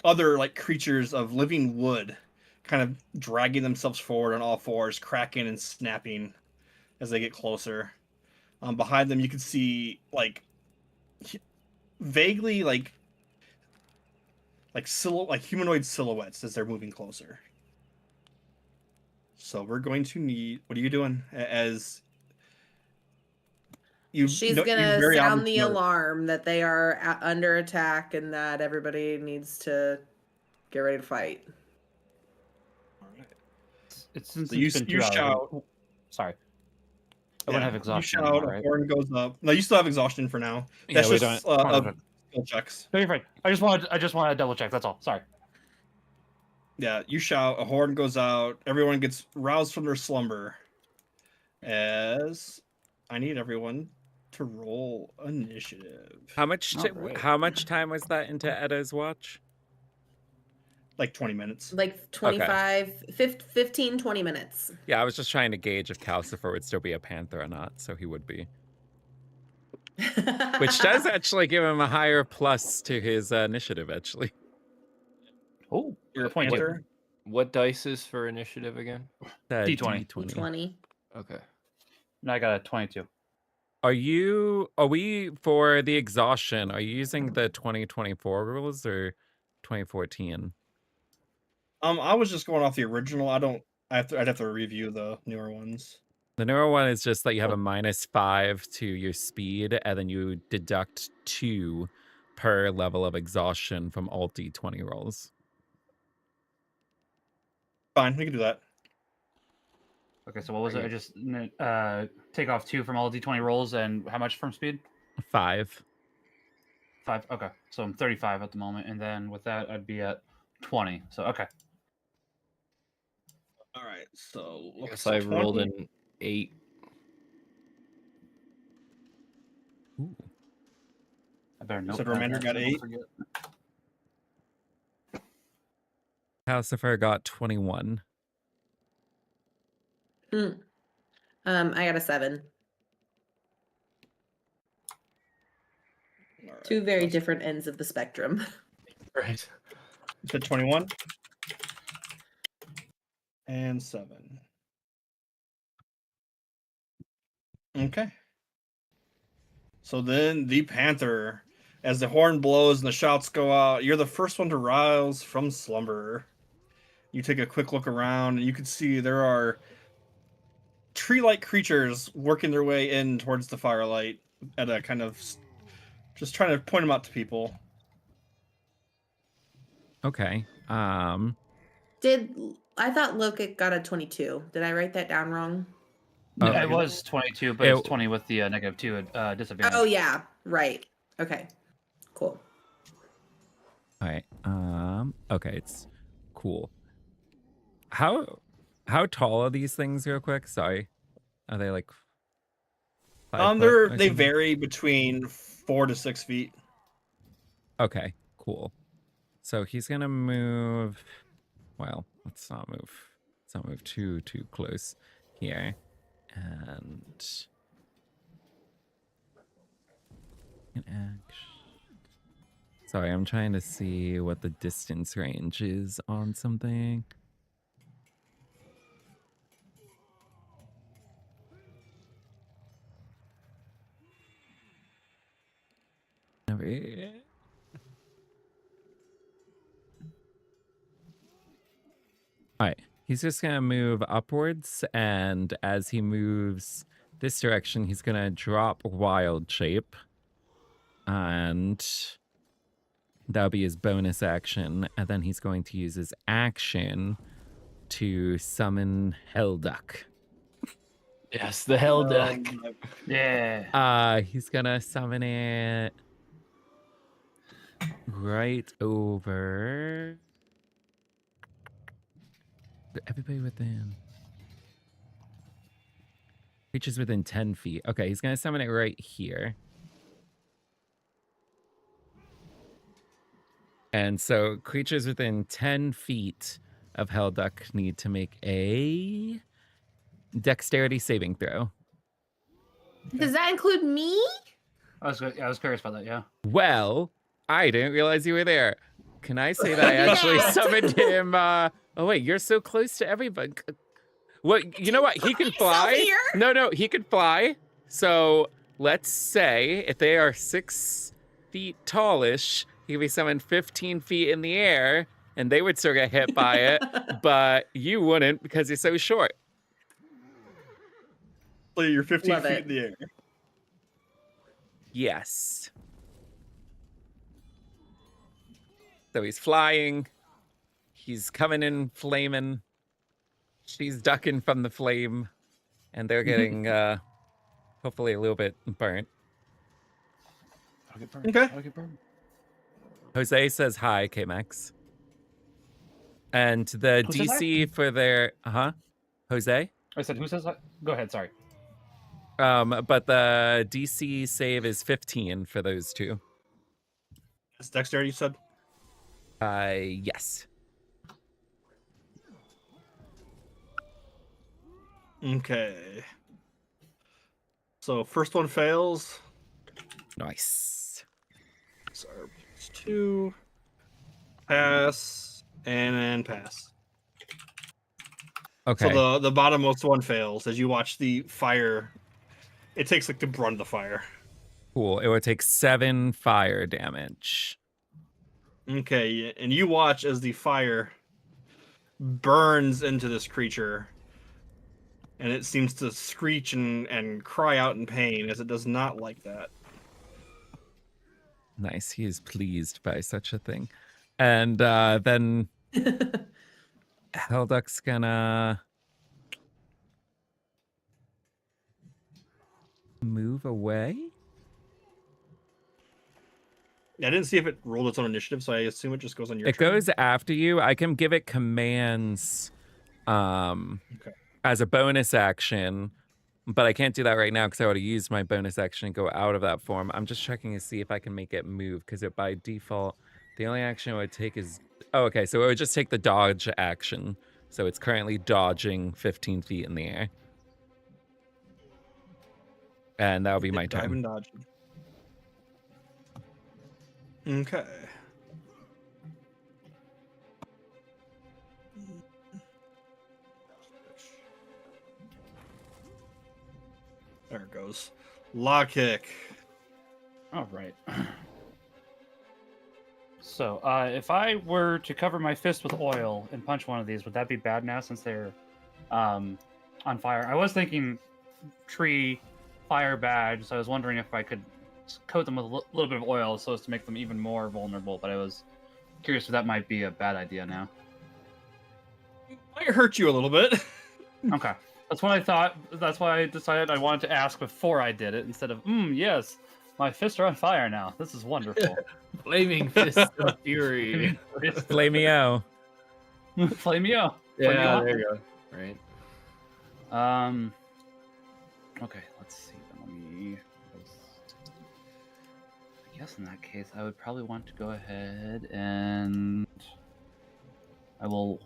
other like creatures of living wood kind of dragging themselves forward on all fours, cracking and snapping as they get closer. Behind them, you can see like vaguely like humanoid silhouettes as they're moving closer. So we're going to need. What are you doing? As She's you gonna very sound the obviously notice. alarm that they are under attack and that everybody needs to get ready to fight. All right. Since So it's been you 2 hours. shout. Sorry. I wouldn't have You exhaustion shout. anymore, A right? horn goes up. No, you still have exhaustion for now. Yeah, That's we just don't. skill checks. No, you're fine. I just wanted to double check. That's all. Sorry. Yeah, you shout. A horn goes out. Everyone gets roused from their slumber. As I need everyone to roll initiative. All right. How much time was that into Edda's watch? Like 20 minutes. Like 25, 15, 20 minutes. Yeah, I was just trying to gauge if Calcifer would still be a panther or not, so he would be. Which does actually give him a higher plus to his initiative, actually. Oh, You're a 22. panther. What dice is for initiative again? D20. D20. Okay. And I got a 22. Are we, for the exhaustion, are you using the 2024 rules or 2014? I was just going off the original. I'd have to review the newer ones. The newer one is just that you have a -5 to your speed, and then you deduct 2 per level of exhaustion from all D20 rolls. Fine, we can do that. Okay, so what was it? I just take off 2 from all D20 rolls, and how much from speed? 5. 5. Okay, so I'm 35 at the moment, and then with that, I'd be at 20. So okay. All right, so I guess I rolled an 8. Ooh. I better note. So Romander got 8. Calcifer got 21. I got a 7. All right, Two very different ends of the spectrum. Right. You said 21 and 7. Okay. So then the panther, as the horn blows and the shouts go out, you're the first one to rouse from slumber. You take a quick look around, and you can see there are tree-like creatures working their way in towards the firelight at a kind of just trying to point them out to people. Okay. I thought Lokic got a 22. Did I write that down wrong? Oh. It was 22, but it's 20 with the -2 disadvantage. Oh yeah, right. Okay. Cool. All right. Okay, it's cool. How tall are these things, real quick? Sorry. Are they like 5 foot or They something? vary between 4 to 6 feet. Okay, cool. So he's gonna move. Well, let's not move too close here. And sorry, I'm trying to see what the distance range is on something. Movie. All right. He's just going to move upwards, and as he moves this direction, he's going to drop Wild Shape. And that'll be his bonus action. And then he's going to use his action to summon Hellduck. Yes, the hell duck. Yeah. He's going to summon it right over... Everybody within... Creatures within 10 feet. Okay, he's going to summon it right here. And so creatures within 10 feet of Hellduck need to make a dexterity saving throw. Does that include me? I was curious about that. Yeah. Well, I didn't realize you were there. Can I say that I actually summoned him? Oh, wait, you're so close to everybody. Well, you know what? He can fly. Here? No, he can fly. So let's say if they are 6 feet tallish, he can be summoned 15 feet in the air, and they would still get hit by it, but you wouldn't because you're so short. So you're 15 Love feet it. in the air. Yes. So he's flying. He's coming in flaming. She's ducking from the flame. And they're getting hopefully a little bit burnt. I'll get burned. Okay. I'll get burned. Jose says hi, K-Max. And the Who says hi? DC for their... Jose? I said, who says that? Go ahead. Sorry. But the DC save is 15 for those two. That's dexterity, you said? Yes. Okay. So first one fails. Nice. Sorry. It's 2. Pass. And then pass. Okay. So the bottommost one fails as you watch the fire. It takes like the brunt of the fire. Cool. It would take 7 fire damage. Okay, and you watch as the fire burns into this creature, and it seems to screech and cry out in pain as it does not like that. Nice. He is pleased by such a thing. And then Hellduck's gonna move away. I didn't see if it rolled its own initiative, so I assume it just goes on your It turn. goes after you. I can give it commands as a bonus action, but I can't do that right now because I would have used my bonus action and go out of that form. I'm just checking to see if I can make it move because it by default, the only action it would take is... Oh, okay, so it would just take the dodge action. So it's currently dodging 15 feet in the air. And that'll be my Dive turn. and dodge. Okay. There it goes. Lock kick. All right. So, if I were to cover my fist with oil and punch one of these, would that be bad now since they're on fire? I was thinking tree fire badge, so I was wondering if I could coat them with a little bit of oil so as to make them even more vulnerable, but I was curious if that might be a bad idea now. Might hurt you a little bit. Okay. That's what I thought. That's why I decided I wanted to ask before I did it instead of, yes, my fists are on fire now. This is wonderful. Flaming fist of fury. Flameo. Flameo. Yeah, there you go. Right. Okay, let's see. Let me. I guess in that case, I would probably want to go ahead and I will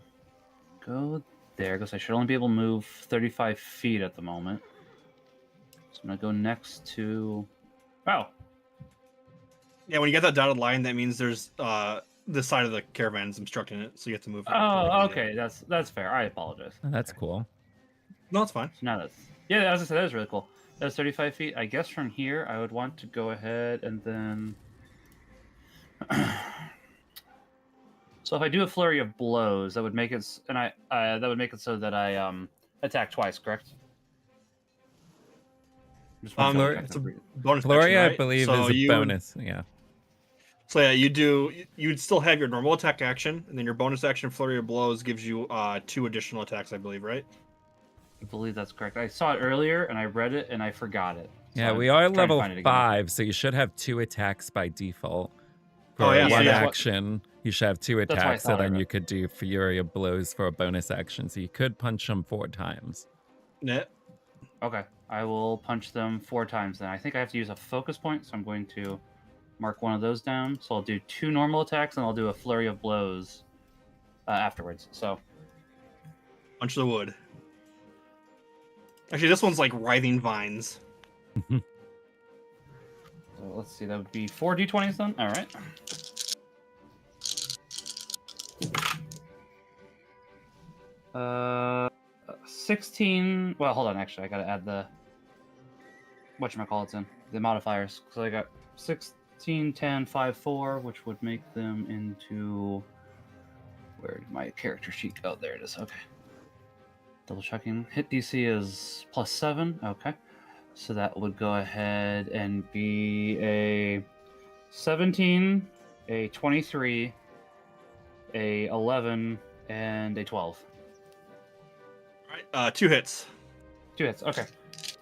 go there because I should only be able to move 35 feet at the moment. So I'm gonna go next to. Wow. Yeah, when you get that dotted line, that means there's the side of the caravan's obstructing it, so you have to move. Oh, okay. That's fair. I apologize. Oh, that's cool. No, it's fine. So now that's as I said, that is really cool. That's 35 feet. I guess from here, I would want to go ahead and then So if I do a flurry of blows, that would make it, that would make it so that I attack twice, correct? Just one Flurry- attack. It's a bonus Flurry, action, I right? believe, So is a you would- bonus. Yeah. So yeah, you'd still have your normal attack action, and then your bonus action flurry of blows gives you 2 additional attacks, I believe, right? I believe that's correct. I saw it earlier and I read it and I forgot it. So Yeah, I'm we are trying to level find it again. 5, so you should have 2 attacks by default. For Oh, yeah, one so yeah. action, you should have 2 That's what I attacks, so thought I then read. you could do Fury of Blows for a bonus action. So you could punch them 4 times. Yeah. Okay, I will punch them 4 times then. I think I have to use a focus point, so I'm going to mark one of those down. So I'll do 2 normal attacks and I'll do a flurry of blows afterwards. So Punch the wood. Actually, this one's like writhing vines. So let's see, that would be 4 d20s then? Alright. Uh, 16. Well, hold on, actually, I gotta add the. Whatchamacallits in. The modifiers. So I got 16, 10, 5, 4, which would make them into. Where did my character sheet go? There it is. Okay. Double checking. Hit DC is +7. Okay. So that would go ahead and be a 17, a 23, a 11, and a 12. All right, 2 hits. 2 hits. Okay.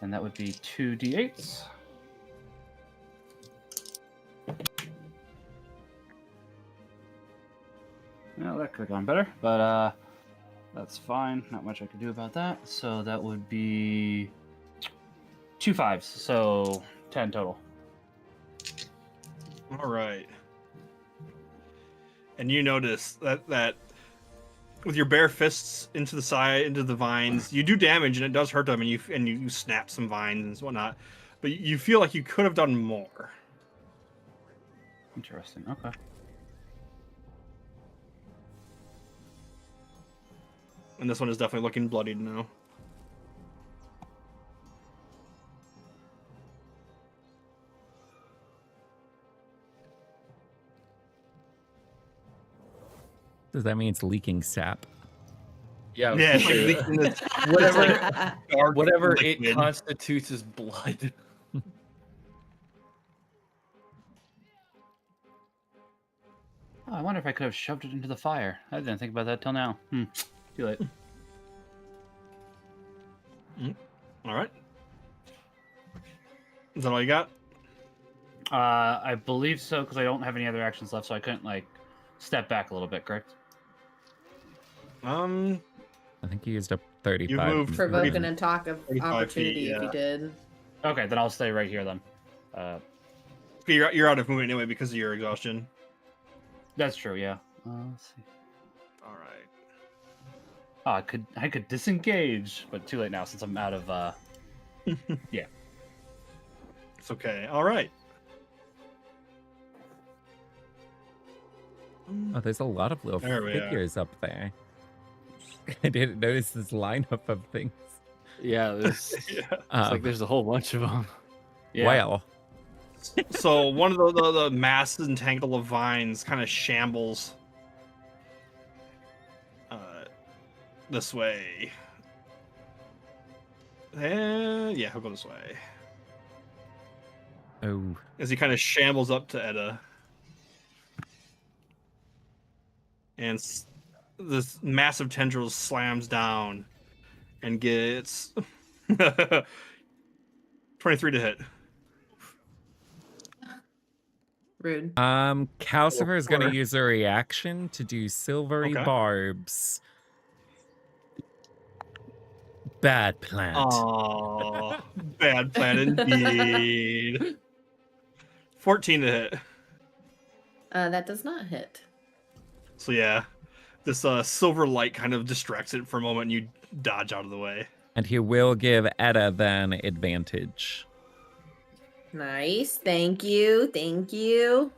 And that would be 2 d8s. Well, that could have gone better, but that's fine. Not much I could do about that. So that would be 2 5s, so 10 total. All right. And you notice that with your bare fists into the side, into the vines, you do damage and it does hurt them, and you snap some vines and whatnot. But you feel like you could have done more. Interesting. Okay. And this one is definitely looking bloodied now. Does that mean it's leaking sap? Yeah, Yeah, it's like sure. leaking this whatever dark whatever it liquid. constitutes as blood. Oh, I wonder if I could have shoved it into the fire. I didn't think about that till now. Too late. All right. Is that all you got? I believe so, because I don't have any other actions left, so I couldn't, like, step back a little bit, correct? Um, I think you used up 35. moved Provoke an attack of 35 feet, opportunity if you yeah. did. Okay, then I'll stay right here then. you're out of movement anyway because of your exhaustion. That's true, yeah. Let's see. All right. Oh, I could disengage, but too late now since I'm out of yeah. It's okay. All right. Oh, there's a lot of little There we are. figures up there. I didn't notice this lineup of things. Yeah, there's, Yeah. it's like there's a whole bunch of them. Yeah. Well, So one of the masses and tangle of vines kind of shambles this way. Yeah, he'll go this way. oh, As he kind of shambles up to Edda. And this massive tendril slams down and gets 23 to hit. Rude. Calcifer is going to Or- use a reaction to do silvery Okay. barbs. Bad plant. Oh, bad plan indeed. 14 to hit. That does not hit. So yeah, this silver light kind of distracts it for a moment, and you dodge out of the way. And he will give Edda then advantage. Nice. Thank you. Thank you.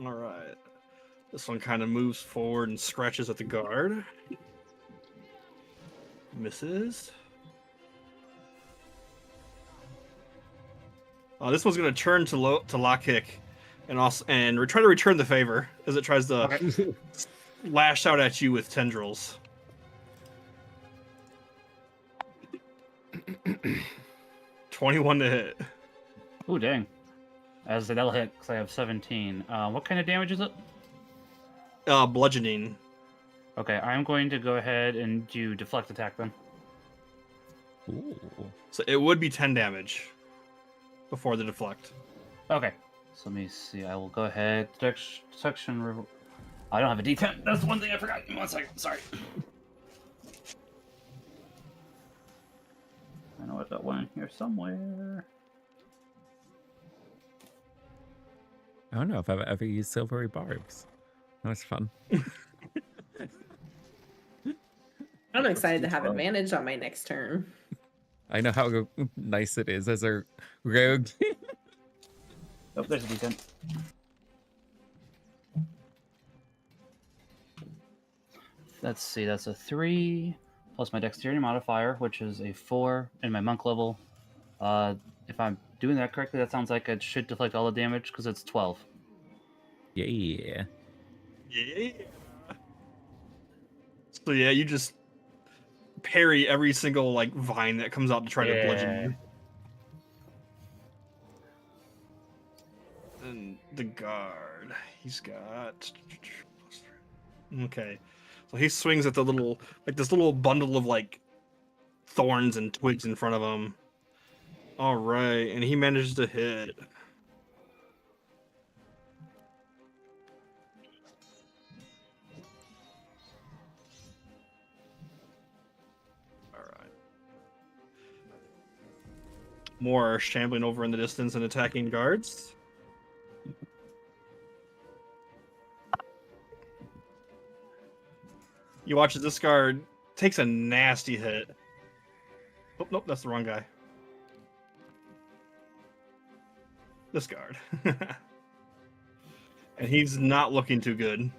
All right. This one kind of moves forward and scratches at the guard. Misses. This one's gonna turn to Lockkick, and try to return the favor as it tries to Okay. lash out at you with tendrils. 21 to hit. Ooh, dang. As that'll hit because I have 17. What kind of damage is it? Bludgeoning. Okay, I'm going to go ahead and do deflect attack then. Ooh. So it would be 10 damage before the deflect. Okay, so let me see. I will go ahead. Detection. I don't have a D10. That's one thing I forgot. Give me 1 second. Sorry. I know I've got one in here somewhere. I don't know if I've ever used silvery barbs. That was fun. I'm excited to have advantage on my next turn. I know how nice it is as a rogue. Oh, there's a D10. Let's see. That's a 3 plus my dexterity modifier, which is a 4, and my monk level. If I'm doing that correctly, that sounds like it should deflect all the damage because it's 12. Yeah. Yeah. So yeah, you just parry every single like vine that comes out to try to bludgeon you. And the guard, he's got. Okay, so he swings at the little, like this little bundle of like thorns and twigs in front of him. All right, and he manages to hit. All right. More shambling over in the distance and attacking guards. You watch as this guard takes a nasty hit. Oh, nope, that's the wrong guy. This guard. And he's not looking too good.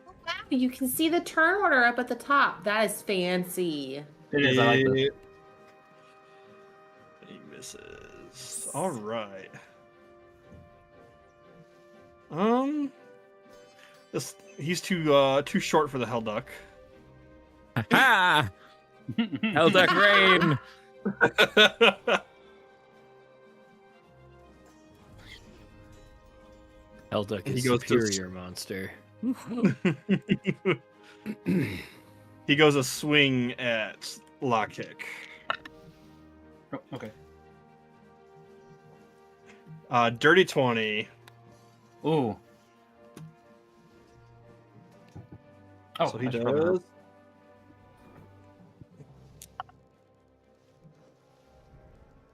Wow, you can see the turn order up at the top. That is fancy. It is. I like this. He misses. All right. He's too short for the Hellduck. Ha! Hellduck Rain! Hellduck He is goes to- superior monster. He goes a swing at Lockkick. Oh, okay. Dirty 20. Ooh. Oh, So he I should probably- does.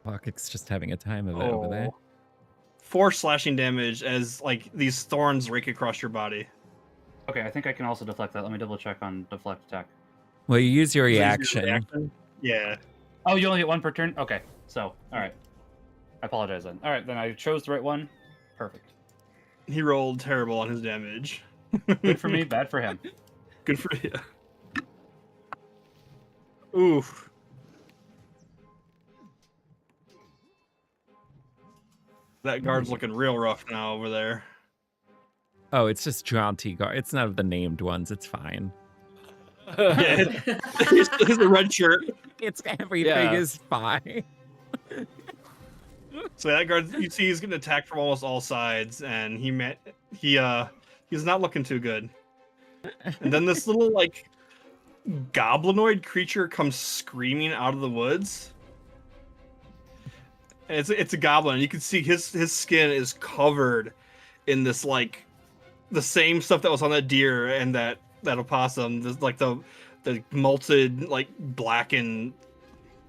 Pocket's just having a time of it over there. 4 slashing damage as like these thorns rake across your body. Okay, I think I can also deflect that. Let me double check on deflect attack. Well, you use your Is it your reaction. reaction? Yeah. Oh, you only get one per turn? Okay, so, alright. I apologize then. Alright, then I chose the right one. Perfect. He rolled terrible on his damage. Good for me, bad for him. Good for you. Oof. That guard's looking real rough now over there. Oh, it's just jaunty guard. It's none of the named ones. It's fine. Yeah, he's a red shirt. It's everything Yeah. is fine. So that guard, you see, he's getting attacked from almost all sides, and he's not looking too good. And then this little like goblinoid creature comes screaming out of the woods. And it's a goblin. And you can see his skin is covered in this like the same stuff that was on that deer and that opossum. This like the molted like blackened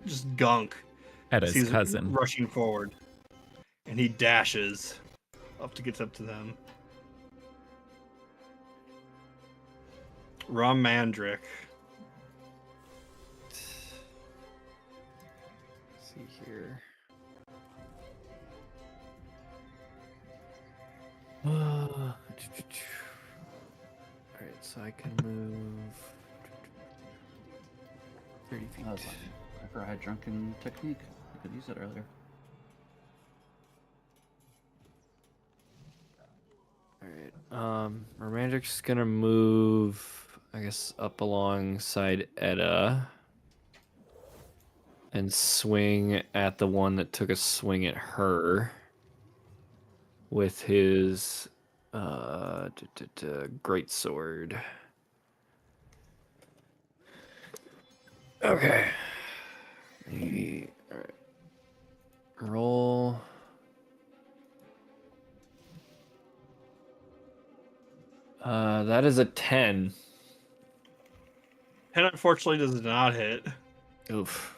just gunk. At his He's cousin. rushing forward, and he dashes up to get up to them. Ramandrick. Let's see here. All right, so I can move. 30 feet. That was fine. I forgot I had drunken technique. I could use it earlier. Alright. Romandric's gonna move, I guess, up alongside Edda. And swing at the one that took a swing at her. With his great sword. Okay. Maybe. All right. Roll. That is a 10. 10 unfortunately does not hit. Oof.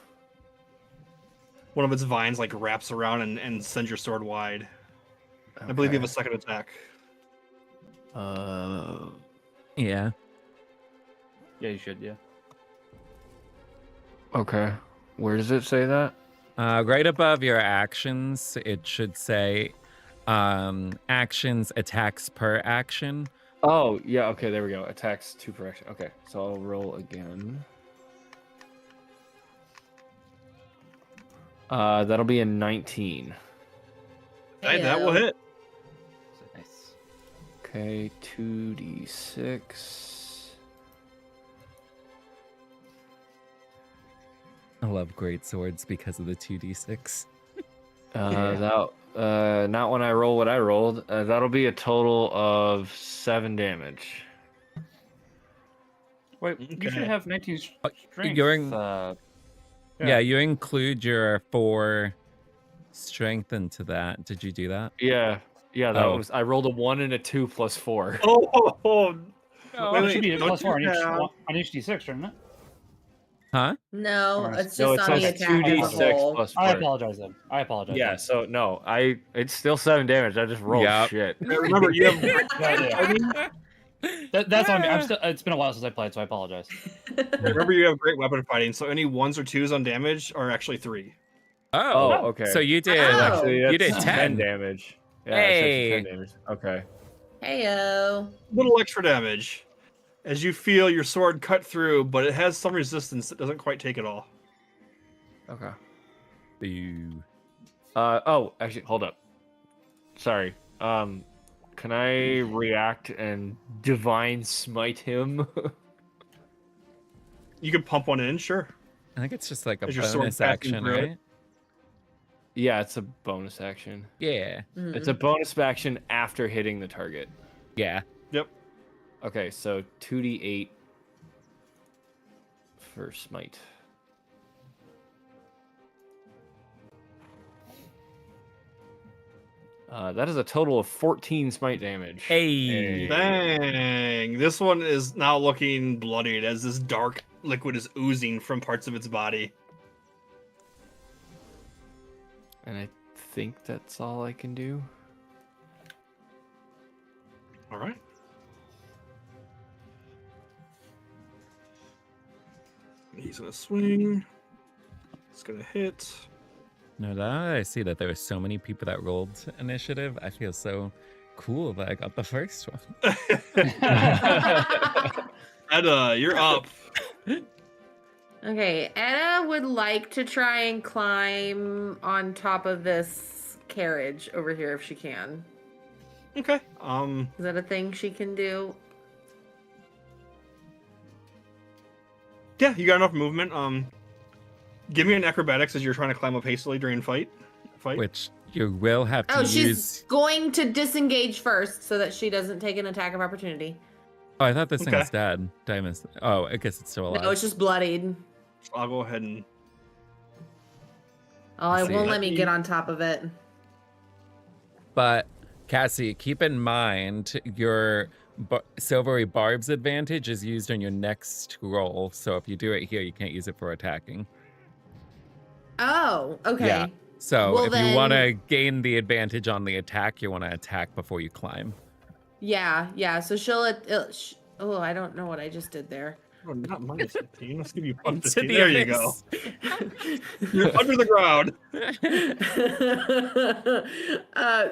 One of its vines like wraps around and sends your sword wide. I believe you have a second attack. Yeah. Yeah, you should. Yeah. Okay. Where does it say that? Right above your actions, it should say actions, attacks per action. Oh, yeah, okay, there we go. Attacks 2 per action. Okay, so I'll roll again. That'll be a 19. Hey, that will Heyo. hit. Nice. Okay, 2d6. I love great swords because of the 2d6. Not when I roll what I rolled. That'll be a total of 7 damage. Wait, you should Okay. have 19 strength. you're in- yeah. Yeah, you include your 4 strength into that. Did you do that? Yeah, that Oh. was. I rolled a 1 and a 2 plus 4. Oh, No. Wait, It should be a don't plus you 4 on have- each d6, shouldn't it? Huh? No, Or- it's No, just it on the says attack as a 2d6 whole. plus I 4. apologize then. I apologize. Yeah, then. so no, it's still 7 damage. I just rolled Yep. shit. Remember, you have Yeah, that's on me. It's been a while since I played, so I apologize. remember you have great weapon fighting, so any 1s or 2s on damage are actually 3. Oh, okay. So you did. Oh. Actually, You that's did 10 10. damage. Yeah, it's actually 10 Hey. damage. Okay. Heyo. Little extra damage as you feel your sword cut through, but it has some resistance that doesn't quite take it all. Okay. Boo. Actually, hold up. Sorry. Can I react and divine smite him? You could pump one in, sure. I think it's just like a Is your sword bonus passing action, through it? right? Yeah, it's a bonus action. Yeah. It's a bonus action after hitting the target. Yeah. Yep. Okay, so 2d8 for smite. That is a total of 14 smite damage. Hey. Dang. This one is now looking bloodied as this dark liquid is oozing from parts of its body. And I think that's all I can do. All right. He's gonna swing. It's gonna hit. No, that I see that there were so many people that rolled initiative. I feel so cool that I got the first one. Edda, you're up. Okay, Edda would like to try and climb on top of this carriage over here if she can. Okay. Is that a thing she can do? Yeah, you got enough movement. Give me an acrobatics as you're trying to climb up hastily during fight. Which you will have to Oh, she's use. going to disengage first so that she doesn't take an attack of opportunity. Oh, I thought this thing Okay. was dead. Did I miss? Oh, I guess it's still alive. No, it's just bloodied. I'll go ahead and Oh, I it see. won't let me get on top of it. But Cassie, keep in mind your silvery barb's advantage is used on your next roll. So if you do it here, you can't use it for attacking. Oh, okay. Yeah. So Well, if you want to then- gain the advantage on the attack, you want to attack before you climb. Yeah. So she'll. Oh, I don't know what I just did there. oh, not minus 15. Let's give you plus Into 15. the There you go. abyss. You're under the ground.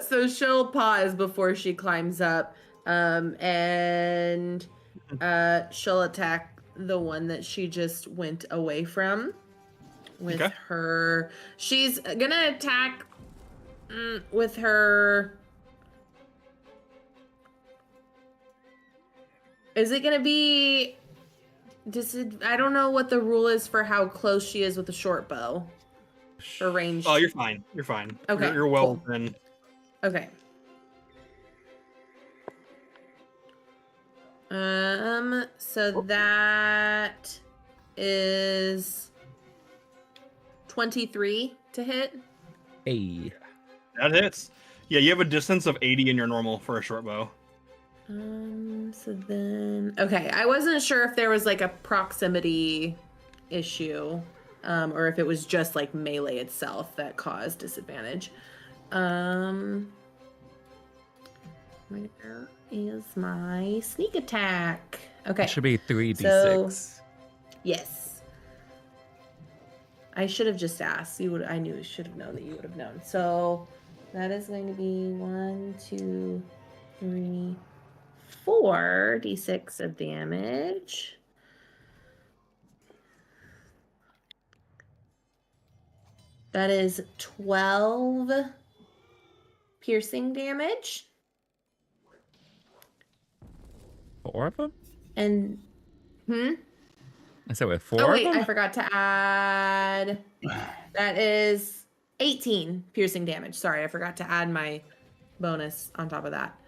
So she'll pause before she climbs up, and she'll attack the one that she just went away from with Okay. her. She's gonna attack with her. Is it gonna be? I don't know what the rule is for how close she is with a short bow. For range. Oh, you're fine. You're fine. Okay, You're well cool. within. Okay. So that is 23 to hit. Hey. That hits. Yeah, you have a distance of 80 in your normal for a short bow. So then, okay, I wasn't sure if there was like a proximity issue, or if it was just like melee itself that caused disadvantage. Where is my sneak attack? Okay. It should be 3d6. So- Yes. I should have just asked. I knew, should have known that you would have known. So that is going to be 1, 2, 3, 4 d6 of damage. That is 12 piercing damage. 4 of them? And I said with 4 oh wait, of them? I forgot to add. That is 18 piercing damage. Sorry, I forgot to add my bonus on top of that.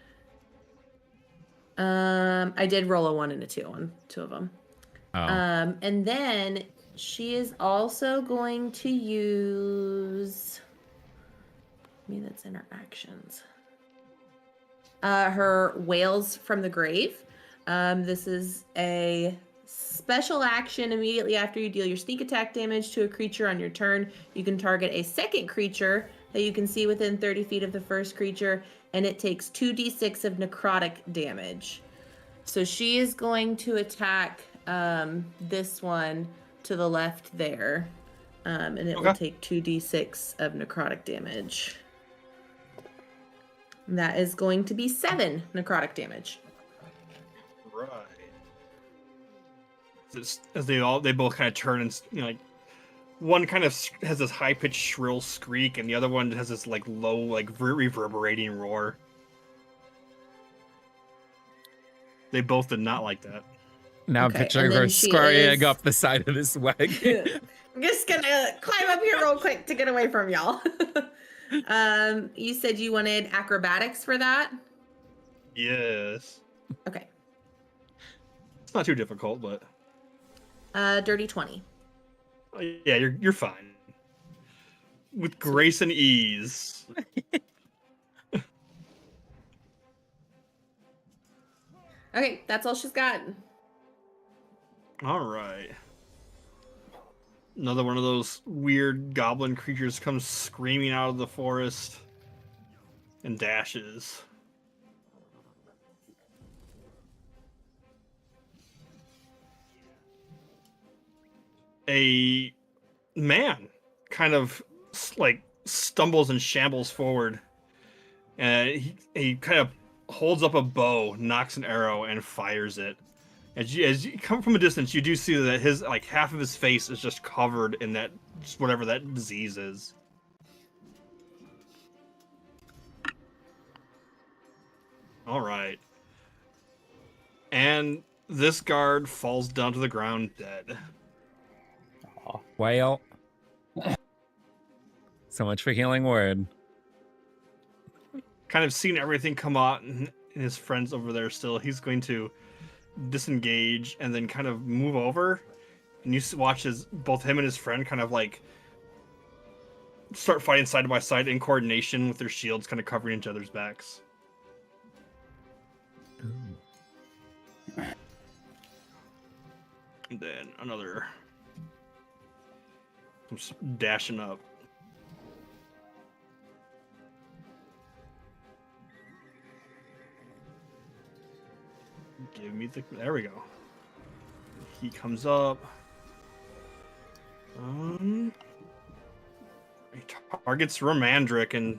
I did roll a 1 and a 2 on 2 of them. Oh. And then she is also going to use. Maybe that's in her actions. Her Wails from the Grave. This is a special action. Immediately after you deal your sneak attack damage to a creature on your turn, you can target a second creature that you can see within 30 feet of the first creature, and it takes 2d6 of necrotic damage. So she is going to attack this one to the left there, and it will take 2d6 of necrotic damage. And that is going to be 7 necrotic damage. Right. As they both kind of turn and like one kind of has this high pitched shrill skreak, and the other one has this like low like reverberating roar. They both did not like that. Now I'm Okay, picturing and her then she scurrying is- up the side of this wagon. I'm just gonna climb up here real quick to get away from y'all. You said you wanted acrobatics for that? Yes. Okay. It's not too difficult, but Dirty 20. yeah, you're fine. With grace and ease. Okay, that's all she's got. All right. Another one of those weird goblin creatures comes screaming out of the forest and dashes. A man kind of like stumbles and shambles forward, and he kind of holds up a bow, knocks an arrow, and fires it. As you come from a distance, you do see that his like half of his face is just covered in that whatever that disease is. All right. And this guard falls down to the ground dead. Well, so much for healing word. Kind of seeing everything come out and his friends over there still, he's going to disengage and then kind of move over. And you watch as both him and his friend kind of like start fighting side by side in coordination with their shields kind of covering each other's backs. And then another comes dashing up. Give me there we go. He comes up. He targets Romandric and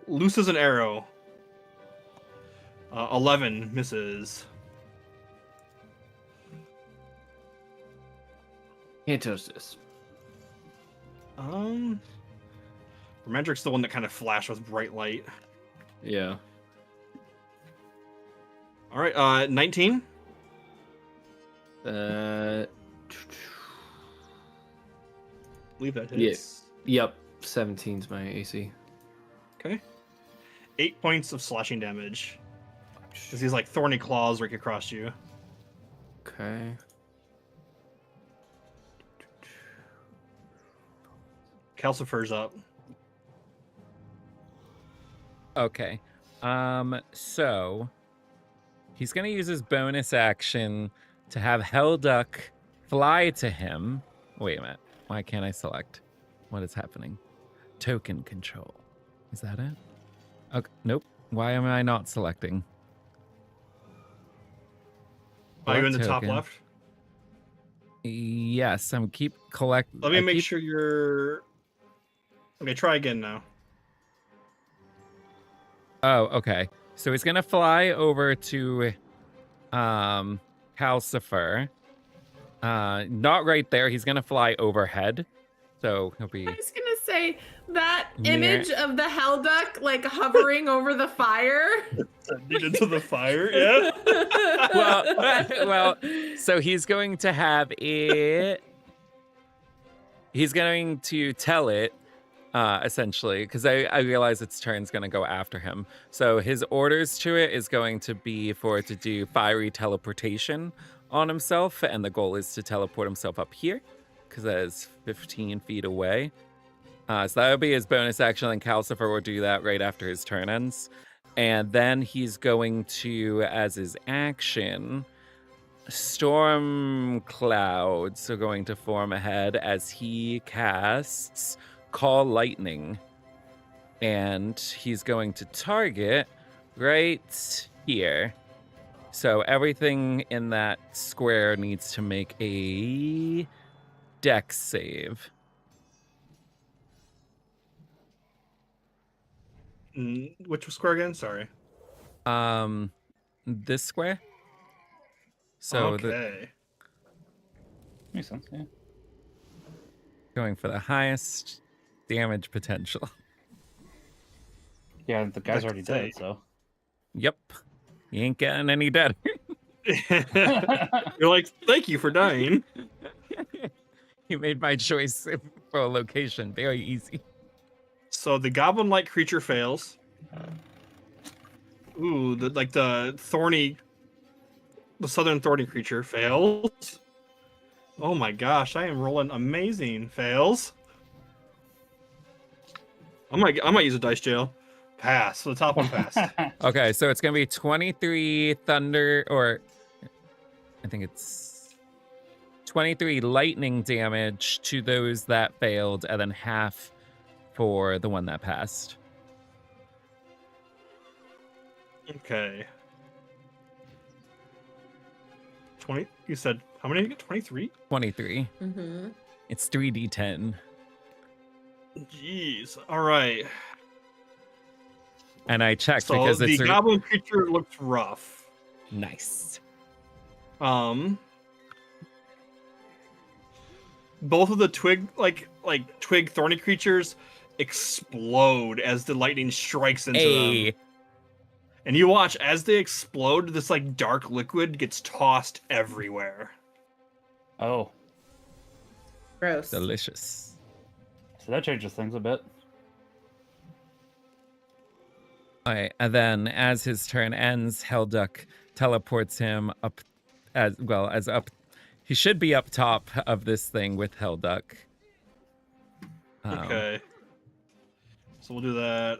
looses an arrow. 11 misses. Can't touch this. Romandric's the one that kind of flashed with bright light. Yeah. All right, 19. Leave that hits. Yep. 17's my AC. Okay. 8 points of slashing damage. As these like thorny claws rake across you. Okay. Calcifer's up. Okay. So he's gonna use his bonus action to have Hellduck fly to him. Wait a minute. Why can't I select? What is happening? Token control. Is that it? Okay. Nope. Why am I not selecting? Are you in What the top token? left? Yes, I'm keep collect. Let me I make keep- sure you're. Okay, try again now. Oh, okay. So he's gonna fly over to Calcifer. Not right there. He's gonna fly overhead. So he'll be I was gonna say that Near- image of the Hellduck like hovering over the fire. Send into the fire, yeah. well, so he's going to have it. He's going to tell it, essentially, because I realize its turn's going to go after him. So his orders to it is going to be for it to do fiery teleportation on himself, and the goal is to teleport himself up here, because that is 15 feet away. So that'll be his bonus action, and Calcifer will do that right after his turn ends. And then he's going to, as his action, storm clouds are going to form ahead as he casts Call Lightning. And he's going to target right here. So everything in that square needs to make a dex save. Which square again? Sorry. This square. So okay. Makes sense. Yeah. going for the highest damage potential. Yeah, the guy's Like already say- dead, so. Yep. You ain't getting any better. You're like, thank you for dying. You made my choice for a location very easy. So the goblin-like creature fails. Ooh, the southern thorny creature fails. Oh my gosh, I am rolling amazing. Fails. I might use a dice jail. Pass. So the top one passed. Okay, so it's gonna be 23 thunder, or I think it's 23 lightning damage to those that failed, and then half for the one that passed. Okay. 20. You said how many? 23. 23. Mm-hmm. It's 3d10. Jeez. All right. And I checked So because the it's goblin creature looks rough. nice. Both of the twig twig thorny creatures explode as the lightning strikes into Hey, them. And you watch as they explode, this like dark liquid gets tossed everywhere. Oh, Gross. delicious. so that changes things a bit. All right, and then as his turn ends, Hellduck teleports him up as well as up. He should be up top of this thing with Hellduck. Okay. So we'll do that.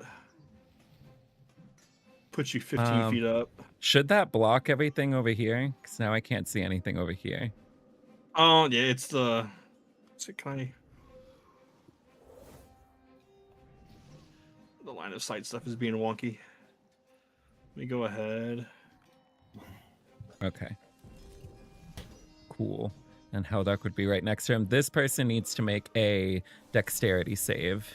Put you 15 feet up. Should that block everything over here? Because now I can't see anything over here. Oh yeah, it's the. Can I? The line of sight stuff is being wonky. Let me go ahead. Okay. Cool. And Hellduck would be right next to him. This person needs to make a dexterity save.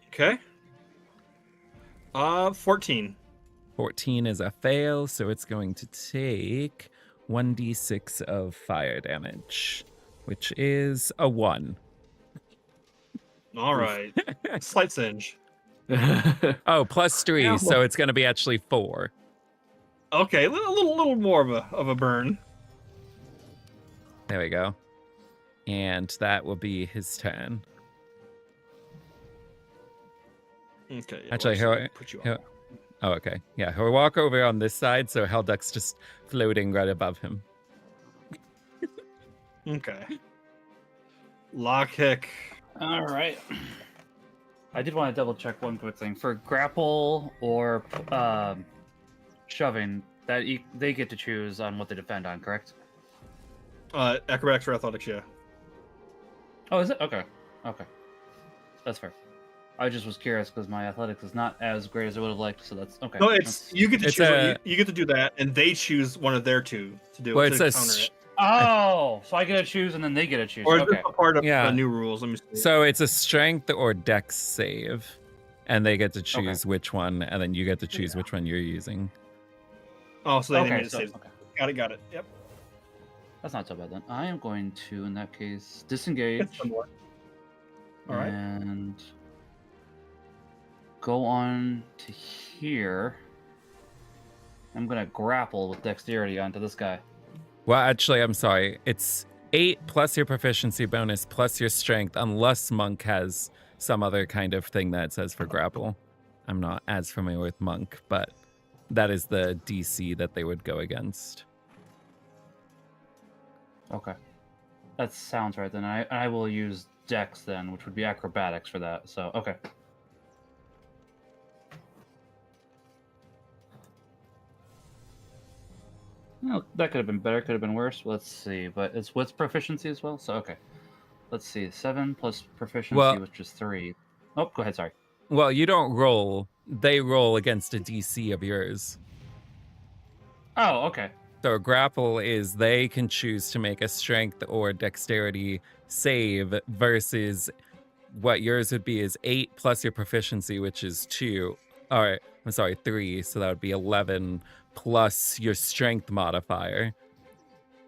Okay. 14. 14 is a fail, so it's going to take 1d6 of fire damage, which is a 1. All right. Slight singe. Oh, plus 3, Yeah. so it's going to be actually 4. Okay, a little more of a burn. There we go. And that will be his turn. Okay. Yeah, Actually, we'll he'll- put you he'll- on. Oh, okay. Yeah, he'll walk over on this side, so Helduck's just floating right above him. Okay. Lock kick. All right. I did want to double check one quick thing for grapple or shoving. They get to choose on what they defend on, correct? Acrobatics or athletics, yeah. Oh, is it? Okay. Okay. That's fair. I just was curious because my athletics is not as great as I would have liked, so that's okay. No, it's you get to It's choose. a- You get to do that, and they choose one of their two to do Well, to it's a counter it. Oh, so I get to choose and then they get to choose. Or is Okay. this a part of Yeah. the new rules? Let me see. So it's a strength or dex save, and they get to choose which one, and then you get to choose which one you're using. Oh, so they Okay, made it so, save. okay. Got it. Yep. That's not so bad then. I am going to, in that case, disengage It's similar. All right. and go on to here. I'm going to grapple with dexterity onto this guy. Well, actually, I'm sorry. It's 8 plus your proficiency bonus plus your strength, unless Monk has some other kind of thing that it says for grapple. I'm not as familiar with Monk, but that is the DC that they would go against. Okay. That sounds right then. I will use dex then, which would be acrobatics for that. So, okay. Well, that could have been better, could have been worse. Let's see, but it's with proficiency as well, so okay. Let's see, 7 plus proficiency, Well- which is 3. Oh, go ahead, sorry. Well, you don't roll. They roll against a DC of yours. Oh, okay. So grapple is they can choose to make a strength or dexterity save versus what yours would be is 8 plus your proficiency, which is 2. All right, I'm sorry, 3. So that would be 11 plus your strength modifier.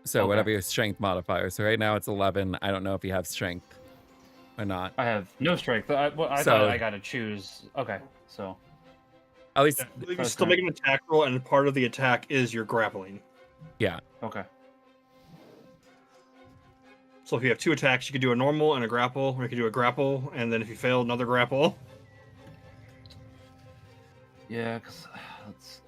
So Okay. whatever your strength modifier. So right now it's 11. I don't know if you have strength or not. I have no strength. I So- thought I got to choose. Okay, so. At least, You That's still make an attack roll, and part of the attack is your grappling. yeah. Okay. So if you have 2 attacks, you could do a normal and a grapple, or you could do a grapple, and then if you fail, another grapple. Yeah, because. Let's see.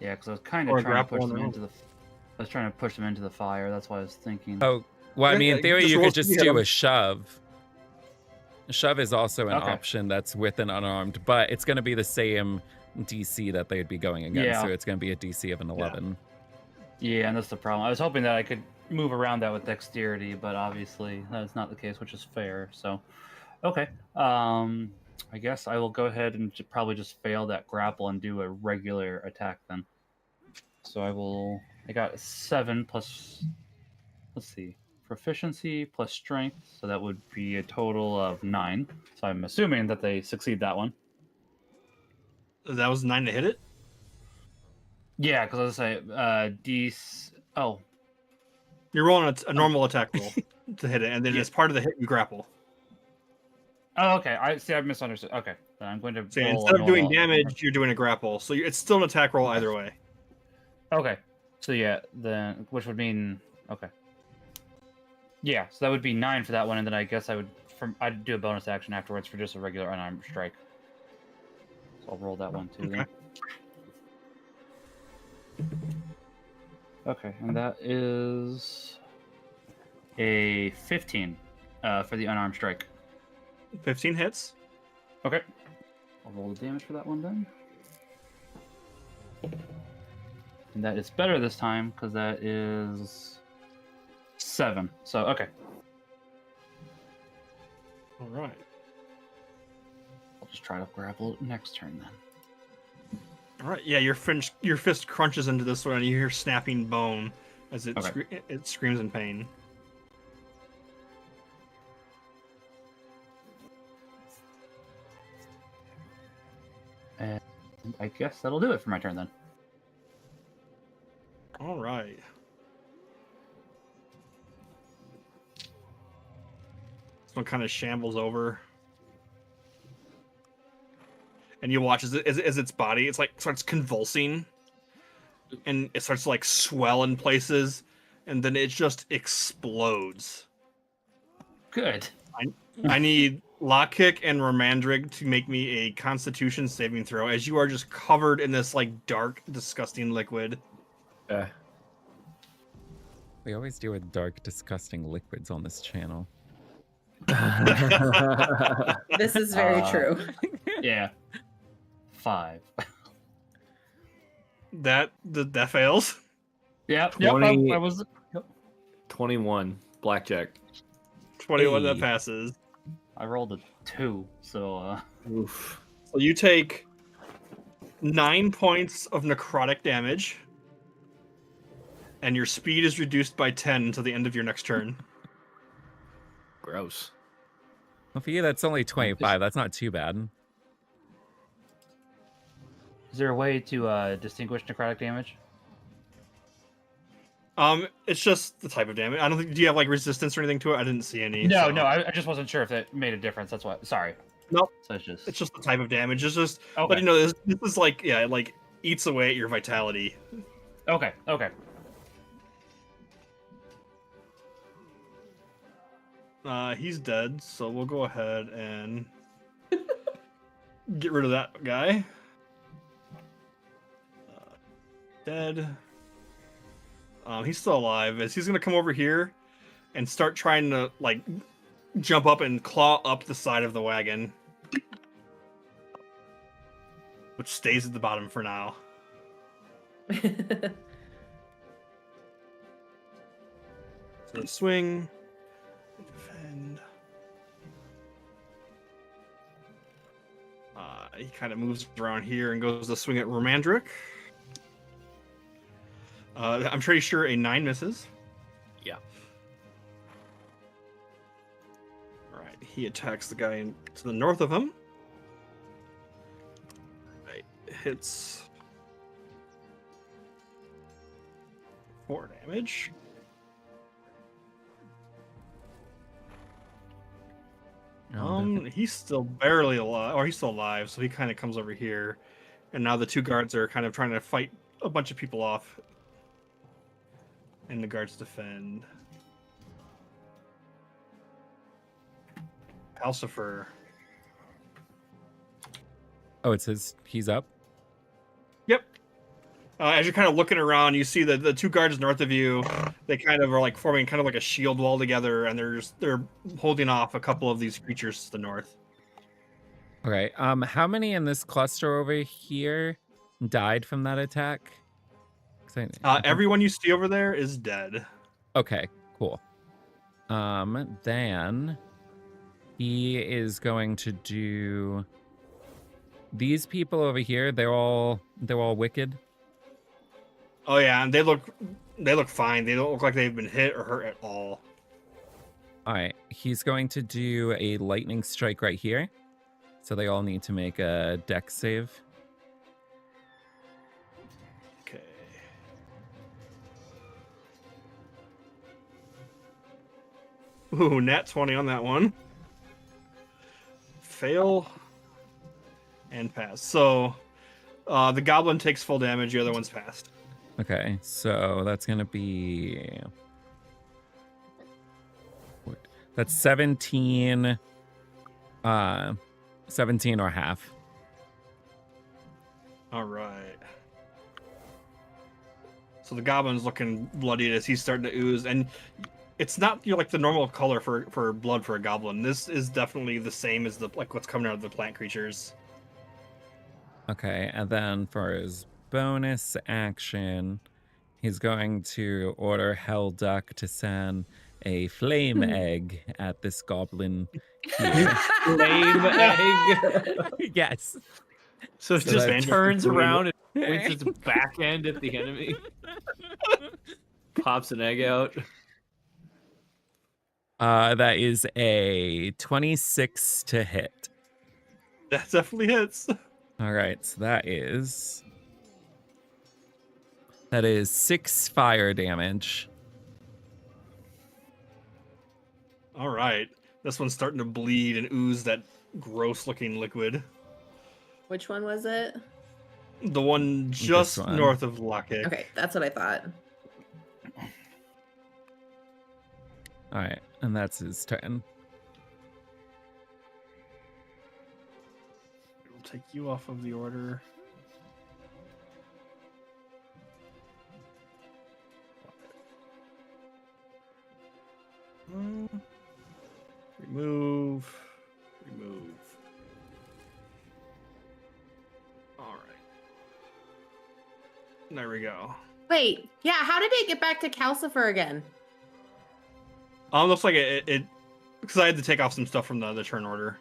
Yeah, because I was kind Or of a trying to push grapple them on into the. I was trying to push them into the fire. That's why I was thinking. Oh, well, I Yeah, mean, in yeah, theory, just you roll could to just hit do 'em. a shove. A shove is also an Okay. option that's with an unarmed, but it's going to be the same DC that they'd be going against. Yeah. So it's going to be a DC of an 11. Yeah, and that's the problem. I was hoping that I could move around that with dexterity, but obviously that's not the case, which is fair. So, okay. I guess I will go ahead and probably just fail that grapple and do a regular attack then. So I got 7 plus, let's see, proficiency plus strength. So that would be a total of 9. So I'm assuming that they succeed that one. That was 9 to hit it? Yeah, because I was say, oh, You're rolling a normal attack roll to hit it, and then Yeah. as part of the hit, you grapple. oh, okay. I misunderstood. Okay, then I'm going to So roll a instead of doing normal- damage, you're doing a grapple. So it's still an attack roll either way. Okay. So yeah, then which would mean okay. Yeah, so that would be 9 for that one, and then I guess I'd do a bonus action afterwards for just a regular unarmed strike. So I'll roll that one too. Then. Okay, and that is a 15 for the unarmed strike. 15 hits. Okay. I'll roll the damage for that one then. And that is better this time because that is 7. So, okay. All right. I'll just try to grapple it next turn then. All right. Yeah, your fist crunches into this one, and you hear snapping bone as it Okay. it screams in pain. And I guess that'll do it for my turn then. This one kind of shambles over. And you watch as its body, it's like starts convulsing. And it starts to like swell in places. And then it just explodes. Good. I need Lockkick and Romandrig to make me a Constitution saving throw, as you are just covered in this like dark, disgusting liquid. Yeah. We always deal with dark, disgusting liquids on this channel. This is very true. Yeah. 5. That fails. Yep. 20. Yep. I was. 21. Blackjack. 21 that Hey. passes. I rolled a 2, so Oof. So you take 9 points of necrotic damage, and your speed is reduced by 10 until the end of your next turn. Gross. Well, for you, that's only 25. That's not too bad. is there a way to distinguish necrotic damage? It's just the type of damage. I don't think. Do you have like resistance or anything to it? I didn't see any. No, so. no. I just wasn't sure if that made a difference. That's why. Sorry. Nope. So it's just. It's just the type of damage. It's just. Okay. But you know, this is like it like eats away at your vitality. Okay. He's dead, so we'll go ahead and get rid of that guy. Dead. He's still alive. As he's gonna come over here and start trying to like jump up and claw up the side of the wagon, which stays at the bottom for now. So swing, defend. He kind of moves around here and goes to swing at Romandric. I'm pretty sure a 9 misses. Yeah. Alright, he attacks the guy to the north of him. Right, hits 4 damage. He's still barely alive, or he's still alive, so he kind of comes over here, and now the 2 guards are kind of trying to fight a bunch of people off. And the guards defend. Calcifer. Oh, it says he's up? Yep. As you're kind of looking around, you see the 2 guards north of you. They kind of are like forming kind of like a shield wall together, and they're holding off a couple of these creatures to the north. Okay. How many in this cluster over here died from that attack? 'Cause Everyone you see over there is dead. Okay, cool. Then he is going to do these people over here. They're all wicked. Oh yeah, and they look fine. They don't look like they've been hit or hurt at all. All right, he's going to do a lightning strike right here. So they all need to make a dex save. Okay. Ooh, nat 20 on that one. Fail and pass. So the goblin takes full damage, the other one's passed. Okay, so that's going to be... That's 17... 17 or half. All right. So the goblin's looking bloodied as he's starting to ooze, and it's not like the normal color for blood for a goblin. This is definitely the same as what's coming out of the plant creatures. Okay, and then for his bonus action, he's going to order Hellduck to send a flame egg at this goblin here. Flame egg. Yes. So it So just that's- turns around and points its back end at the enemy. Pops an egg out. That is a 26 to hit. That definitely hits. All right, so that is 6 fire damage. All right. This one's starting to bleed and ooze that gross-looking liquid. Which one was it? The one just one. north of Lockhead. Okay, that's what I thought. All right, and that's his turn. We'll take you off of the order. Remove. All right. There we go. Wait, yeah, how did it get back to Calcifer again? Looks like it because I had to take off some stuff from the turn order.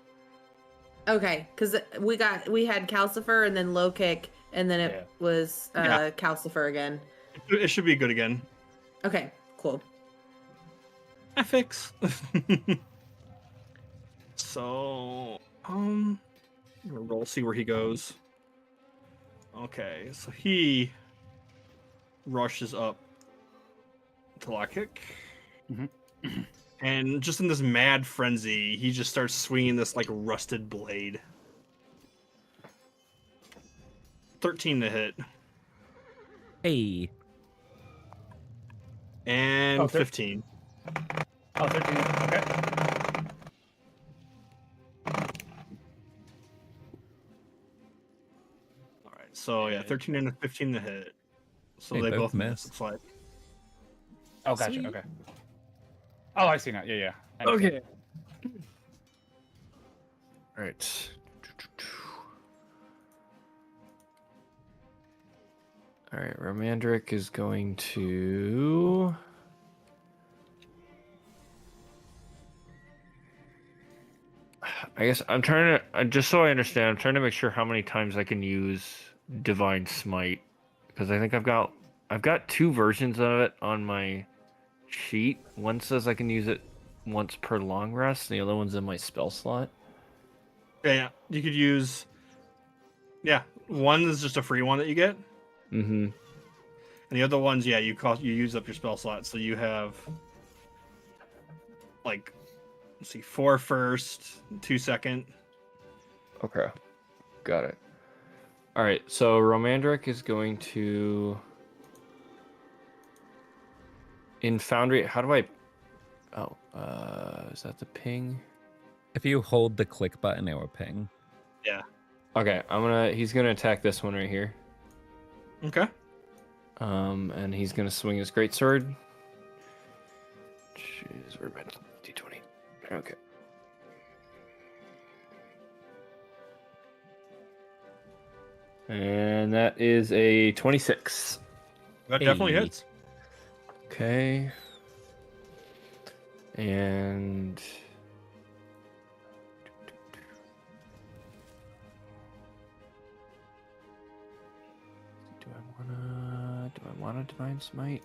Okay, because we had Calcifer and then low kick, and then it was Yeah. Calcifer again. It should be good again. Okay, cool. Fix. So, we'll roll, see where he goes. Okay, so he rushes up to Lockkick. And just in this mad frenzy, he just starts swinging this like rusted blade. 13 to hit. Hey. And Oh, 15. Oh, 13. Okay. All right, so yeah, 13 and a 15 to hit. So They they both both miss. miss. It's like, Oh, gotcha. Sweet. Okay. Oh, I see now. Yeah, yeah. I understand. Okay. All right. All right, Romandric is going to... I guess I'm trying to, just so I understand, I'm trying to make sure how many times I can use Divine Smite. Because I think I've got two versions of it on my sheet. One says I can use it once per long rest, and the other one's in my spell slot. yeah, you could use. Yeah, one is just a free one that you get, Mm-hmm. and the other ones, yeah, you use up your spell slot, so you have like, let's see, 4 first, 2 second. Okay. Got it. All right, so Romandric is going to... In Foundry, how do I... Oh, is that the ping? If you hold the click button, it will ping. Yeah. Okay, he's gonna attack this one right here. Okay. And he's gonna swing his greatsword. Jeez, where'd my D20? Okay. And that is a 26. That definitely Hey. hits. Okay. And do I wanna Divine Smite?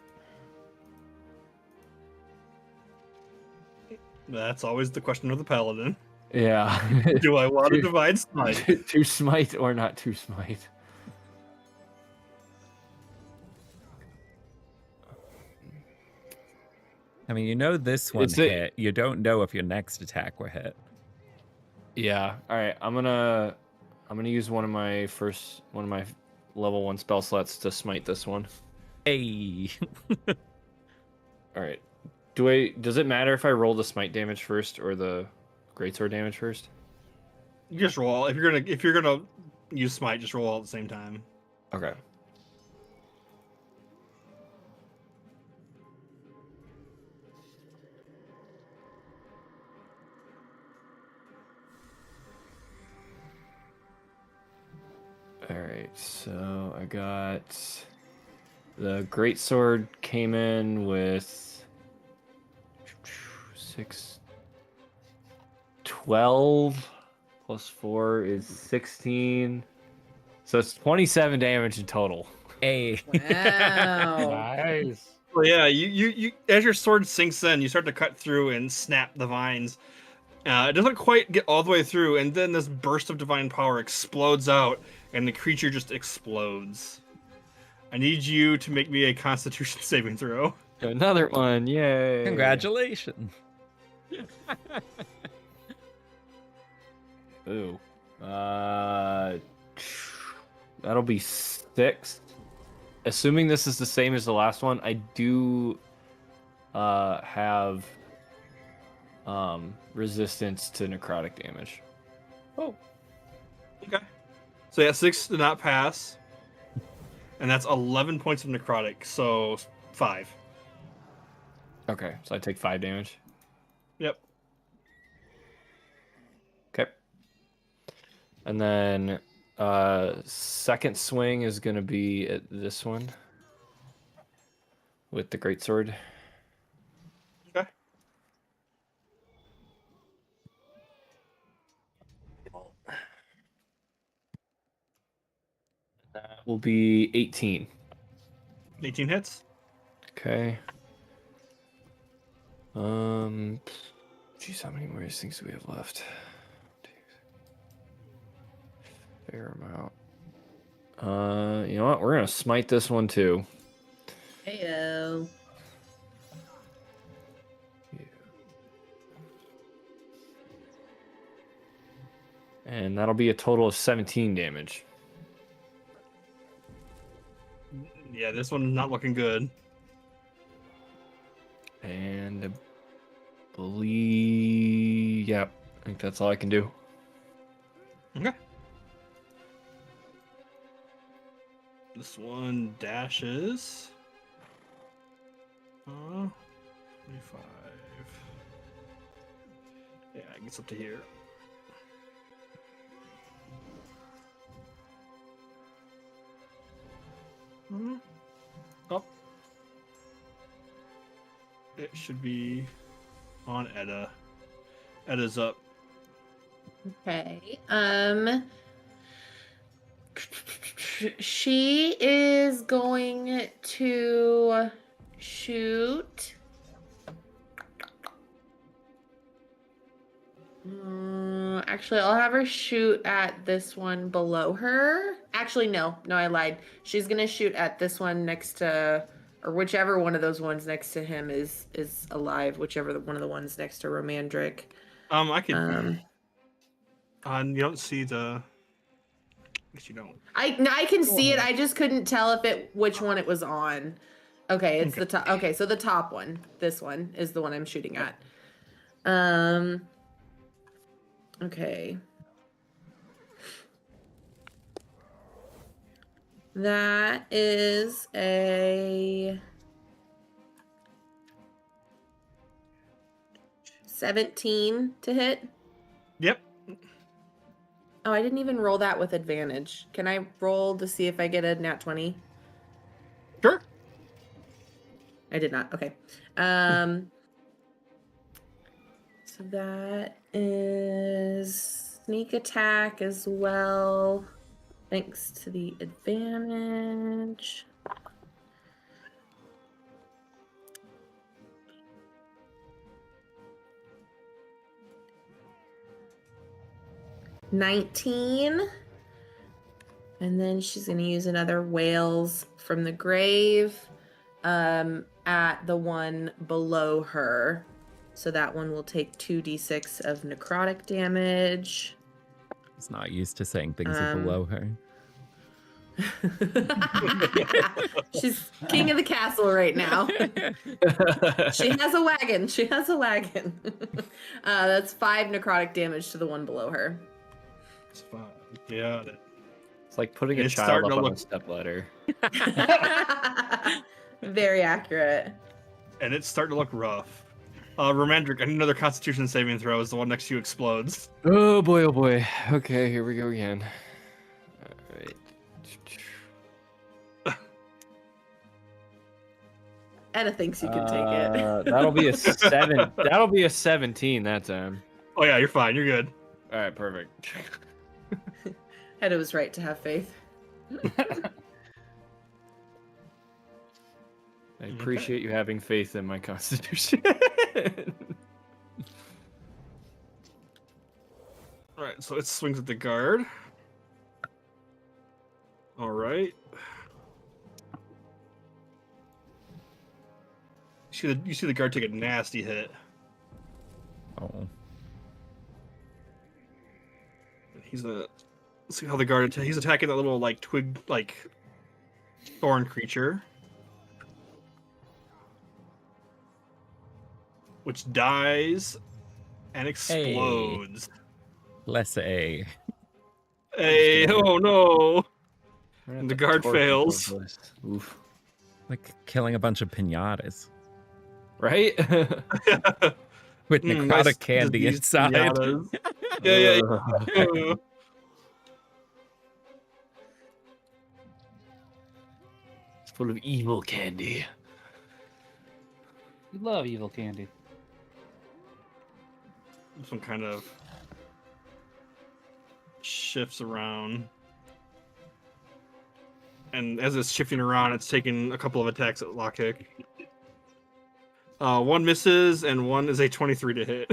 That's always the question of the paladin. Yeah. Do I want to divide smite? To smite or not to smite? I mean, you know this one It's a- hit. You don't know if your next attack will hit. Yeah. All right. I'm gonna use one of my level 1 spell slots to smite this one. Hey. All right. Does it matter if I roll the smite damage first or the greatsword damage first? You just roll. If you're gonna use smite, just roll all at the same time. Okay. All right. So I got the greatsword came in with 12 plus 4 is 16. So it's 27 damage in total. Hey. Wow. Nice. Well, yeah, you as your sword sinks in, you start to cut through and snap the vines. It doesn't quite get all the way through, and then this burst of divine power explodes out, and the creature just explodes. I need you to make me a Constitution saving throw. Another one, yay! Congratulations. Ooh. That'll be 6. Assuming this is the same as the last one, I do have resistance to necrotic damage. Oh. Okay. So yeah, 6 did not pass. And that's 11 points of necrotic, so 5. Okay, so I take 5 damage. Yep. Okay. And then second swing is going to be at this one with the greatsword. Okay. That will be 18. 18 hits. Okay. Geez, how many more of these things do we have left? Fair amount. You know what? We're gonna smite this one too. Heyo. And that'll be a total of 17 damage. Yeah, this one's not looking good. And I believe, yeah, I think that's all I can do. Okay. This one dashes. 25. Yeah, it gets up to here. Up. It should be on Edda. Edda's up. Okay. She is going to shoot. Actually, I'll have her shoot at this one below her. Actually, no, I lied. She's gonna shoot at this one next to, or whichever one of those ones next to him is alive. Whichever one of the ones next to Romandric. I could. You don't see the. Guess you don't. I can see it. I just couldn't tell if which one it was on. Okay, it's the top. Okay, so the top one. This one is the one I'm shooting at. Okay. That is a 17 to hit. Yep. Oh, I didn't even roll that with advantage. Can I roll to see if I get a nat 20? Sure. I did not. Okay. So that is sneak attack as well. Thanks to the advantage. $19. And then she's going to use another Wails from the Grave at the one below her. So that one will take 2d6 of necrotic damage. He's not used to saying things are below her. She's king of the castle right now. She has a wagon. That's 5 necrotic damage to the one below her. It's fine. Yeah. It's like putting a It's child starting up to on a look- stepladder. Very accurate. And it's starting to look rough. Romandric, another Constitution saving throw as the one next to you explodes. Oh boy, oh boy. Okay, here we go again. All right. Edda thinks you can take it. That'll be a 7. That'll be a 17 that time. Oh yeah, you're fine. You're good. All right, perfect. Edda was right to have faith. I appreciate you having faith in my constitution. All right, so it swings at the guard. All right. You see the guard take a nasty hit. Oh. He's a. Let's see how the guard. He's attacking that little like twig like thorn creature, which dies and explodes. Less A. Hey, oh no! We're gonna And the have to guard torture fails. those boys. Oof. Like killing a bunch of pinatas Right? with Mm, necrotic nice candy diseased inside. pinatas. Yeah. Ugh. It's full of evil candy. We love evil candy. This one kind of shifts around. And as it's shifting around, it's taking a couple of attacks at Lockkick. One misses, and one is a 23 to hit.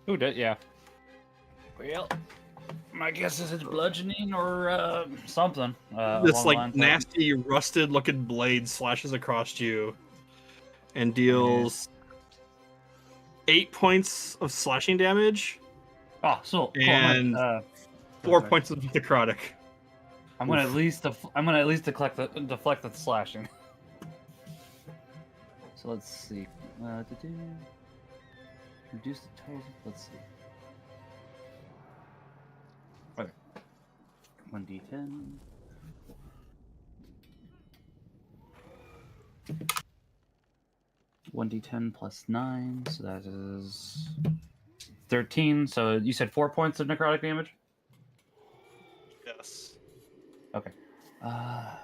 Who did? Yeah. Well, my guess is it's bludgeoning or something. This along the like lines of- nasty, rusted-looking blade slashes across you and deals 8 points of slashing damage, Oh, so cool. and nice. 4 perfect. points of necrotic. I'm gonna at least deflect the slashing. So let's see. Reduce the total. Let's see. Okay. 1d10. (1d10 plus 9), so that is 13. So you said 4 points of necrotic damage. Yes. Okay. I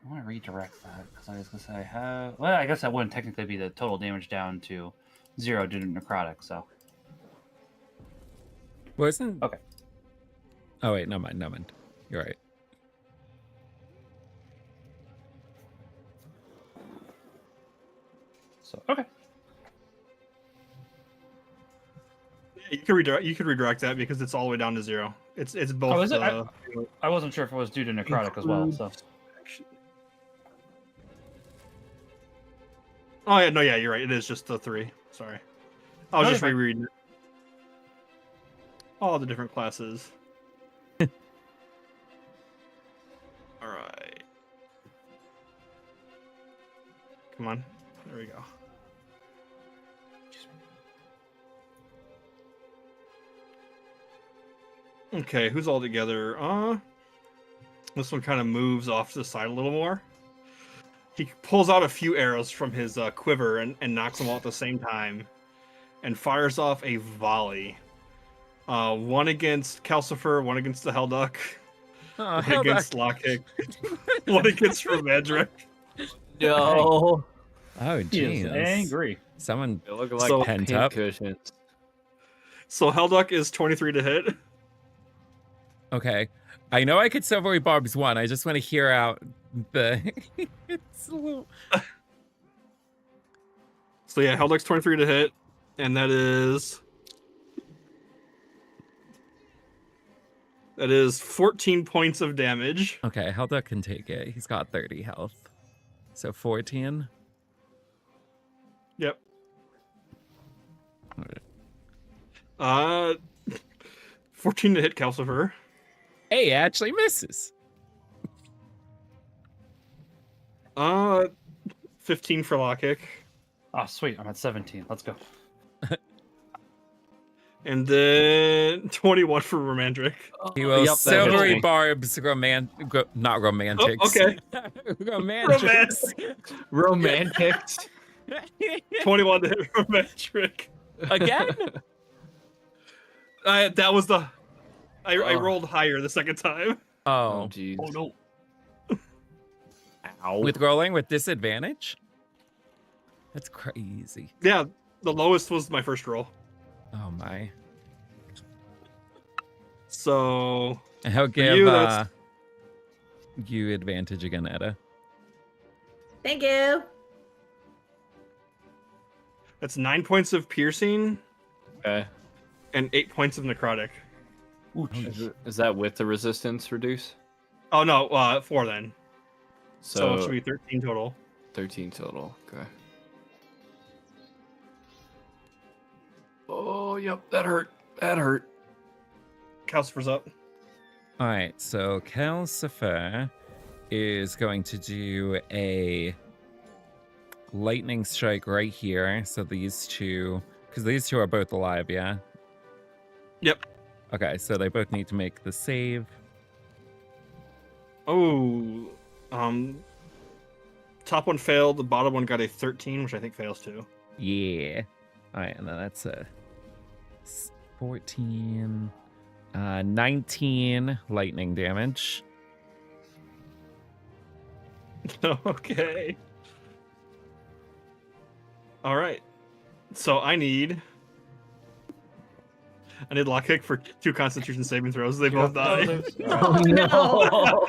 want to redirect that because I was gonna say I have. Well, I guess that wouldn't technically be the total damage down to 0 due to necrotic. So Wasn't. Okay. Oh wait, no mind. You're right. okay. Yeah, you could redirect that because it's all the way down to 0. It's both. Oh, is it? I wasn't sure if it was due to necrotic as well. So Oh yeah, no, yeah, you're right. It is just the 3. Sorry, I was No, just you're fine. rereading it. All the different classes. All right. Come on. There we go. Okay, who's all together? This one kind of moves off to the side a little more. He pulls out a few arrows from his quiver and knocks them all at the same time, and fires off a volley. One against Calcifer, one against the Hellduck, Oh, one hell against Lockkick, one against Romandric. No. Oh, he is jeez. angry. Someone They look like So- Pent paint up. cushions. So Hellduck is 23 to hit. Okay. I know I could Silvery Barb's one. I just want to hear out the. It's a little. So yeah, Hellduck's 23 to hit, and that is 14 points of damage. Okay, Helda can take it. He's got 30 health. So 14. Yep. Alright. 14 to hit Calcifer. Hey, it actually misses. 15 for Lockkick. Oh, sweet. I'm at 17. Let's go. And then 21 for Romandric. He will Yep, that hits Silvery me. Barb's not romantics. okay. Romantics. Romantic. 21 to hit Romandric. Again? That was the... I Oh. rolled higher the second time. Oh, Oh. jeez. Oh no. Ow. With rolling with disadvantage? That's crazy. Yeah, the lowest was my first roll. Oh my. So... I'll give you, that's- you advantage again, Etta. Thank you. That's 9 points of piercing Okay. and 8 points of necrotic. Ooh, Is that with the resistance reduce? Oh no, 4 then. So it So, should be 13 total. 13 total. Okay. Oh, yep. That hurt. That hurt. Calcifer's up. All right, so Calcifer is going to do a lightning strike right here. So these two, because these two are both alive, yeah? Yep. Okay, so they both need to make the save. Oh, top one failed. The bottom one got a 13, which I think fails too. Yeah. All right, and then that's a 14, 19 lightning damage. Okay. All right. So I need Lockkick for 2 Constitution saving throws. They both die. Oh no!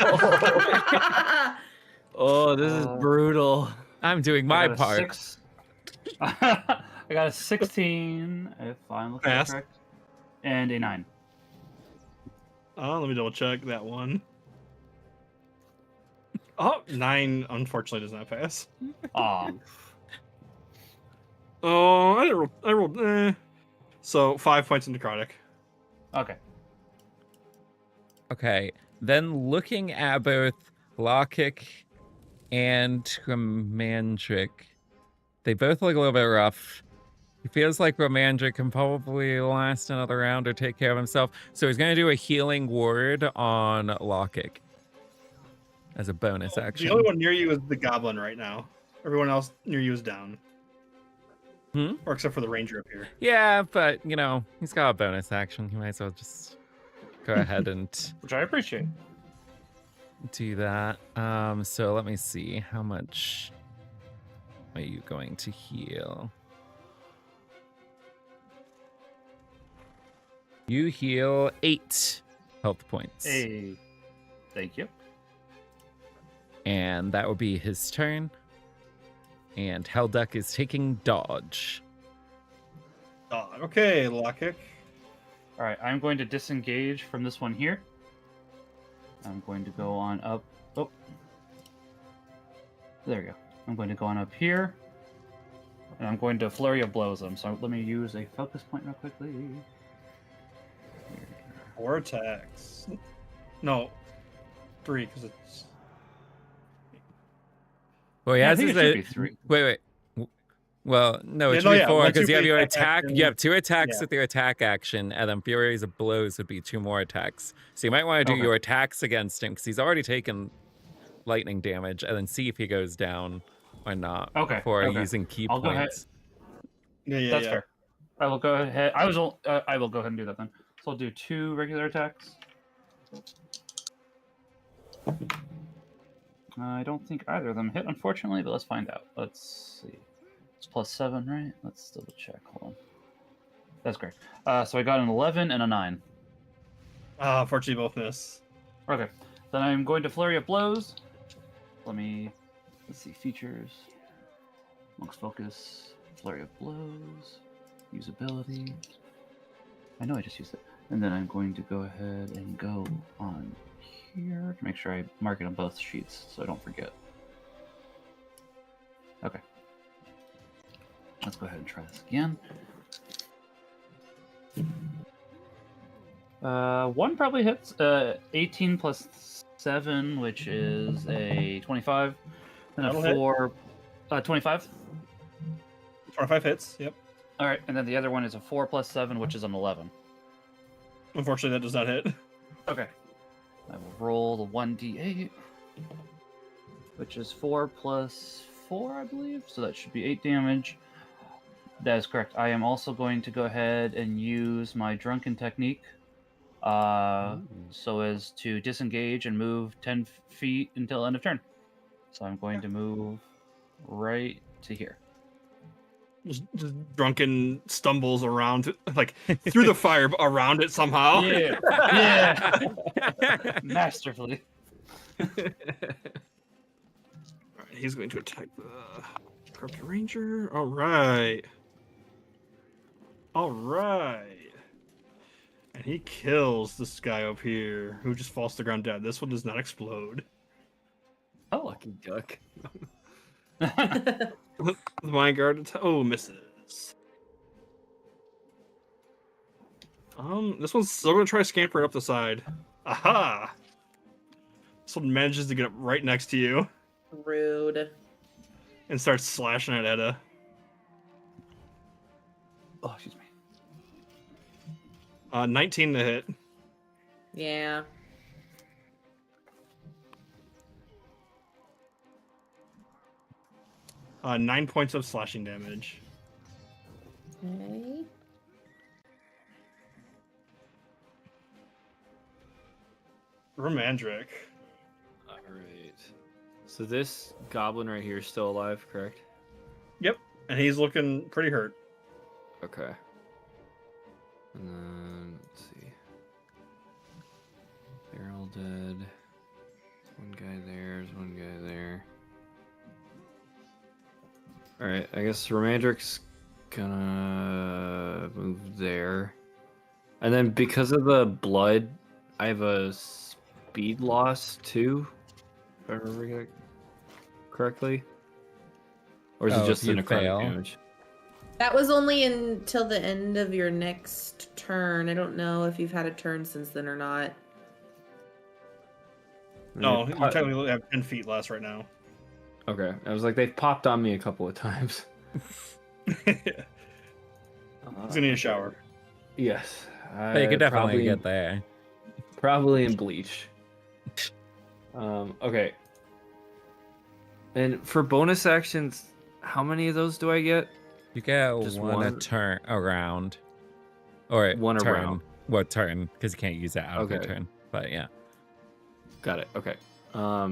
Oh, this is brutal. I'm doing my part. I got a 16, if I'm looking at it Pass. correct, and a 9. Let me double check that one. Oh, 9 unfortunately does not pass. Aw. Oh, I rolled. So 5 points in necrotic. Okay. Okay, then looking at both Lockkick and Romandric, they both look a little bit rough. He feels like Romandric can probably last another round or take care of himself. So he's going to do a healing word on Lockkick as a bonus action. The only one near you is the goblin right now. Everyone else near you is down. Or except for the ranger up here. Yeah, but, you know, he's got a bonus action. He might as well just go ahead and Which I appreciate. do that. So let me see. How much are you going to heal? You heal 8 health points. Hey. Thank you. And that will be his turn. And Helduck is taking dodge. Okay, Lockkick. Alright, I'm going to disengage from this one here. I'm going to go on up. Oh. There we go. I'm going to go on up here. And I'm going to flurry of blows them. So let me use a focus point real quickly. 4 attacks. No, 3 because it's. Well, he Yeah, I has think his it should be 3. Wait. Well, no, it Yeah, should no, be yeah, 4 once because you you have make your that attack. action- You have 2 attacks yeah. with your attack action, and then Furies of Blows would be 2 more attacks. So you might want to do Okay. your attacks against him because he's already taken lightning damage, and then see if he goes down or not. Okay, Before okay. using key I'll go ahead. points. Yeah, That's fair. I will go ahead. I will go ahead and do that then. So I'll do 2 regular attacks. I don't think either of them hit, unfortunately, but let's find out. Let's see. It's +7, right? Let's double check. Hold on. That's great. So I got an 11 and a 9. Unfortunately, both miss. Okay. Then I'm going to Flurry of Blows. Let's see, features. Monk's Focus. Flurry of Blows. Usability. I know I just used it. And then I'm going to go ahead and go on here to make sure I mark it on both sheets so I don't forget. Okay. Let's go ahead and try this again. 1 probably hits. 18 plus 7, which is a 25. And That'll a hit. 4. 25. 25 hits. Yep. All right, and then the other one is a 4 plus 7, which is an 11. Unfortunately, that does not hit. Okay. I will roll the 1d8, which is 4 plus 4, I believe. So that should be 8 damage. That is correct. I am also going to go ahead and use my Drunken Technique so as to disengage and move 10 feet until end of turn. So I'm going to move right to here. Just drunken stumbles around, like through the fire, but around it somehow. Yeah. Yeah. Masterfully. Alright, he's going to attack the Corrupt Ranger. Alright. And he kills this guy up here, who just falls to the ground dead. This one does not explode. Oh. Lucky duck. The Mind Guard misses. This one's still gonna try scampering up the side. Aha! This one manages to get up right next to you Rude. and starts slashing at Edda. Oh, excuse me. 19 to hit. Yeah. – 9 points of slashing damage. Okay. Romandric. All right. So this goblin right here is still alive, correct? Yep, and he's looking pretty hurt. Okay. And then let's see. They're all dead. There's one guy there. There's one guy there. All right. I guess Romandric's gonna move there, and then because of the blood, I have a speed loss too. If I remember it correctly, or is Oh, it just if the you necrotic fail. damage? That was only until the end of your next turn. I don't know if you've had a turn since then or not. No, you They technically have 10 feet less right now. Okay, I was like, they've popped on me a couple of times. He's gonna need a shower. Yes, But you could definitely probably, get there. probably in bleach. Okay. And for bonus actions, how many of those do I get? You get Just one a one? turn around. Or One turn. around. What turn? Because you can't use it out of your Okay. turn. But yeah. Got it. Okay. All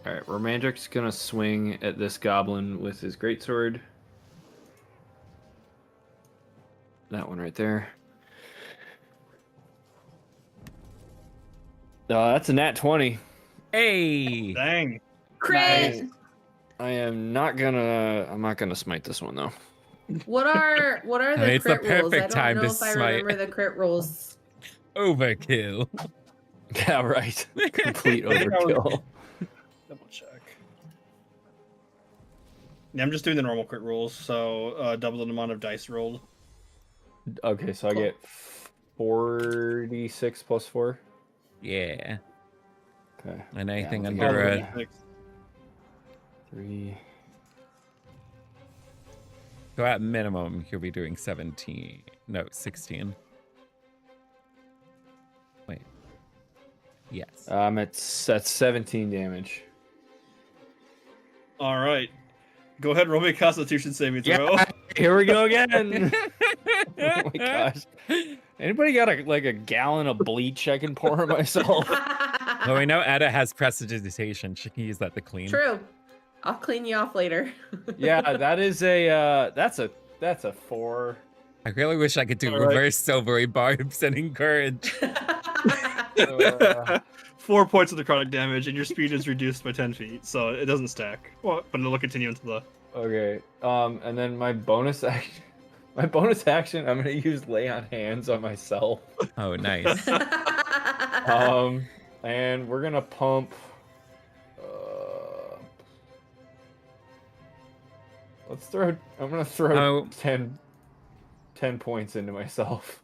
right. Romandric's gonna swing at this goblin with his greatsword. That one right there. That's a nat 20. Hey! Dang. Crit. I'm not gonna smite this one though. What are the I mean, it's the crit rules? I perfect don't time know to if I smite. remember the crit rules. Overkill. Yeah, right. Complete overkill. Double check. Yeah, I'm just doing the normal crit rules, so double the amount of dice rolled. Okay, so I get 46 plus 4. Yeah. Okay. And anything I'll take under it. a... 3. So at minimum, you'll be doing 17. No, 16. Wait. Yes. That's 17 damage. All right. Go ahead, roll me a Constitution saving throw. Yeah, here we go again. Oh my gosh. Anybody got a gallon of bleach I can pour on myself? Well, we know Edda has prestidigitation. She can use that to clean. True. I'll clean you off later. Yeah, that is that's a 4. I really wish I could do All right. reverse silvery barbs and encourage. 4 points of necrotic damage, and your speed is reduced by 10 feet, so it doesn't stack. Well, but it'll continue into the. Okay. And then my bonus action. My bonus action, I'm gonna use lay on hands on myself. Oh, nice. And we're gonna pump. Let's throw. I'm gonna throw Oh. 10 points into myself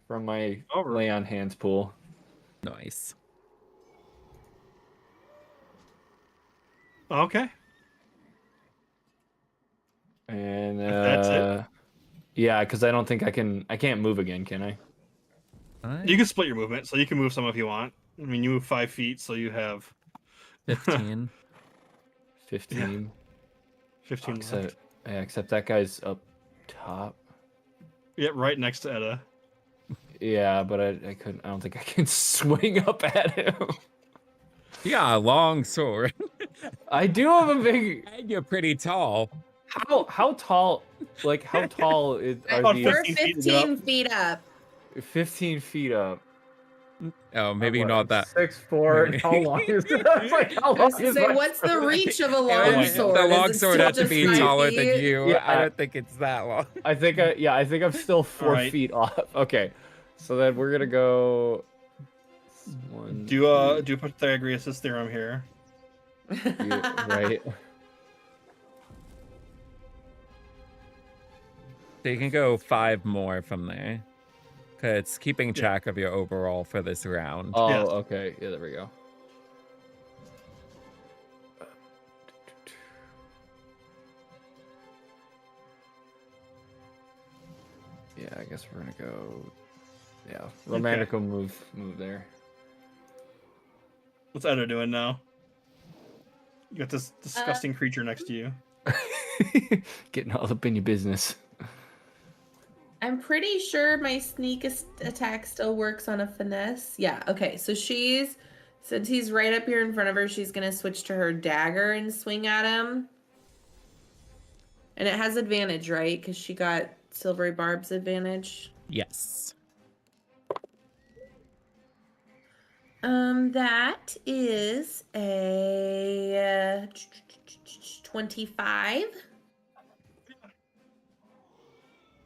from my Over. lay on hands pool. Nice. Okay. And That's it? yeah, because I don't think I can't move again, can I? Alright. You can split your movement, so you can move some if you want. I mean, you move 5 feet, so you have 15. 15. 15 Except, left. yeah, except that guy's up top. Yeah, right next to Edda. Yeah, but I don't think I can swing up at him. You got a long sword. I do have a big. And you're pretty tall. How tall? Like how tall are About these? We're 15 feet up. 15 feet up. 15 feet up. Oh, maybe What, not that. 6'4". How long is that? I was like, how I long was to is say, my what's the sword? reach of a The long sword? long Is it sword still has to just be 5 taller feet? than you. Yeah, I don't think it's that long. I think I think I'm still 4 Alright. feet off. Okay, so then we're gonna go. One, Do Pythagoras' theorem here. right. So you can go 5 more from there. 'Cause it's keeping track of your overall for this round. Oh, Yes. okay. Yeah, there we go. Yeah, I guess we're gonna go. Yeah, romantic will move there. What's Eda doing now? You got this disgusting creature next to you. Getting all up in your business. I'm pretty sure my sneak attack still works on a finesse. Yeah, okay. So since he's right up here in front of her, she's going to switch to her dagger and swing at him. And it has advantage, right? Because she got Silvery Barb's advantage. Yes. That is a 25.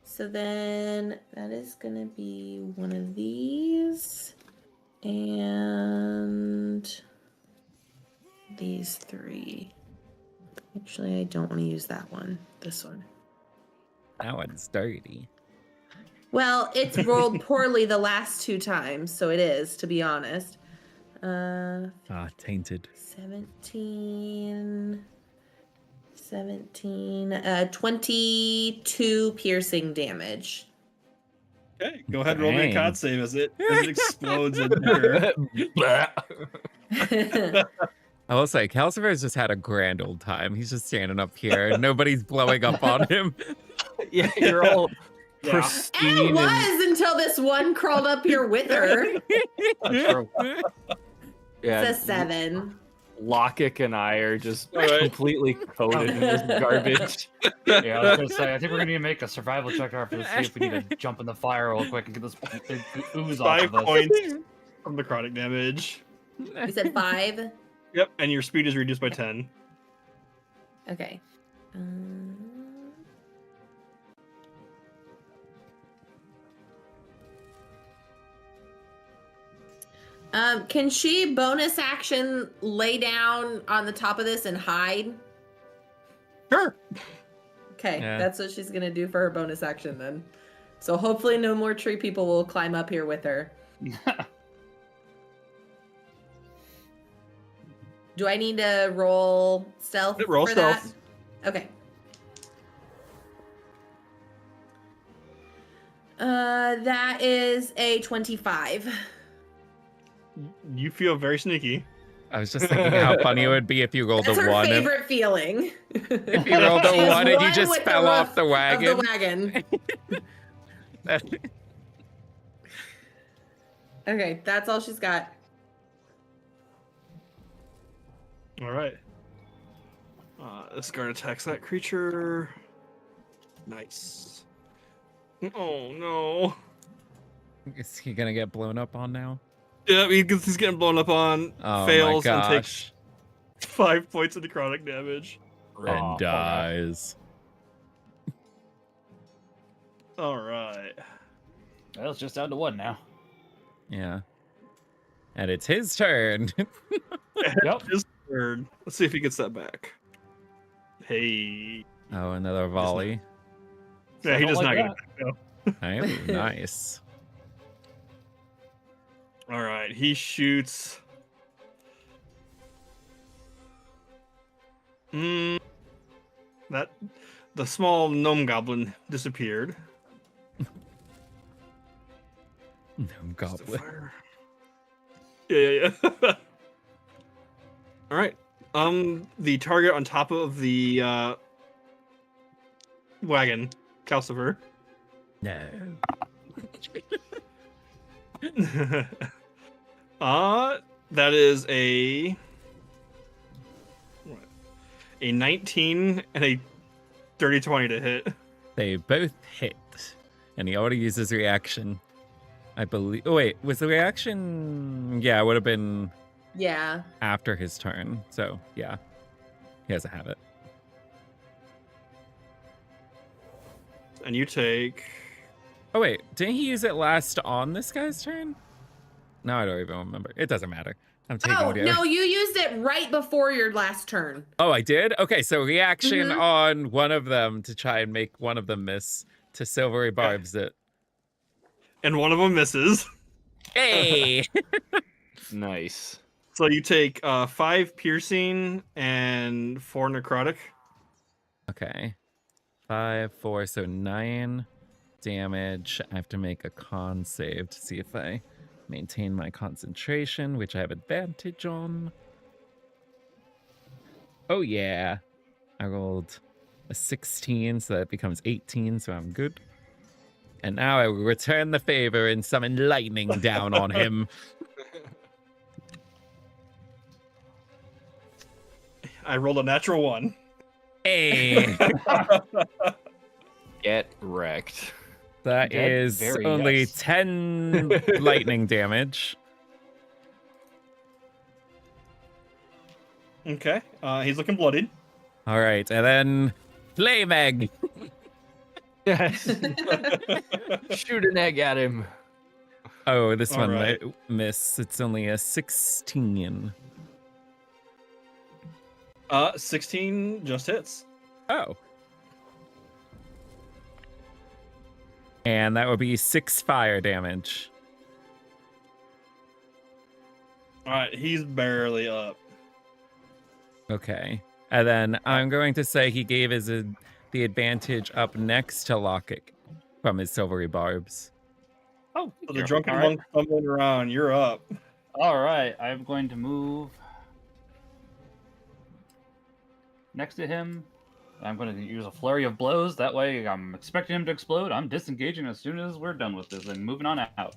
So then that is going to be one of these and these 3. Actually, I don't want to use that one. This one. That one's dirty. Well, it's rolled poorly the last 2 times, so it is, to be honest. Tainted. 17, 22 piercing damage. Okay, go ahead, roll me a Dang. con save as it explodes in her. I will say, Calcifer's just had a grand old time. He's just standing up here. Nobody's blowing up on him. Yeah, you're all Yeah. pristine. And it was until this one crawled up here with her. True. Yeah, It's a 7. Lockett and I are just All right. completely coated in this garbage. Yeah, I was gonna say, I think we're gonna need to make a survival check after to see if we need to jump in the fire real quick and get this big ooze off 5 of us. points from necrotic damage. You said 5? Yep, and your speed is reduced by 10. Okay. Can she bonus action lay down on the top of this and hide? Sure. Okay, Yeah. that's what she's gonna do for her bonus action then. So hopefully no more tree people will climb up here with her. Do I need to roll stealth Roll for stealth. that? Okay. That is a 25. You feel very sneaky. I was just thinking how funny it would be if you rolled That's a her 1. favorite feeling. If you rolled a She's 1 and you run just with the fell off roof the of wagon. the wagon. Okay, that's all she's got. All right. This guard attacks that creature. Nice. Oh no. Is he gonna get blown up on now? Yeah, he's getting blown up on. Oh fails my and gosh. takes 5 points of necrotic damage. Aw, And poor guy. dies. All right. Well, it's just down to 1 now. Yeah. And it's his turn. Yep. His turn. Let's see if he gets that back. Hey. Oh, another volley. Yeah, he don't does like not get it. Oh, nice. All right, he shoots. That the small gnome goblin disappeared. No Just a goblin. fire. Yeah. All right. The target on top of the wagon, Calcifer. No. That is a 19 and a 30-20 to hit. They both hit. And he already used his reaction. I believe. Oh, wait. Was the reaction? Yeah, it would have been Yeah. after his turn. So, yeah. He has to have it. And you take. Oh, wait. Didn't he use it last on this guy's turn? No, I don't even remember. It doesn't matter. I'm taking Oh, the no, you used it right before your last turn. Oh, I did? Okay, so reaction Mhm. on one of them to try and make one of them miss. to silvery barbs it. And one of them misses. Hey! Nice. So you take 5 piercing and 4 necrotic. Okay. 5, 4, so 9 damage. I have to make a con save to see if I maintain my concentration, which I have advantage on. Oh, yeah. I rolled a 16, so that becomes 18, so I'm good. And now I will return the favor and summon lightning down on him. I rolled a natural 1. Hey! Get wrecked. That Dead? is Very only yes. 10 lightning damage. Okay. He's looking bloodied. All right, and then Flame Egg. Yes. Shoot an egg at him. Oh, this All one right. might miss. It's only a 16. 16 just hits. Oh. And that would be 6 fire damage. All right, he's barely up. Okay. And then I'm going to say he gave the advantage up next to Lockett from his silvery barbs. Oh, So the here. drunken All right. monk stumbling around. You're up. All right, I'm going to move next to him. I'm going to use a flurry of blows. That way, I'm expecting him to explode. I'm disengaging as soon as we're done with this and moving on out.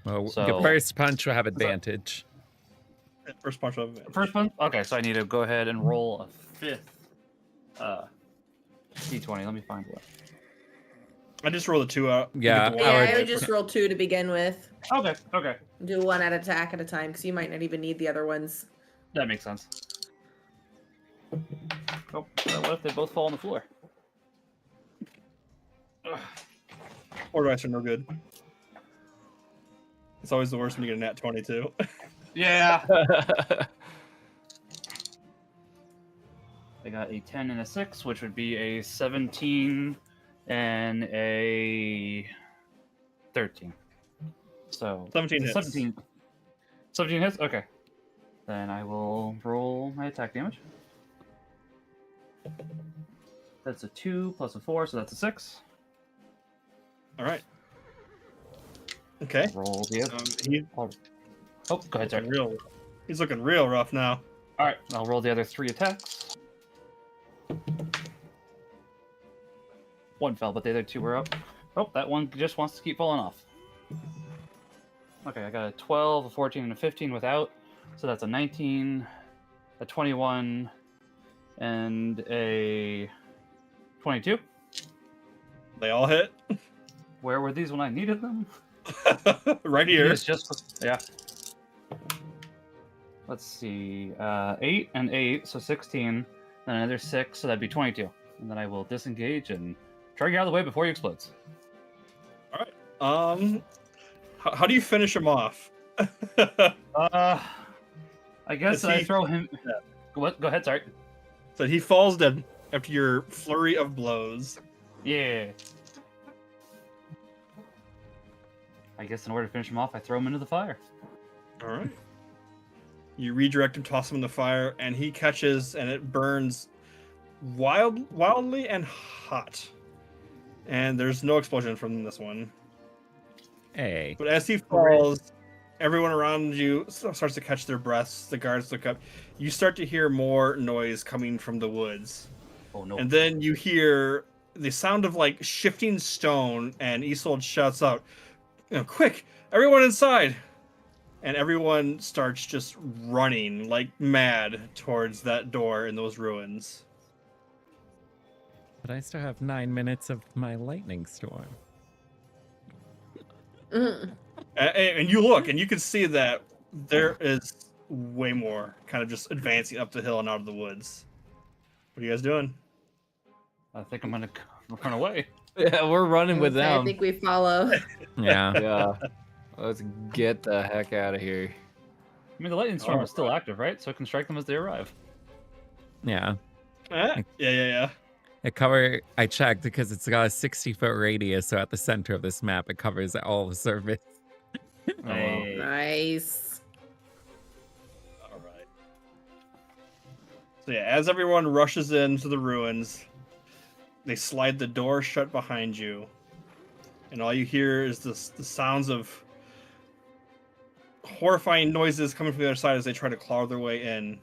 Well, So- your first punch will have advantage. First punch of advantage. First one? Okay, so I need to go ahead and roll a 5th d20. Let me find one. I just rolled a 2 out. You Yeah, get the Yeah, one. I would just roll 2 to begin with. Okay, okay. Do one at attack at a time, because you might not even need the other ones. That makes sense. Oh, what if they both fall on the floor? Ugh. Four dice are no good. It's always the worst when you get a nat 22. Yeah. I got a 10 and a 6, which would be a 17 and a 13. So 17 hits. 17 hits? Okay. Then I will roll my attack damage. That's a 2 plus a 4, so that's a 6. All right. Okay. Roll the other. He's Oh, go ahead, sorry. looking real. He's looking real rough now. All right, I'll roll the other 3 attacks. 1 fell, but the other 2 were up. Oh, that one just wants to keep falling off. Okay, I got a 12, a 14, and a 15 without. So that's a 19, a 21, and a 22. They all hit. Where were these when I needed them? Right here. It's just, yeah. Let's see, 8 and 8, so 16, then another 6, so that'd be 22. And then I will disengage and try to get out of the way before he explodes. How do you finish him off? I guess Is I he- throw him. What? Go ahead, sorry. So he falls dead after your flurry of blows. Yeah. I guess in order to finish him off, I throw him into the fire. All right. You redirect him, toss him in the fire, and he catches, and it burns wildly and hot. And there's no explosion from this one. Hey. But as he falls, everyone around you starts to catch their breaths. The guards look up. You start to hear more noise coming from the woods. Oh no. And then you hear the sound of like shifting stone, and Isolde shouts out, "Quick, everyone inside!" And everyone starts just running like mad towards that door in those ruins. But I still have 9 minutes of my lightning storm. Mm. And you look, and you can see that there is way more kind of just advancing up the hill and out of the woods. What are you guys doing? I think I'm gonna run away. Yeah, we're running with I them. think we follow. Yeah. Yeah. Let's get the heck out of here. I mean, the lightning storm is still active, right? So I can strike them as they arrive. Yeah. Yeah. I checked because it's got a 60-foot radius, so at the center of this map, it covers all the surface. Oh, wow. Hey. Nice. All right. So yeah, as everyone rushes into the ruins, they slide the door shut behind you, and all you hear is the sounds of horrifying noises coming from the other side as they try to claw their way in,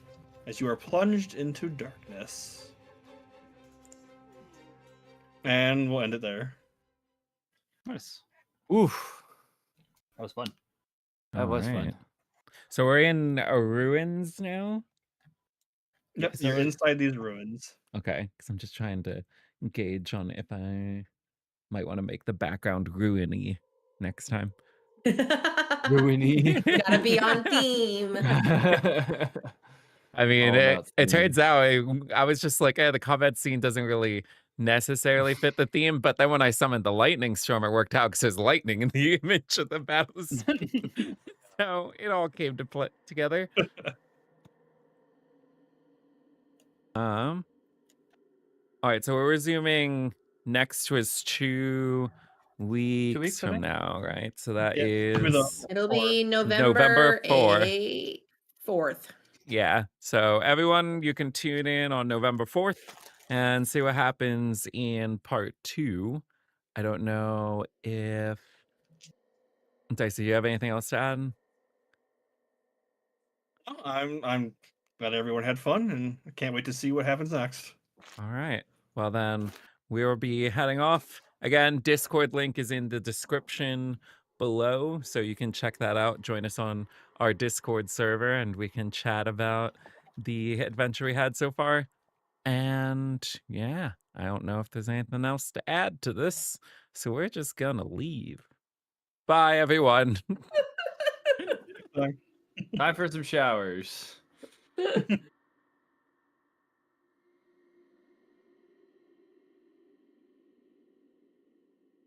as you are plunged into darkness. And we'll end it there. Nice. Oof. That was fun. That was Alright. fun. So we're in ruins now? Yep, So you're it- inside these ruins. Okay, because I'm just trying to gauge on if I might want to make the background ruiny next time. Ruiny. Gotta be on theme. I mean, All about it theme. turns out I was just like, the combat scene doesn't really necessarily fit the theme, but then when I summoned the lightning storm, it worked out because there's lightning in the image of the battle scene. So it all came to play together. All right, so we're resuming next was 2 weeks, weeks, I from think? now, right? So that Yeah, is it'll be the- It'll be November November 4th. 4th. Yeah. So everyone, you can tune in on November 4th and see what happens in part 2. I don't know if Dicey, you have anything else to add? Oh, I'm glad everyone had fun, and I can't wait to see what happens next. All right. Well, then we will be heading off. Again, Discord link is in the description below, so you can check that out. Join us on our Discord server, and we can chat about the adventure we had so far. And yeah, I don't know if there's anything else to add to this, so we're just gonna leave. Bye, everyone. Time for some showers.